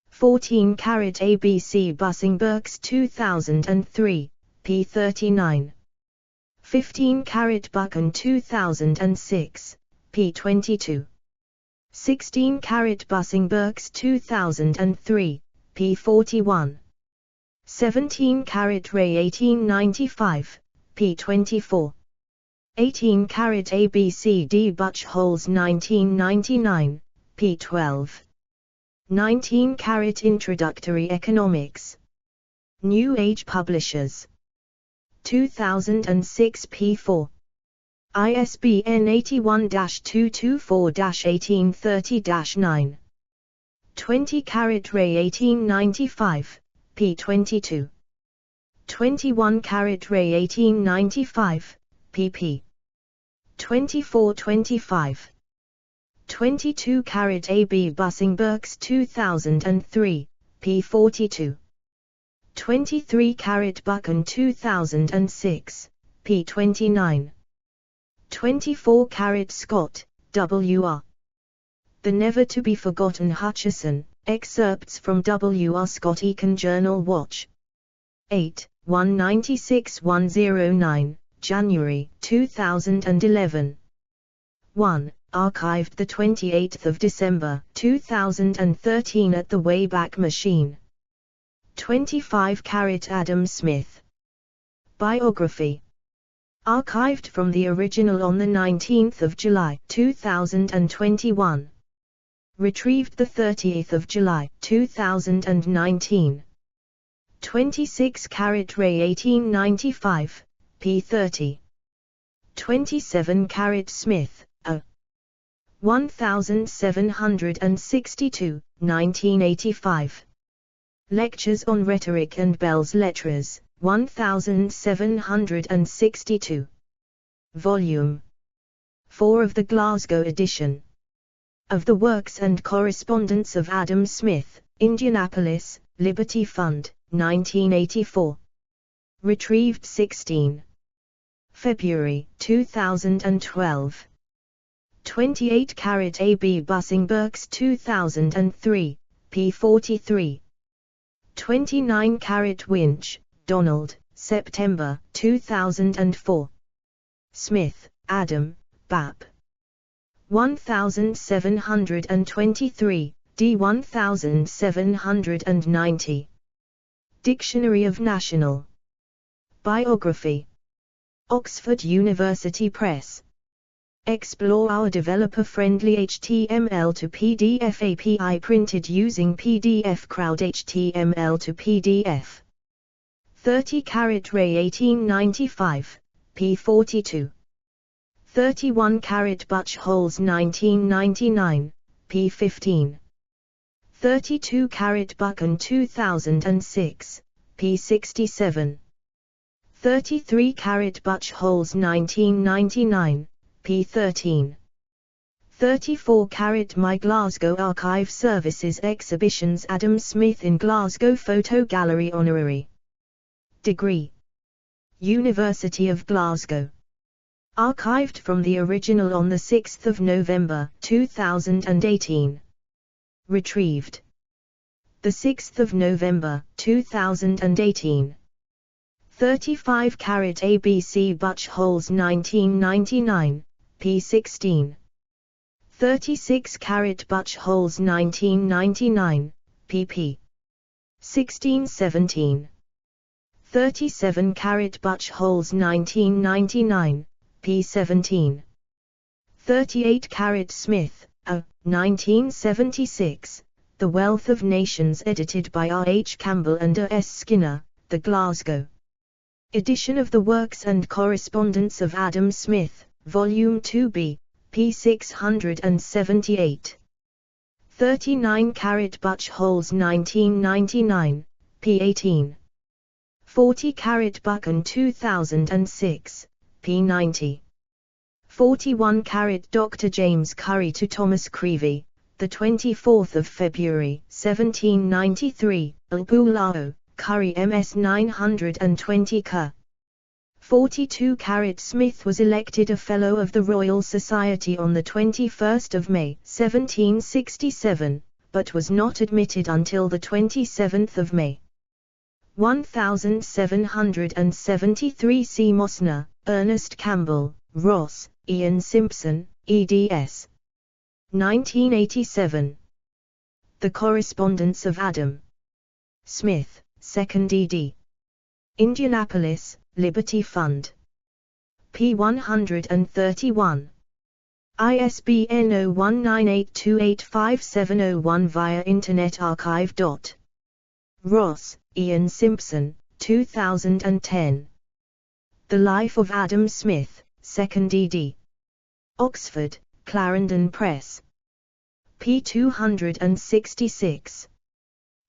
14. ABC Bussingbergs 2003, p39. 15. Buchan 2006, p22. 16. Bussingbergs 2003, p41. 17. Ray 1895, p24. 18. ABC D. Butchholes 1999, p12. 19. Introductory Economics. New Age Publishers. 2006, p4. ISBN 81-224-1830-9. 20. Ray 1895, p22. 21. Ray 1895, pp. 24-25. 22. AB Bussingbergs 2003, p42. 23. Buchan 2006, p29. 24. Scott, W.R. The Never to Be Forgotten Hutchison, excerpts from W.R. Scott Econ Journal Watch. 8, 196-109, January 2011. 1. Archived 28 December 2013 at the Wayback Machine. 25. Adam Smith. Biography. Archived from the original on the 19th of July 2021. Retrieved the 30th of July 2019. 26 carat Ray 1895, p30. 27 carat Smith, A. 1762, 1985. Lectures on Rhetoric and Belles Lettres, 1762. Volume 4 of the Glasgow edition. Of the Works and Correspondence of Adam Smith, Indianapolis, Liberty Fund, 1984. Retrieved 16 February 2012. 28 carat A.B. Bussing-Berks 2003, p43. 29 carat Winch, Donald, September 2004. Smith, Adam, Bap. 1723, D 1790. Dictionary of National Biography. Oxford University Press. Explore our developer-friendly HTML to PDF API printed using PDF Crowd HTML to PDF. 30 carat Ray 1895, p42. 31 carat Butch Holes 1999, p15. 32 carat Buchan 2006, p67. 33 carat Butch Holes 1999, p13. 34 carat My Glasgow Archive Services Exhibitions Adam Smith in Glasgow Photo Gallery Honorary Degree University of Glasgow. Archived from the original on the 6th of November 2018. Retrieved the 6th of November 2018. 35 carat ABC Butch Holes 1999, p16. 36 carat Butch Holes 1999, pp. 16-17. 37 carat Butch Holes 1999, p17. 38 carat Smith, A. 1976, The Wealth of Nations edited by R. H. Campbell and A. S. Skinner, The Glasgow edition of the Works and Correspondence of Adam Smith, Volume 2b, p 678. 39 carat Butch Holes 1999, p18. 40 carat Buchan 2006, p90. 41 carat Dr. James Curry to Thomas Creevey, the 24th of February 1793, Albulao, Curry MS 920 K. 42 carat Smith was elected a Fellow of the Royal Society on the 21st of May 1767, but was not admitted until the 27th of May. 1773 C. Mosner, Ernest Campbell, Ross, Ian Simpson, eds. 1987. The Correspondence of Adam Smith, 2nd ed. Indianapolis, Liberty Fund. p. 131. ISBN 0198285701 via Internet Archive. Ross, Ian Simpson, 2010. The Life of Adam Smith, 2nd ed. Oxford, Clarendon Press. p. 266.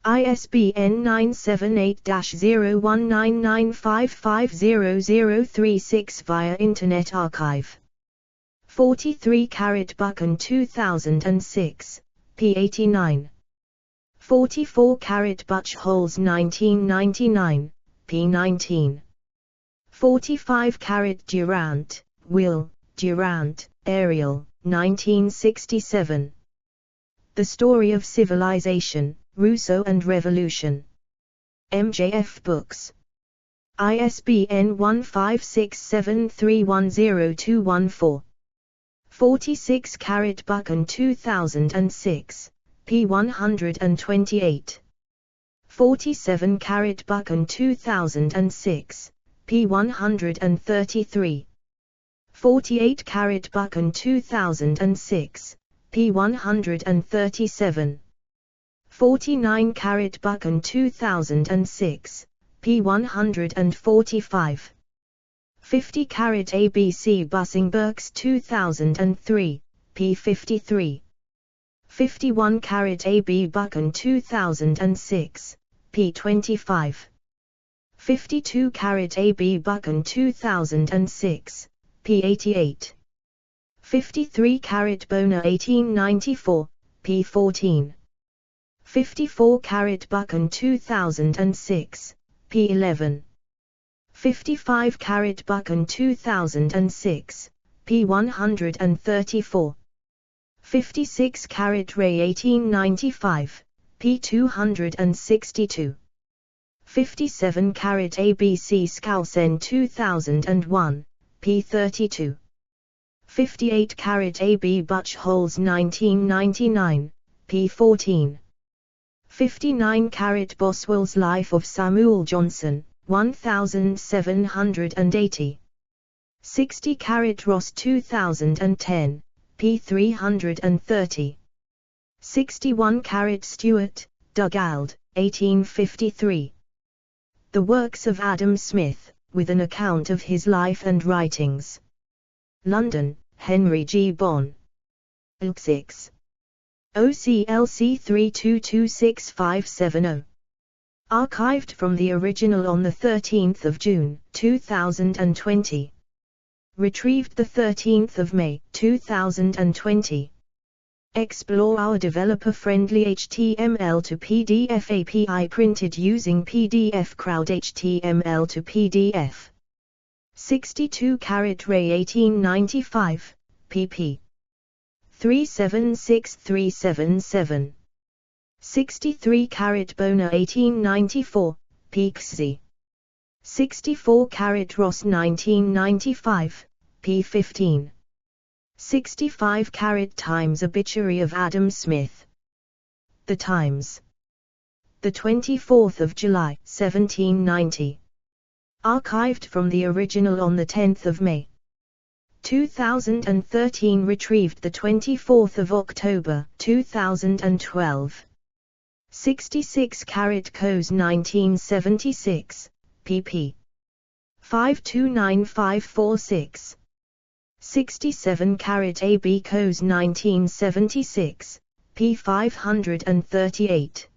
ISBN 978-0199550036 via Internet Archive. 43 carat Buchan 2006, p. 89. 44 carat Butch Holes 1999, p. 19. 45 carat Durant, Will, Durant, Ariel, 1967. The Story of Civilization, Rousseau and Revolution. MJF Books. ISBN 1567310214. 46 carat Buchan 2006, p. 128. 47 carat Buchan 2006, p. 133. 48 carat Buchan 2006, p. 137. 49 carat Buchan 2006, p. 145. 50 carat ABC Bussingbergs 2003, p. 53. 51 carat AB Buchan 2006, p. 25. 52 carat AB Buchan 2006, p. 88. 53 carat Bona 1894, p. 14. 54 carat Buchan 2006, p. 11. 55 carat Buchan 2006, p. 134. 56 carat Ray 1895, p. 262. 57 carat ABC Skousen 2001, p. 32. 58 carat AB Butch Holes 1999, p. 14. 59 carat Boswell's Life of Samuel Johnson, 1780. 60 carat Ross 2010, p. 330. 61 carat Stewart, Dugald, 1853. The Works of Adam Smith, with an account of his life and writings. London, Henry G. Bonn. ILC 6. OCLC 3226570. Archived from the original on 13 June, 2020. Retrieved 13 May, 2020. Explore our developer-friendly HTML to PDF API printed using PDF Crowd HTML to PDF. 62 carat Ray 1895, pp. 376377. 63 carat Bona 1894, pxz. 64 carat Ross 1995, p. 15. 65 carat Times Obituary of Adam Smith. The Times. 24 July, 1790. Archived from the original on 10 May. 2013. Retrieved 24 October, 2012. 66 carat Coes 1976, pp. 529546. 67 carat AB Coes 1976, p. 538.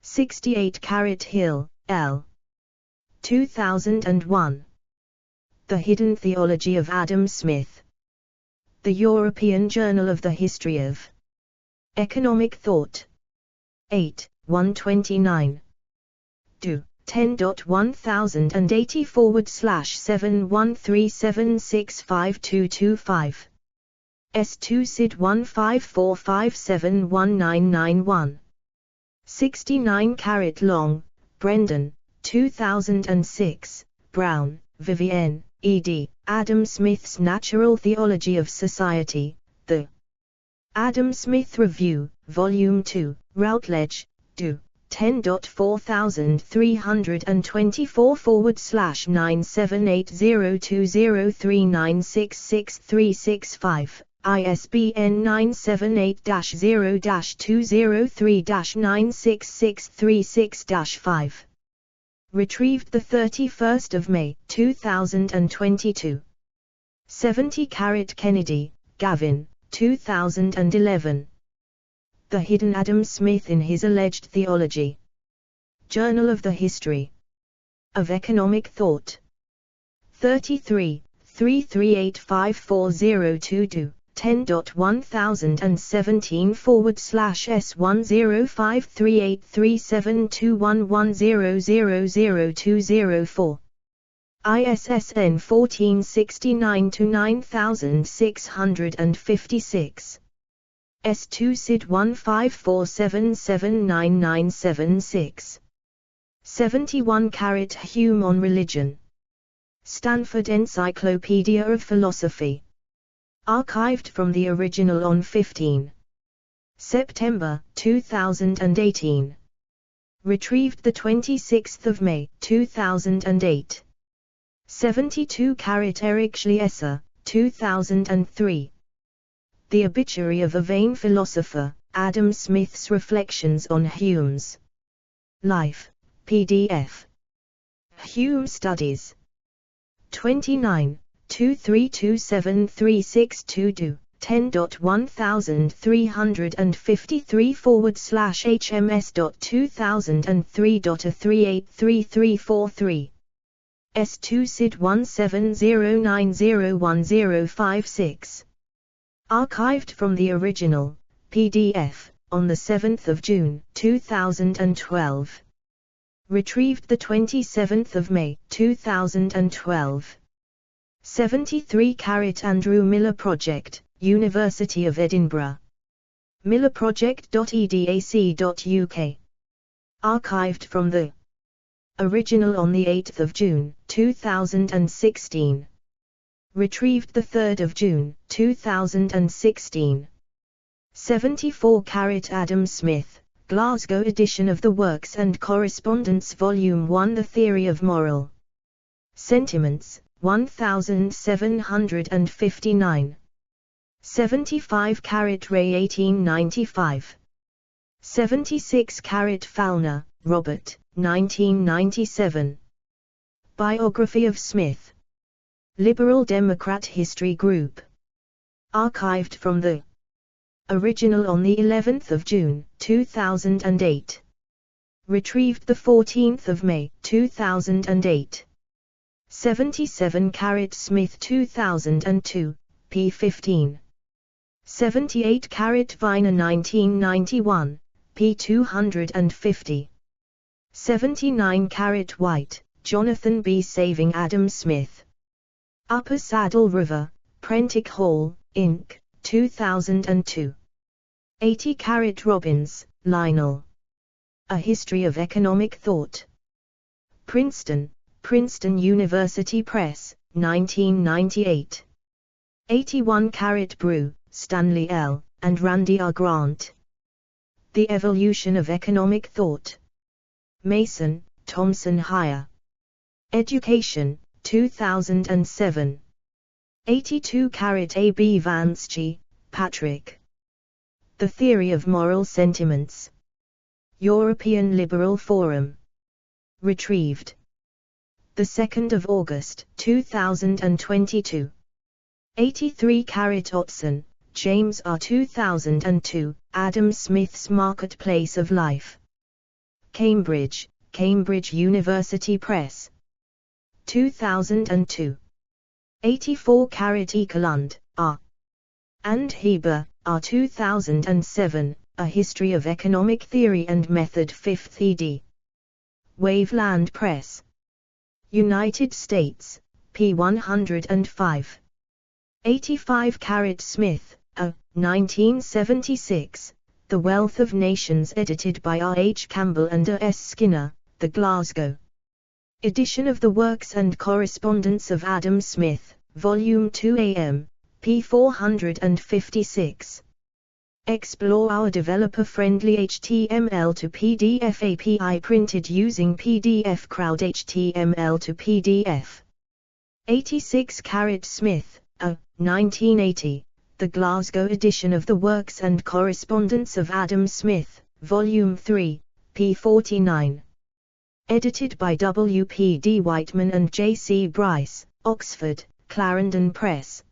68 carat Hill, L. 2001. The Hidden Theology of Adam Smith. The European Journal of the History of Economic Thought. 8, 129. Do. 10.1080/713765225. S2 SID 1545719991. 69 carat Long, Brendan, 2006, Brown, Vivienne, ed., Adam Smith's Natural Theology of Society, The Adam Smith Review, Volume 2, Routledge, Do. 10.4324/9780203966365, ISBN 978-0-203-96636-5. Retrieved 31 May, 2022. 70 carat Kennedy, Gavin, 2011. The Hidden Adam Smith in His Alleged Theology. Journal of the History of Economic Thought. 33, 3385402 do. 10.1070/S10538372110000204. ISSN 1469-9656. S2 SID 1547799976. 71 carat Hume on Religion. Stanford Encyclopedia of Philosophy. Archived from the original on 15 September 2018. Retrieved 26 May 2008. 72 carat Eric Schlieser, 2003. The Obituary of a Vain Philosopher, Adam Smith's Reflections on Hume's Life, PDF. Hume Studies. 29, 23273622, 10.1353/HMS.2003.A383343. S2 SID 1709011056. Archived from the original, PDF, on 7 June 2012. Retrieved 27 May 2012. 73 Andrew Miller Project, University of Edinburgh. millerproject.edac.uk. Archived from the original on 8 June 2016. Retrieved 3 June 2016. 74 Adam Smith, Glasgow edition of the Works and Correspondence Volume 1, The Theory of Moral Sentiments, 1759. 75 Ray 1895. 76 Fowler, Robert, 1997. Biography of Smith. Liberal Democrat History Group. Archived from the original on 11 June 2008. Retrieved 14 May 2008. 77 Smith 2002, p. 15. 78 Viner 1991, p. 250. 79 White, Jonathan B. Saving Adam Smith. Upper Saddle River, Prentick Hall, Inc., 2002. 80 Robbins, Lionel. A History of Economic Thought. Princeton, Princeton University Press, 1998. 81 Brew, Stanley L., and Randy R. Grant. The Evolution of Economic Thought. Mason, Thomson Higher. Education, 2007. 82 A. B. Vansky, Patrick. The Theory of Moral Sentiments. European Liberal Forum. Retrieved 2 August 2022. 83 Otson, James R. 2002, Adam Smith's Marketplace of Life. Cambridge, Cambridge University Press. 2002. 84 Ekelund, R. and Heber, R. 2007, A History of Economic Theory and Method 5th ed. Waveland Press. United States, p. 105. 85 Smith, A. 1976, The Wealth of Nations, edited by R. H. Campbell and R. S. Skinner, The Glasgow edition of the Works and Correspondence of Adam Smith, Volume 2 AM, p. 456. Explore our developer-friendly HTML to PDF API printed using PDF Crowd HTML to PDF. 86 Smith, A. 1980, The Glasgow edition of the Works and Correspondence of Adam Smith, Volume 3, p. 49. Edited by W. P. D. Whiteman and J. C. Bryce, Oxford, Clarendon Press.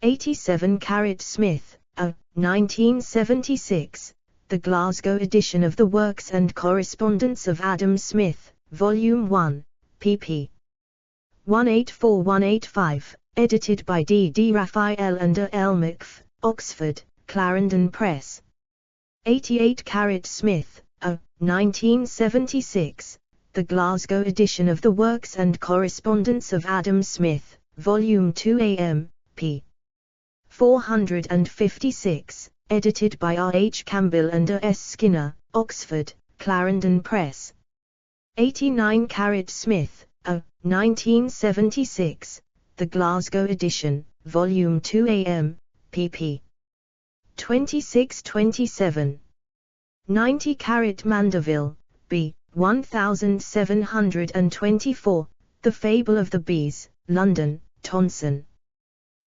87 Smith, A. 1976, The Glasgow edition of the Works and Correspondence of Adam Smith, Volume 1, pp. 184185, edited by D. D. Raphael and R. L. McF, Oxford, Clarendon Press. 88 Smith, A. 1976, The Glasgow edition of the Works and Correspondence of Adam Smith, Volume 2 AM, p. 456, edited by R. H. Campbell and R. S. Skinner, Oxford, Clarendon Press. 89 Smith, A. 1976, The Glasgow edition, Volume 2 AM, pp. 26-27. 90 Mandeville, B. 1724, The Fable of the Bees, London, Tonson.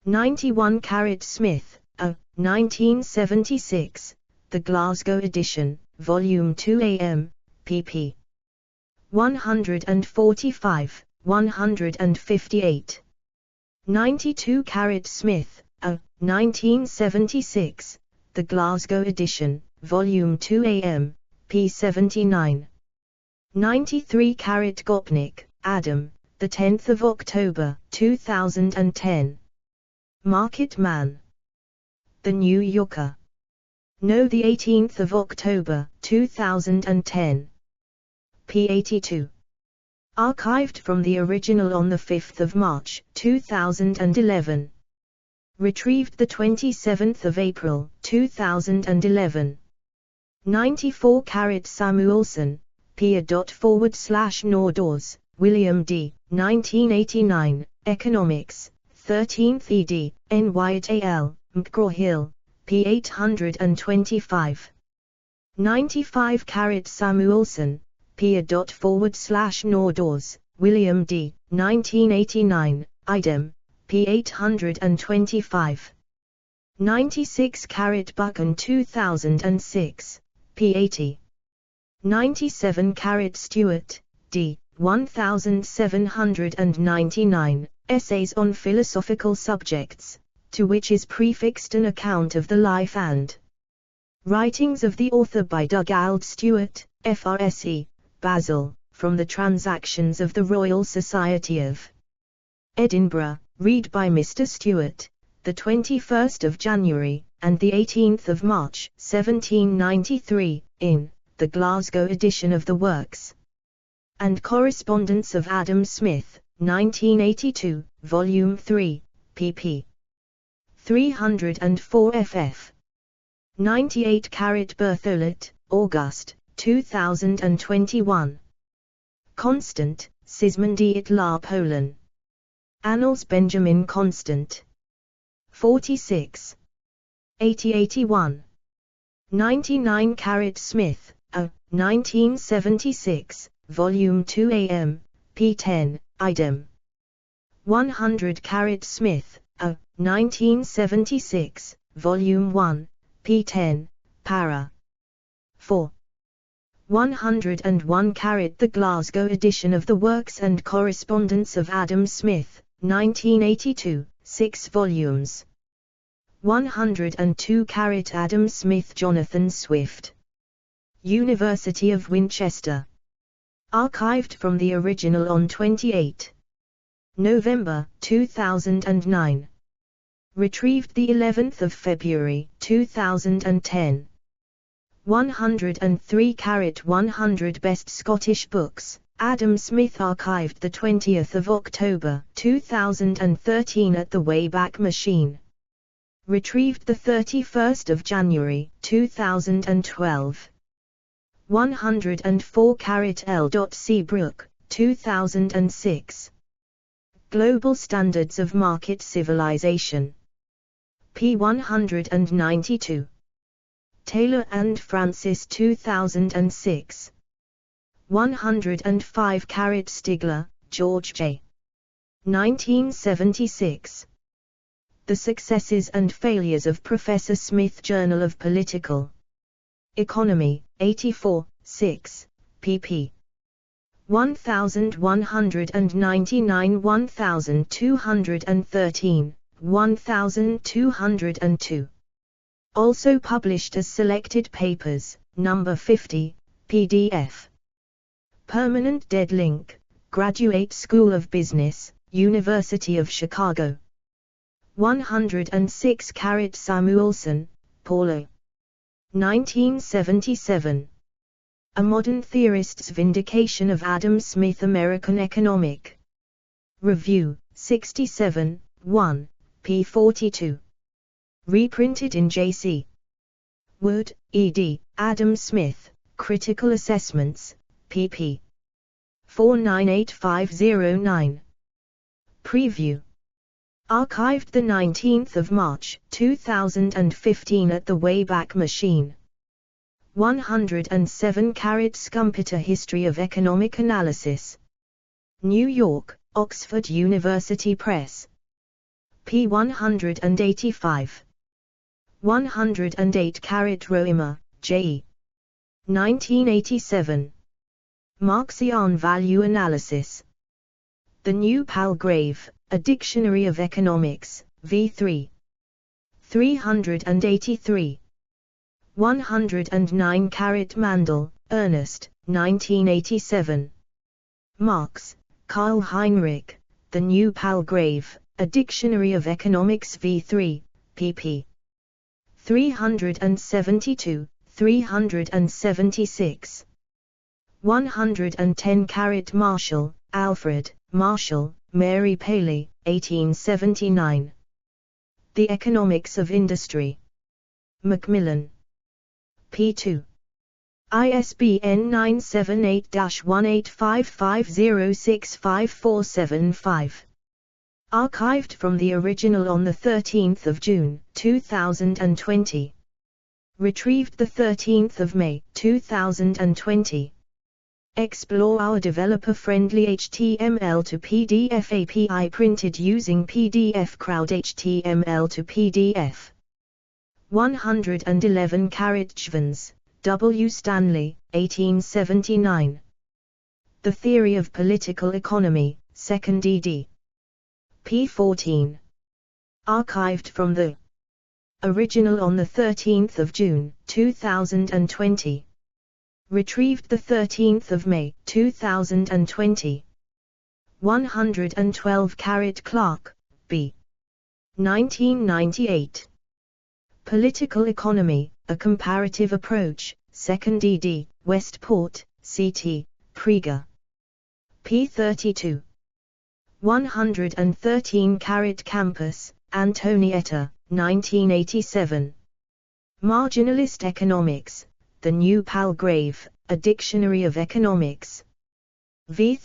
91 Smith, A. 1976, The Glasgow Edition, Volume 2 AM, pp. 145, 158. 92 Smith, A. 1976, The Glasgow Edition, Volume 2 AM, p. 79. 93 Gopnik, Adam, the 10th of October, 2010. Market Man. The New Yorker. No, the 18th of October, 2010. p. 82. Archived from the original on the 5th of March, 2011. Retrieved the 27th of April, 2011. 94 Samuelson, Pia./Nordors, William D., 1989, Economics, 13th ed., NYTL, McGraw-Hill, p. 825. 95 Samuelson, Pia./Nordors, William D., 1989, IDEM, p. 825. 96 Buchan 2006, p. 80. 97 Stewart, D., 1799, Essays on Philosophical Subjects, to which is prefixed an account of the life and writings of the author by Dugald Stewart, FRSE, Basel, from the Transactions of the Royal Society of Edinburgh, read by Mr. Stewart, the 21st of January, and the 18th of March, 1793, in the Glasgow edition of the works and correspondence of Adam Smith, 1982, Volume 3, pp. 304 ff. 98 Berthollet, August, 2021. Constant, Sysmondiet la Polen. Annals Benjamin Constant. 46. 8081. 99 Smith, A. 1976, Volume 2 AM, p. 10, idem. 100 Smith, A. 1976, Volume 1, p. 10, para. 4. 101 The Glasgow edition of the works and correspondence of Adam Smith, 1982, 6 volumes. 102 Adam Smith Jonathan Swift. University of Winchester. Archived from the original on 28 November 2009. Retrieved the 11th of February 2010. 103 100 Best Scottish Books, Adam Smith, archived the 20th of October 2013 at the Wayback Machine. Retrieved the 31st of January 2012. 104 L. Seabrook, 2006. Global Standards of Market Civilization. p. 192. Taylor and Francis, 2006. 105 Stigler, George J. 1976. The Successes and Failures of Professor Smith, Journal of Political Economy, 84, 6, pp. 1199, 1213, 1202. Also published as Selected Papers, number 50, PDF. Permanent Dead Link, Graduate School of Business, University of Chicago. 106 Samuelson, Paulo. 1977. A Modern Theorist's Vindication of Adam Smith, American Economic Review, 67, 1, p. 42. Reprinted in J.C. Wood, ed., Adam Smith, Critical Assessments, pp. 498509. Preview. Archived the 19th of March, 2015 at the Wayback Machine. 107 Schumpeter, History of Economic Analysis. New York, Oxford University Press. p. 185. 108 Roemer, J. 1987. Marxian Value Analysis. The New Palgrave, A Dictionary of Economics, v. 383. 109 Mandel, Ernest, 1987. Marx, Karl Heinrich, The New Palgrave, A Dictionary of Economics v. pp. 372, 376. 110 Marshall, Alfred, Marshall, Mary Paley, 1879. The Economics of Industry. Macmillan. p. 2. ISBN 978-1855065475. Archived from the original on 13 June, 2020. Retrieved 13 May, 2020. Explore our developer-friendly HTML to PDF API printed using PDF Crowd HTML to PDF. 111 Chvins, W. Stanley, 1879. The Theory of Political Economy, 2nd ed. p. 14. Archived from the original on 13 June, 2020. Retrieved 13 May, 2020. 112 Clark, B. 1998. Political Economy, A Comparative Approach, 2nd ed., Westport, CT, Prieger. p. 32. 113 Campus, Antonietta, 1987. Marginalist Economics, The New Palgrave, A Dictionary of Economics. v.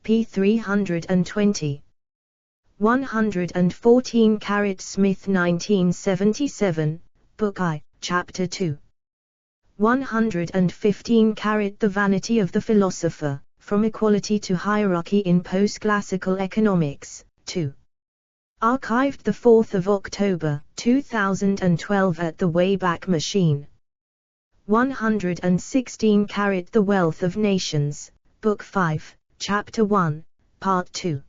p. 320. 114 Smith 1977, Book I, Chapter 2. 115 The Vanity of the Philosopher, From Equality to Hierarchy in Post-Classical Economics, 2. Archived 4 October, 2012 at the Wayback Machine. 116 The Wealth of Nations, Book 5, Chapter 1, Part 2.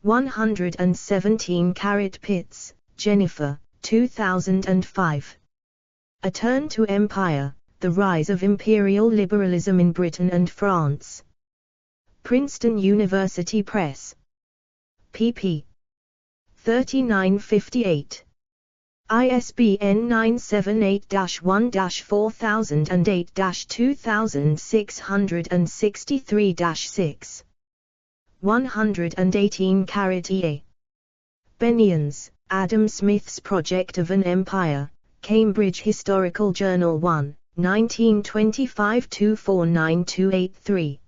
117 Pitts, Jennifer, 2005. A Turn to Empire, The Rise of Imperial Liberalism in Britain and France. Princeton University Press. pp. 3958. ISBN 978-1-4008-2663-6. 118 E.A. Benions, Adam Smith's Project of an Empire, Cambridge Historical Journal 1, 1925 249283.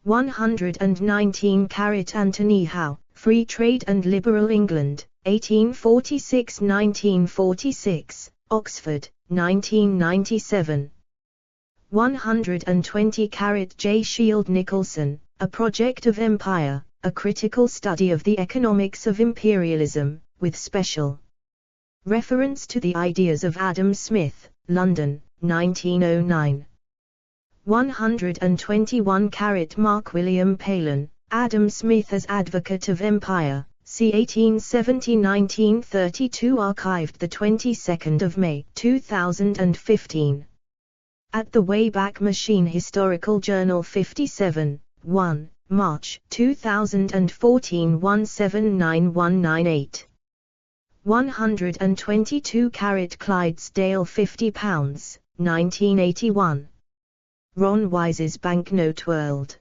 119 Anthony Howe, Free Trade and Liberal England, 1846–1946, Oxford, 1997. 120 J. Shield Nicholson, A Project of Empire, A Critical Study of the Economics of Imperialism, with special reference to the ideas of Adam Smith, London, 1909. 121 Mark William Palin, Adam Smith as Advocate of Empire, c. 1870–1932, archived 22 May 2015. At the Wayback Machine Historical Journal 57, 1, March 2014 179198. 122 Clydesdale £50, 1981. Ron Wise's Banknote World.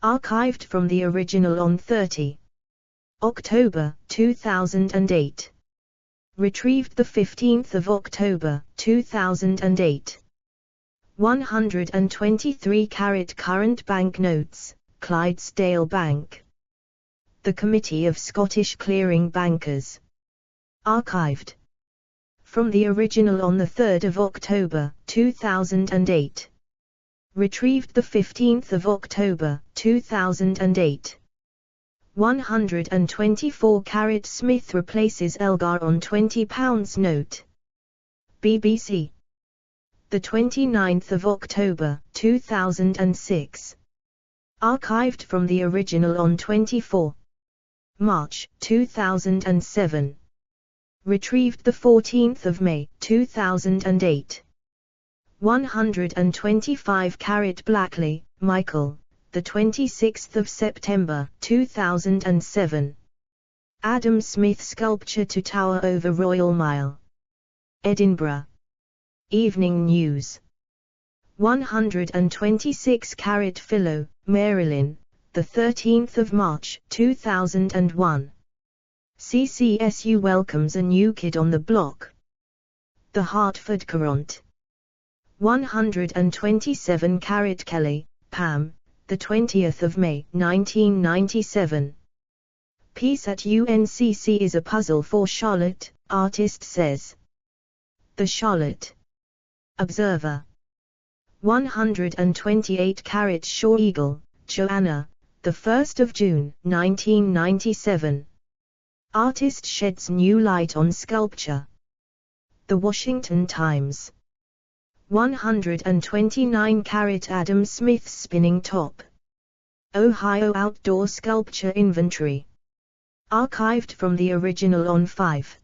Archived from the original on 30 October 2008. Retrieved 15 October 2008. 123 Current Banknotes, Clydesdale Bank. The Committee of Scottish Clearing Bankers. Archived from the original on 3 October 2008. Retrieved 15 October 2008. 124 carat Smith replaces Elgar on £20 note. BBC. The 29th of October, 2006. Archived from the original on 24 March, 2007. Retrieved the 14th of May, 2008. 125 carat Blackley, Michael, the 26th of September, 2007. Adam Smith sculpture to tower over Royal Mile. Edinburgh. Evening News. 126 carat Philo, Marilyn, the 13th of March, 2001. CCSU welcomes a new kid on the block. The Hartford Courant. 127 carat Kelly, Pam, the 20th of May, 1997. Peace at UNCC is a puzzle for Charlotte, artist says. The Charlotte Observer. 128 carat Shaw Eagle, Joanna, the 1st of June, 1997. Artist sheds new light on sculpture. The Washington Times. 129 carat Adam Smith spinning top. Ohio Outdoor Sculpture Inventory. Archived from the original on 5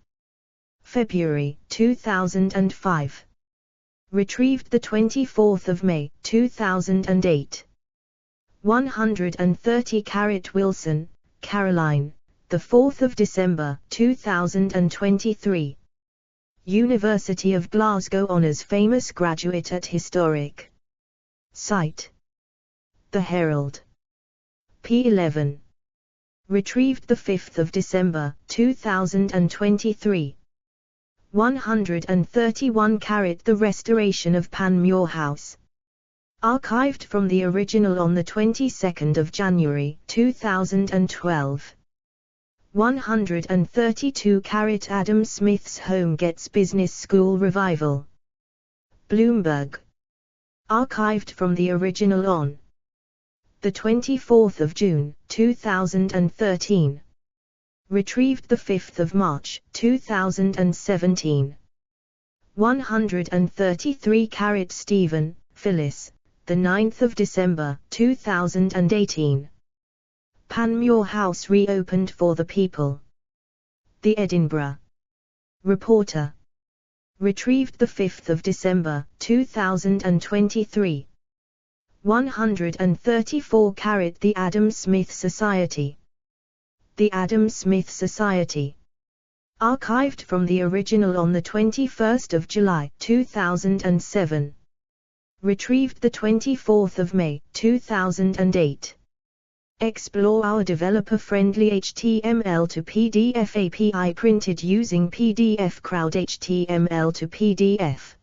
February, 2005. Retrieved the 24th of May, 2008. 130 carat Wilson, Caroline, the 4th of December, 2023. University of Glasgow honours famous graduate at historic site. The Herald. P11. Retrieved the 5th of December, 2023. 131 carat The Restoration of Panmure House. Archived from the original on the 22nd of January, 2012. 132 carat Adam Smith's home gets business school revival. Bloomberg. Archived from the original on the 24th of June, 2013. Retrieved the 5th of March, 2017. 133 carat Stephen, Phyllis, the 9th of December, 2018. Panmure House reopened for the people. The Edinburgh Reporter. Retrieved the 5th of December, 2023. 134 carat The Adam Smith Society. The Adam Smith Society. Archived from the original on the 21st of July, 2007. Retrieved the 24th of May, 2008. Explore our developer-friendly HTML to PDF API printed using PDF Crowd HTML to PDF.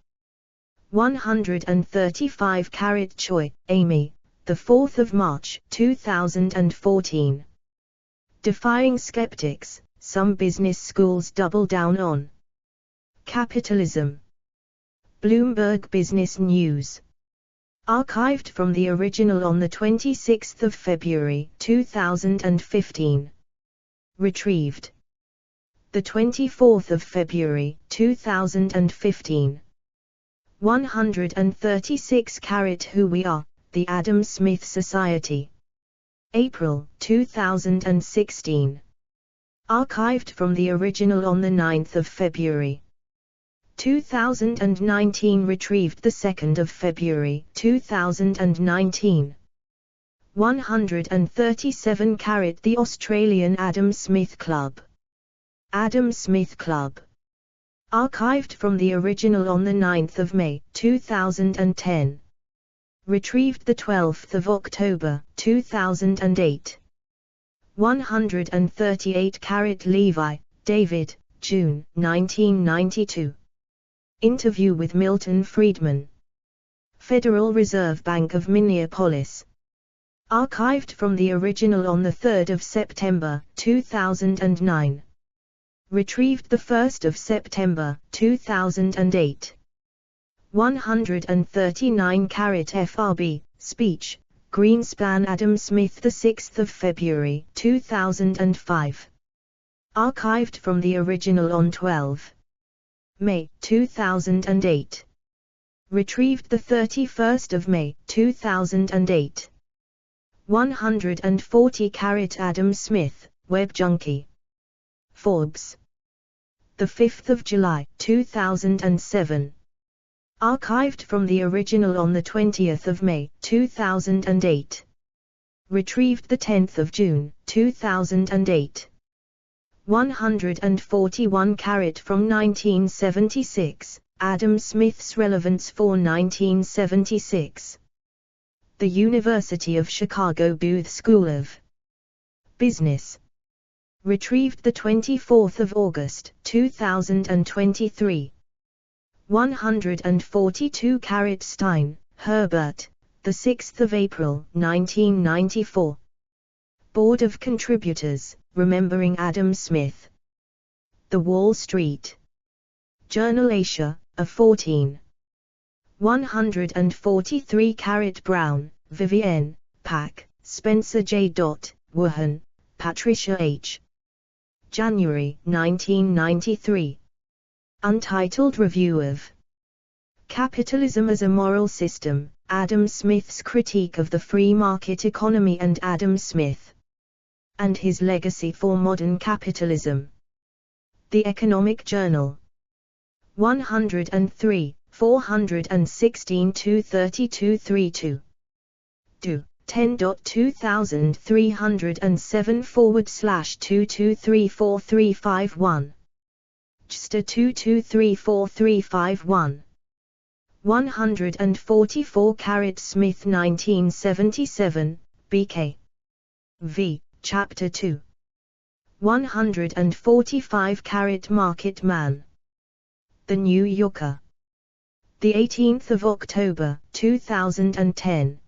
135 carat Choi, Amy, the 4th of March, 2014. Defying skeptics, some business schools double down on capitalism. Bloomberg Business News. Archived from the original on the 26th of February, 2015. Retrieved the 24th of February, 2015. 136 carat Who We Are, The Adam Smith Society. April, 2016. Archived from the original on the 9th of February, 2019. Retrieved the 2nd of February, 2019. 137 carat The Australian Adam Smith Club. Adam Smith Club. Archived from the original on the 9th of May, 2010. Retrieved the 12th of October, 2008. 138 carat Levi, David, June, 1992. Interview with Milton Friedman. Federal Reserve Bank of Minneapolis. Archived from the original on the 3rd of September, 2009. Retrieved the 1st of September, 2008. 139 carat FRB, speech, Greenspan Adam Smith 6 February 2005. Archived from the original on 12 May 2008. Retrieved 31 May 2008. 140 Adam Smith, Web Junkie. Forbes. 5 July 2007. Archived from the original on 20 May 2008. Retrieved 10 June 2008. 141 from 1976, Adam Smith's relevance for 1976. The University of Chicago Booth School of Business. Retrieved 24 August 2023. 142 Stein, Herbert, 6 April 1994. Board of Contributors, Remembering Adam Smith. The Wall Street Journal Asia, a 14. 143 Brown, Vivienne, Pack, Spencer J. Wuhan, Patricia H. January 1993. Untitled Review of Capitalism as a Moral System, Adam Smith's Critique of the Free Market Economy and Adam Smith and His Legacy for Modern Capitalism. The Economic Journal. 103, 416-232-32. Do. 10.2307/2234351. JSTA 2234351. 144 Smith 1977, BK. V. Chapter 2. 145 Market Man. The New Yorker. 18 October 2010.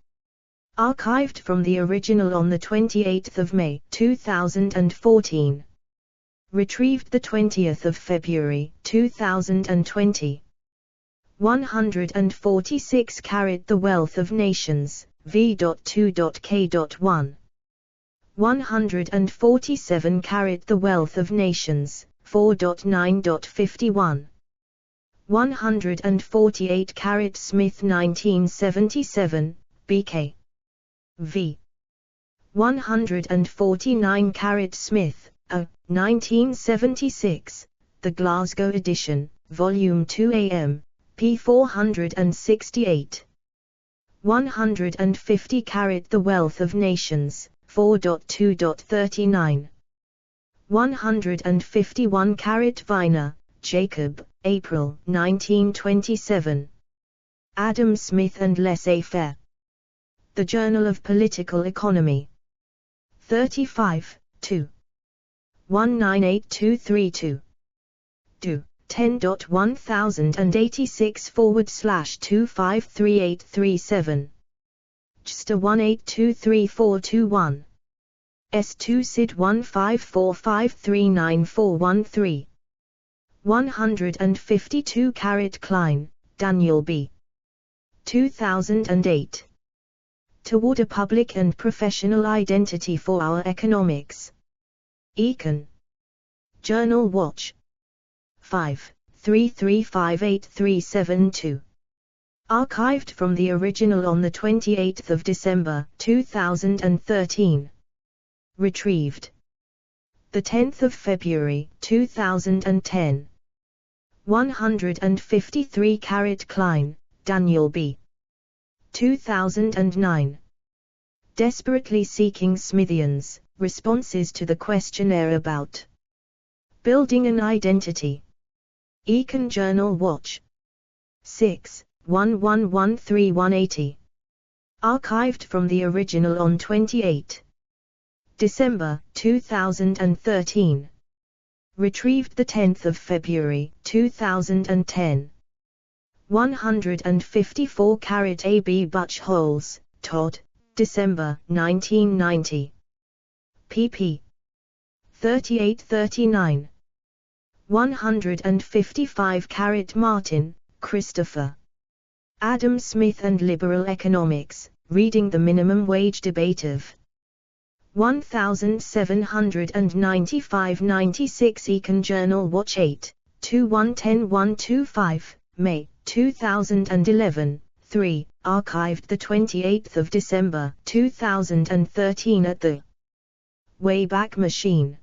Archived from the original on 28 May 2014. Retrieved 20 February 2020. 146 The Wealth of Nations, v.2.k.1. 147 The Wealth of Nations, 4.9.51. 148 Smith 1977, BK. V. 149 Smith, A. 1976, The Glasgow Edition, Volume 2 AM, p. 468. 150 The Wealth of Nations, 4.2.39. 151 Viner, Jacob, April 1927. Adam Smith and Laissez-faire. The Journal of Political Economy. 35, 2. 198232. Do. 10.1086/253837. JSTA 1823421. S2 SID 1545394113. 152 Klein, Daniel B. 2008. Toward a Public and Professional Identity for Our Economics. Econ. Journal Watch. 5, 3358372. Archived from the original on 28 December 2013. Retrieved 10 February 2010. 153 Klein, Daniel B. 2009. Desperately Seeking Smithians, Responses to the Questionnaire about Building an Identity. Econ Journal Watch. 6, 1113180. Archived from the original on 28 December 2013. Retrieved 10 February 2010. 154 A.B. Butch-Holes, Todd, December 1990. pp. 38-39. 155 Martin, Christopher. Adam Smith and Liberal Economics, Reading the Minimum Wage Debate of 1795-96 Econ Journal Watch 8, 2110-125, May, 2011, 3, archived 28 December 2013 at the Wayback Machine.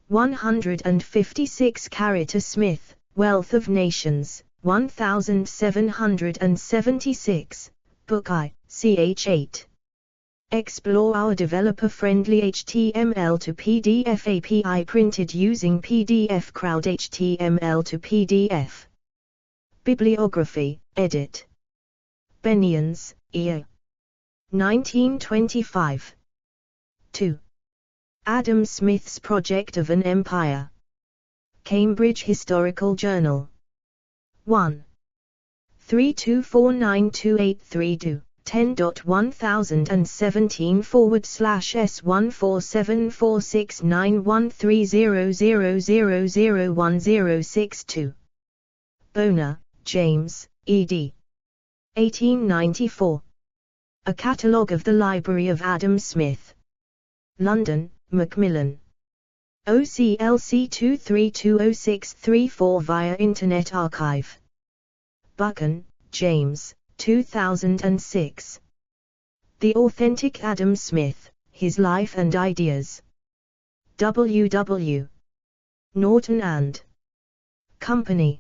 156 Carter Smith, Wealth of Nations, 1776, Book I, ch. 8. Explore our developer-friendly HTML to PDF API printed using PDF Crowd HTML to PDF. Bibliography, edit. Benians, E. 1925. 2. Adam Smith's Project of an Empire. Cambridge Historical Journal. 1. 3249283 10.1017/S14746913000010062. Boner, James, ed. 1894. A Catalogue of the Library of Adam Smith. London, Macmillan. OCLC 2320634 via Internet Archive. Buchan, James, 2006. The Authentic Adam Smith, His Life and Ideas. W.W. Norton and Company.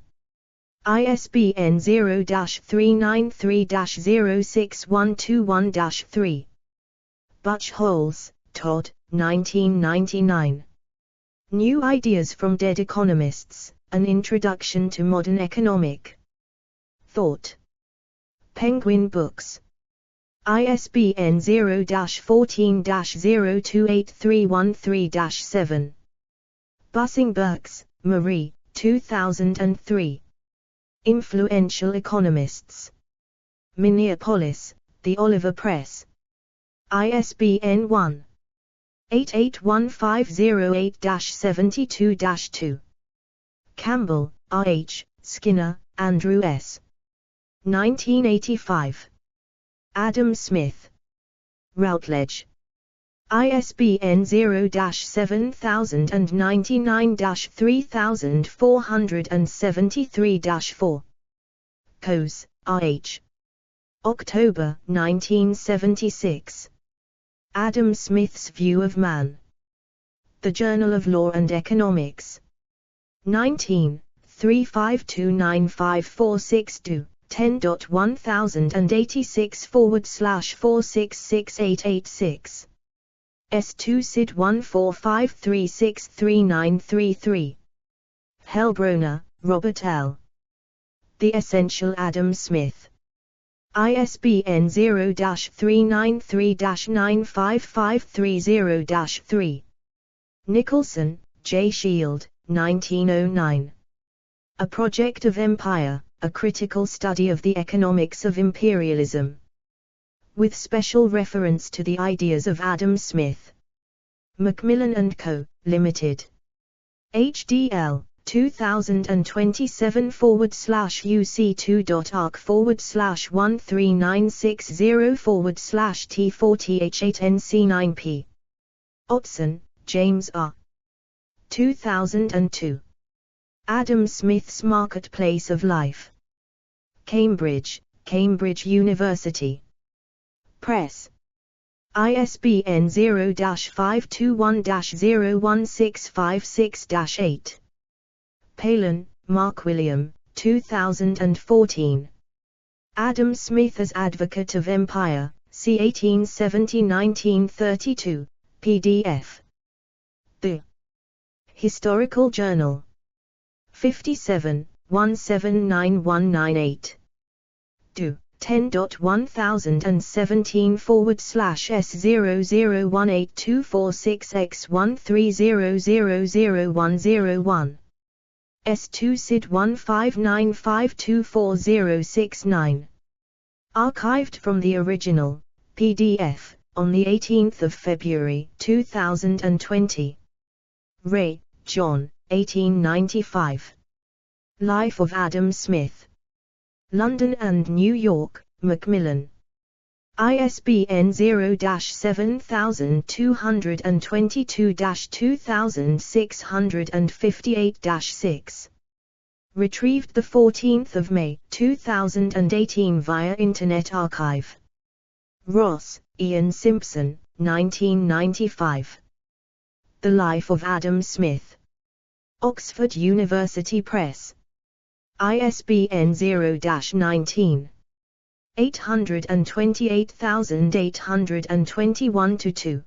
ISBN 0-393-06121-3. Butch-Holes, Todd, 1999. New Ideas from Dead Economists, An Introduction to Modern Economic Thought. Penguin Books. ISBN 0-14-028313-7. Bussing-Burks, Marie, 2003. Influential Economists. Minneapolis, The Oliver Press. ISBN 1-881508-72-2. Campbell, R. H., Skinner, Andrew S. 1985. Adam Smith. Routledge. ISBN 0-7099-3473-4. Coase, R. H. October 1976. Adam Smith's View of Man. The Journal of Law and Economics. 19, 3529546-2, 10.1086/4668886. S2 SID 145363933. Hellbroner, Robert L. The Essential Adam Smith. ISBN 0-393-95530-3. Nicholson, J. Shield, 1909. A Project of Empire, A Critical Study of the Economics of Imperialism. With special reference to the ideas of Adam Smith. Macmillan & Co., Limited. HDL, 2027/13960/T40H8NC9P. Otson, James R. 2002. Adam Smith's Marketplace of Life. Cambridge, Cambridge University Press. ISBN 0-521-01656-8. Palin, Mark William, 2014. Adam Smith as Advocate of Empire, c. 1870-1932, PDF. The Historical Journal. 57, 179198. Do. 10.1017/S0018246X13000101. S2 SID 159524069. Archived from the original, PDF, on 18 February 2020. Ray, John, 1895. Life of Adam Smith. London and New York, Macmillan. ISBN 0-7222-2658-6. Retrieved 14 May 2018 via Internet Archive. Ross, Ian Simpson, 1995. The Life of Adam Smith. Oxford University Press. ISBN 0-19. 828821-2.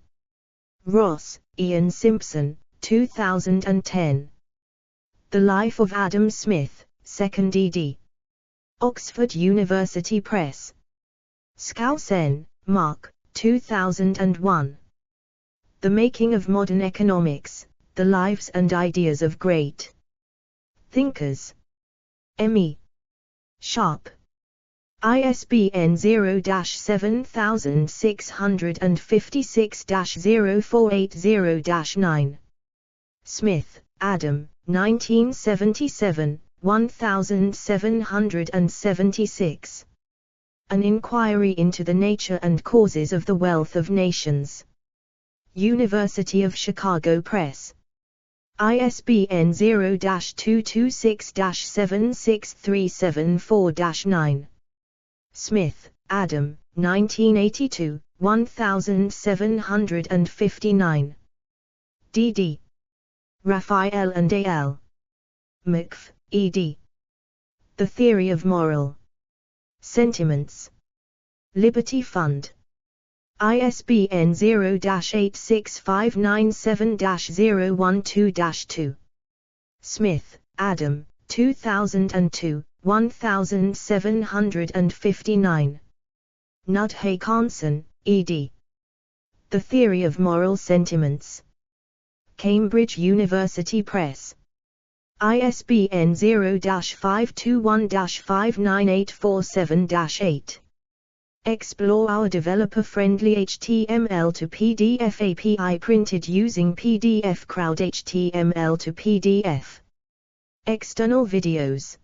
Ross, Ian Simpson, 2010. The Life of Adam Smith, 2nd ed. Oxford University Press. Skousen, Mark, 2001. The Making of Modern Economics, The Lives and Ideas of Great Thinkers. M.E. Sharp. ISBN 0-7656-0480-9. Smith, Adam, 1977, 1776. An Inquiry into the Nature and Causes of the Wealth of Nations. University of Chicago Press. ISBN 0-226-76374-9. Smith, Adam, 1982, 1759. D.D. Raphael and A.L. McF, ed. The Theory of Moral Sentiments. Liberty Fund. ISBN 0-86597-012-2. Smith, Adam, 2002, 1759. Nudhay Carnson, ed. The Theory of Moral Sentiments. Cambridge University Press. ISBN 0-521-59847-8. Explore our developer-friendly HTML to PDF API printed using PDF Crowd HTML to PDF. External videos.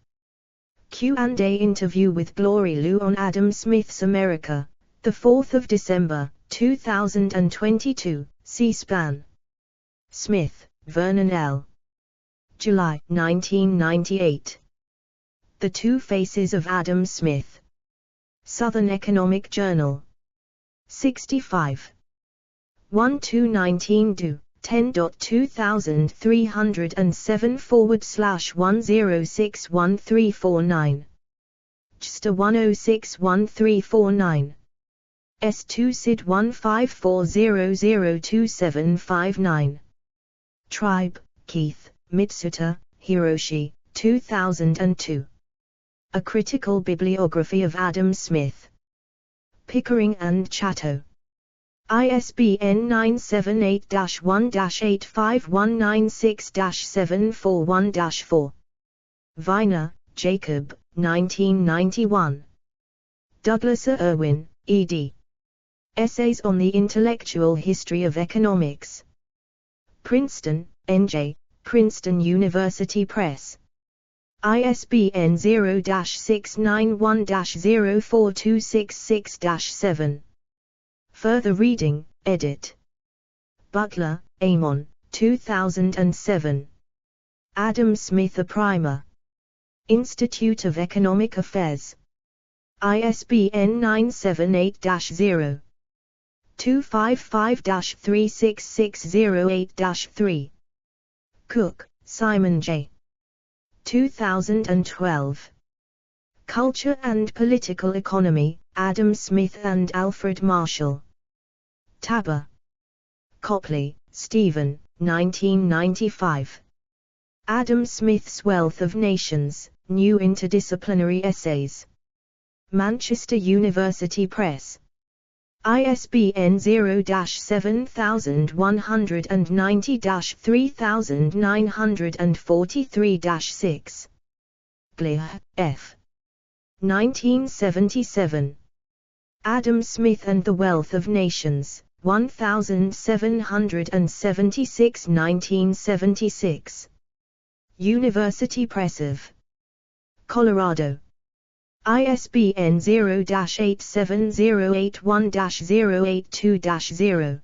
Q&A interview with Glory Liu on Adam Smith's America, 4 December, 2022, C-SPAN. Smith, Vernon L. July 1998. The Two Faces of Adam Smith. Southern Economic Journal. 65. 1219 do. 10.2307/10613449. JSTA 1061349. S2 SID 15400279. Tribe, Keith, Mitsuta, Hiroshi, 2002. A Critical Bibliography of Adam Smith. Pickering and Chatto. ISBN 978-1-85196-741-4. Viner, Jacob, 1991. Douglas A. Irwin, ed. Essays on the Intellectual History of Economics. Princeton, N.J., Princeton University Press. ISBN 0-691-04266-7. Further reading, edit. Butler, Amon, 2007. Adam Smith A Primer. Institute of Economic Affairs. ISBN 978-0-255-36608-3. Cook, Simon J. 2012. Culture and Political Economy, Adam Smith and Alfred Marshall. Tabor. Copley, Stephen, 1995. Adam Smith's Wealth of Nations, New Interdisciplinary Essays. Manchester University Press. ISBN 0-7190-3943-6. Gliha, F. 1977. Adam Smith and the Wealth of Nations, 1776 1976. University Press of Colorado. ISBN 0-87081-082-0.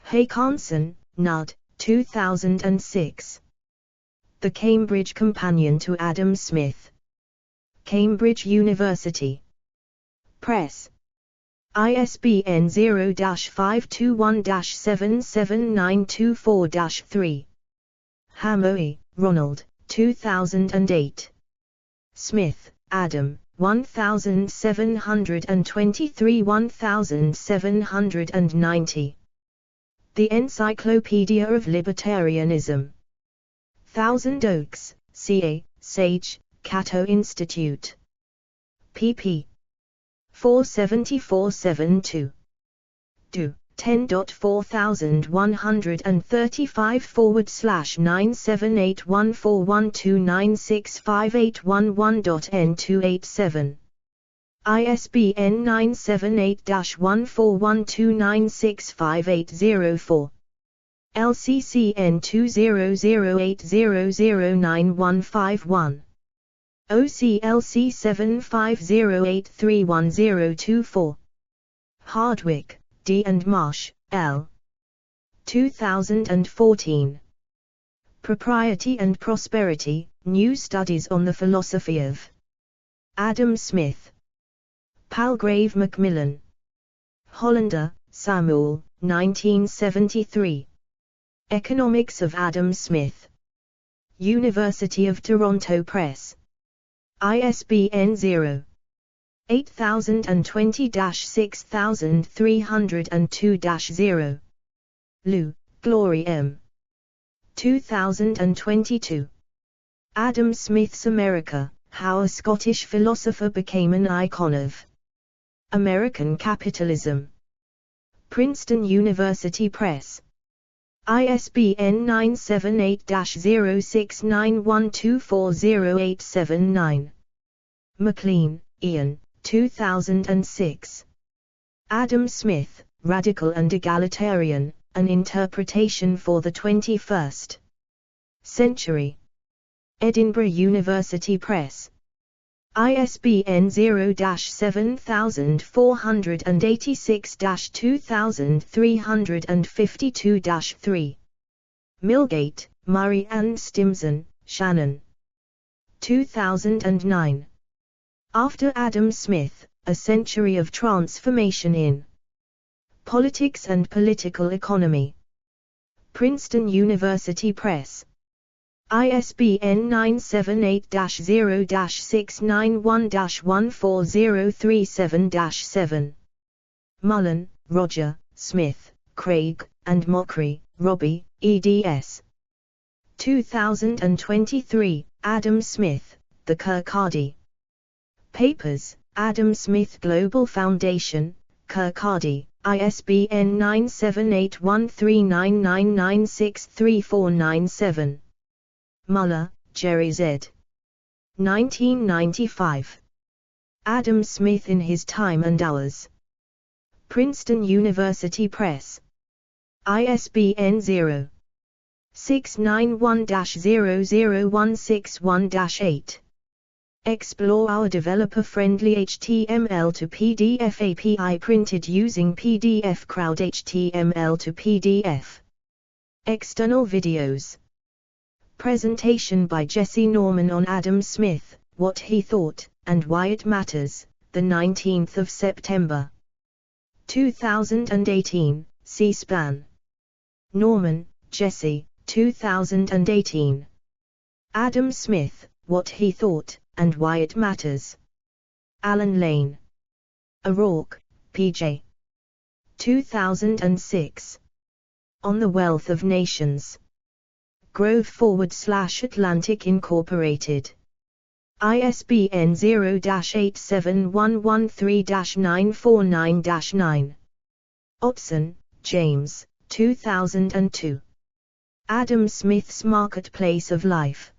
Haykonson, Nud, 2006. The Cambridge Companion to Adam Smith. Cambridge University Press. ISBN 0-521-77924-3. Hamowy, Ronald, 2008. Smith, Adam, 1723-1790. The Encyclopedia of Libertarianism. Thousand Oaks, CA, Sage, Cato Institute. pp. 474-72. Do. 10.4135/9781412965811.N287. ISBN 978-1412965804. LCCN 2008009151. OCLC 7508311024. Hardwick, D. and Marsh, L. 2014. Propriety and Prosperity, New Studies on the Philosophy of Adam Smith. Palgrave Macmillan. Hollander, Samuel, 1973. Economics of Adam Smith. University of Toronto Press. ISBN 0-8020-6302-0. Liu, Glory M. 2022. Adam Smith's America, How a Scottish Philosopher Became an Icon of American Capitalism. Princeton University Press. ISBN 978-0691240879. McLean, Ian, 2006. Adam Smith, Radical and Egalitarian, An Interpretation for the 21st Century. Edinburgh University Press. ISBN 0-7486-2352-3. Milgate, Murray and Stimson, Shannon. 2009. After Adam Smith, A Century of Transformation in Politics and Political Economy. Princeton University Press. ISBN 978-0-691-14037-7. Mullen, Roger, Smith, Craig, and Mockery, Robbie, eds. 2023, Adam Smith, The Kirkcaldy Papers, Adam Smith Global Foundation, Kirkcaldy, ISBN 978-1399963497. Muller, Jerry Z. 1995. Adam Smith in His Time and Ours. Princeton University Press. ISBN 0-691-00161-8. Explore our developer-friendly HTML to PDF API printed using PDF Crowd HTML to PDF. External videos. Presentation by Jesse Norman on Adam Smith, What He Thought, and Why It Matters, the 19th of September. 2018, C-SPAN. Norman, Jesse, 2018. Adam Smith, What He Thought, and Why It Matters. Alan Lane. O'Rourke, P.J. 2006. On the Wealth of Nations. Grove/Atlantic Incorporated. ISBN 0-87113-949-9. Otson, James, 2002. Adam Smith's Marketplace of Life.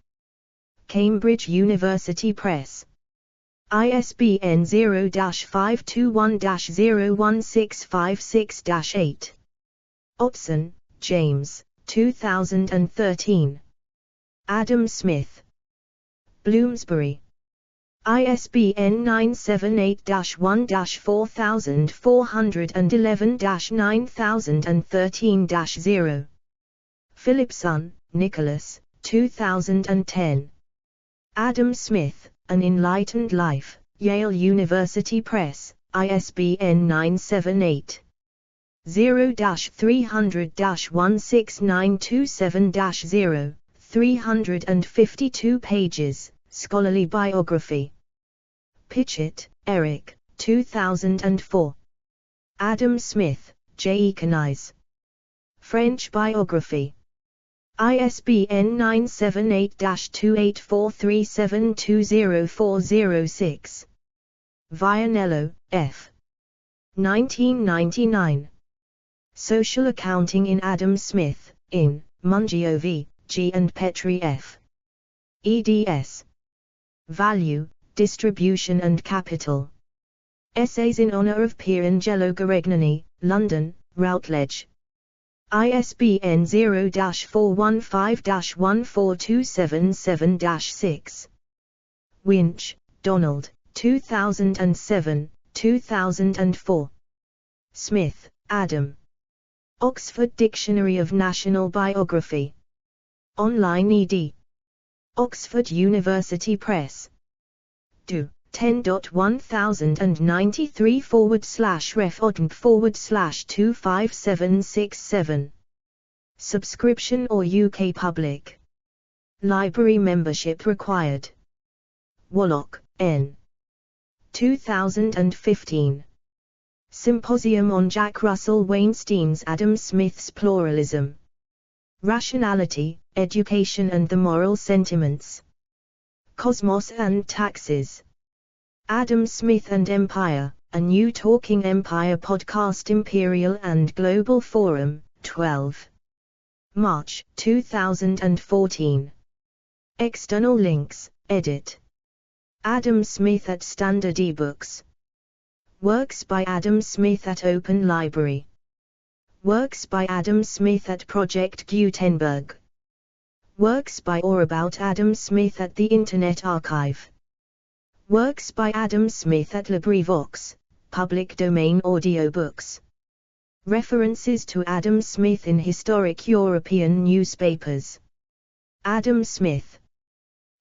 Cambridge University Press. ISBN 0-521-01656-8. Otson, James, 2013. Adam Smith. Bloomsbury. ISBN 978-1-4411-9013-0. Philipson, Nicholas, 2010. Adam Smith, An Enlightened Life, Yale University Press, ISBN 978-0-300-16927-0, 352 pages, scholarly biography. Pitchett, Eric, 2004. Adam Smith, J. Economize. French biography. ISBN 978-2843720406. Vianello, F. 1999. Social Accounting in Adam Smith, in, Mungiovi, G. and Petri F. eds. Value, Distribution and Capital. Essays in Honor of Pierangelo Garegnani, London, Routledge. ISBN 0-415-14277-6. Winch, Donald, 2007, 2004. Smith, Adam. Oxford Dictionary of National Biography. Online ed. Oxford University Press. Do. 10.1093/ref-odm/25767. Subscription or UK Public. Library membership required. Wallock, N. 2015. Symposium on Jack Russell Wainstein's Adam Smith's Pluralism. Rationality, Education and the Moral Sentiments. Cosmos and Taxes. Adam Smith and Empire, a new Talking Empire podcast. Imperial and Global Forum, 12. March 2014. External links, edit. Adam Smith at Standard eBooks. Works by Adam Smith at Open Library. Works by Adam Smith at Project Gutenberg. Works by or about Adam Smith at the Internet Archive. Works by Adam Smith at LibriVox, public domain audiobooks. References to Adam Smith in historic European newspapers. Adam Smith.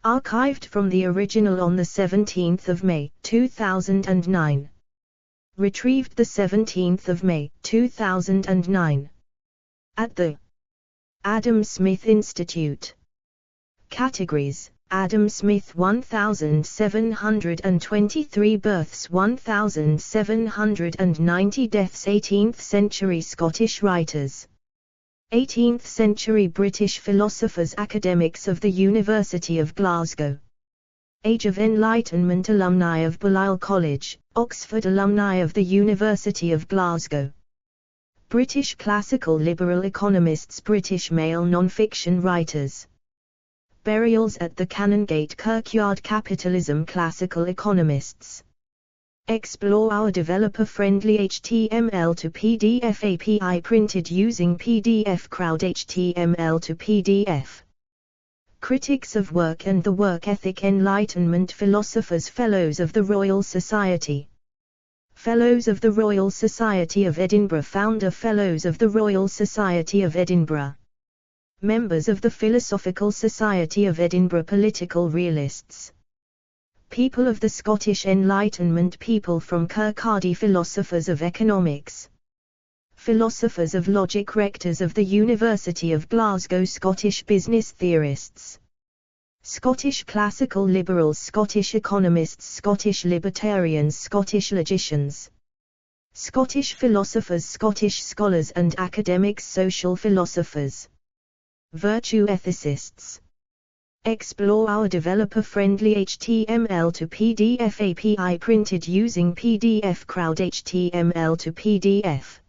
Archived from the original on the 17th of May, 2009. Retrieved the 17th of May, 2009. At the Adam Smith Institute. Categories: Adam Smith 1723 births, 1790 deaths, 18th century Scottish writers, 18th century British philosophers, academics of the University of Glasgow, Age of Enlightenment alumni of Balliol College, Oxford alumni of the University of Glasgow, British classical liberal economists, British male non-fiction writers. Burials at the Canongate Kirkyard, Capitalism, classical economists. Explore our developer-friendly HTML to PDF API printed using PDF Crowd. HTML to PDF. Critics of work and the work ethic, Enlightenment philosophers, Fellows of the Royal Society. Fellows of the Royal Society of Edinburgh, Founder Fellows of the Royal Society of Edinburgh. Members of the Philosophical Society of Edinburgh, Political Realists. People of the Scottish Enlightenment, people from Kirkcaldy, Philosophers of Economics. Philosophers of Logic, Rectors of the University of Glasgow, Scottish business theorists. Scottish classical liberals, Scottish economists, Scottish libertarians, Scottish logicians. Scottish philosophers, Scottish scholars and academics, social philosophers. Virtue ethicists. Explore our developer-friendly HTML to PDF API printed using PDF Crowd. HTML to PDF.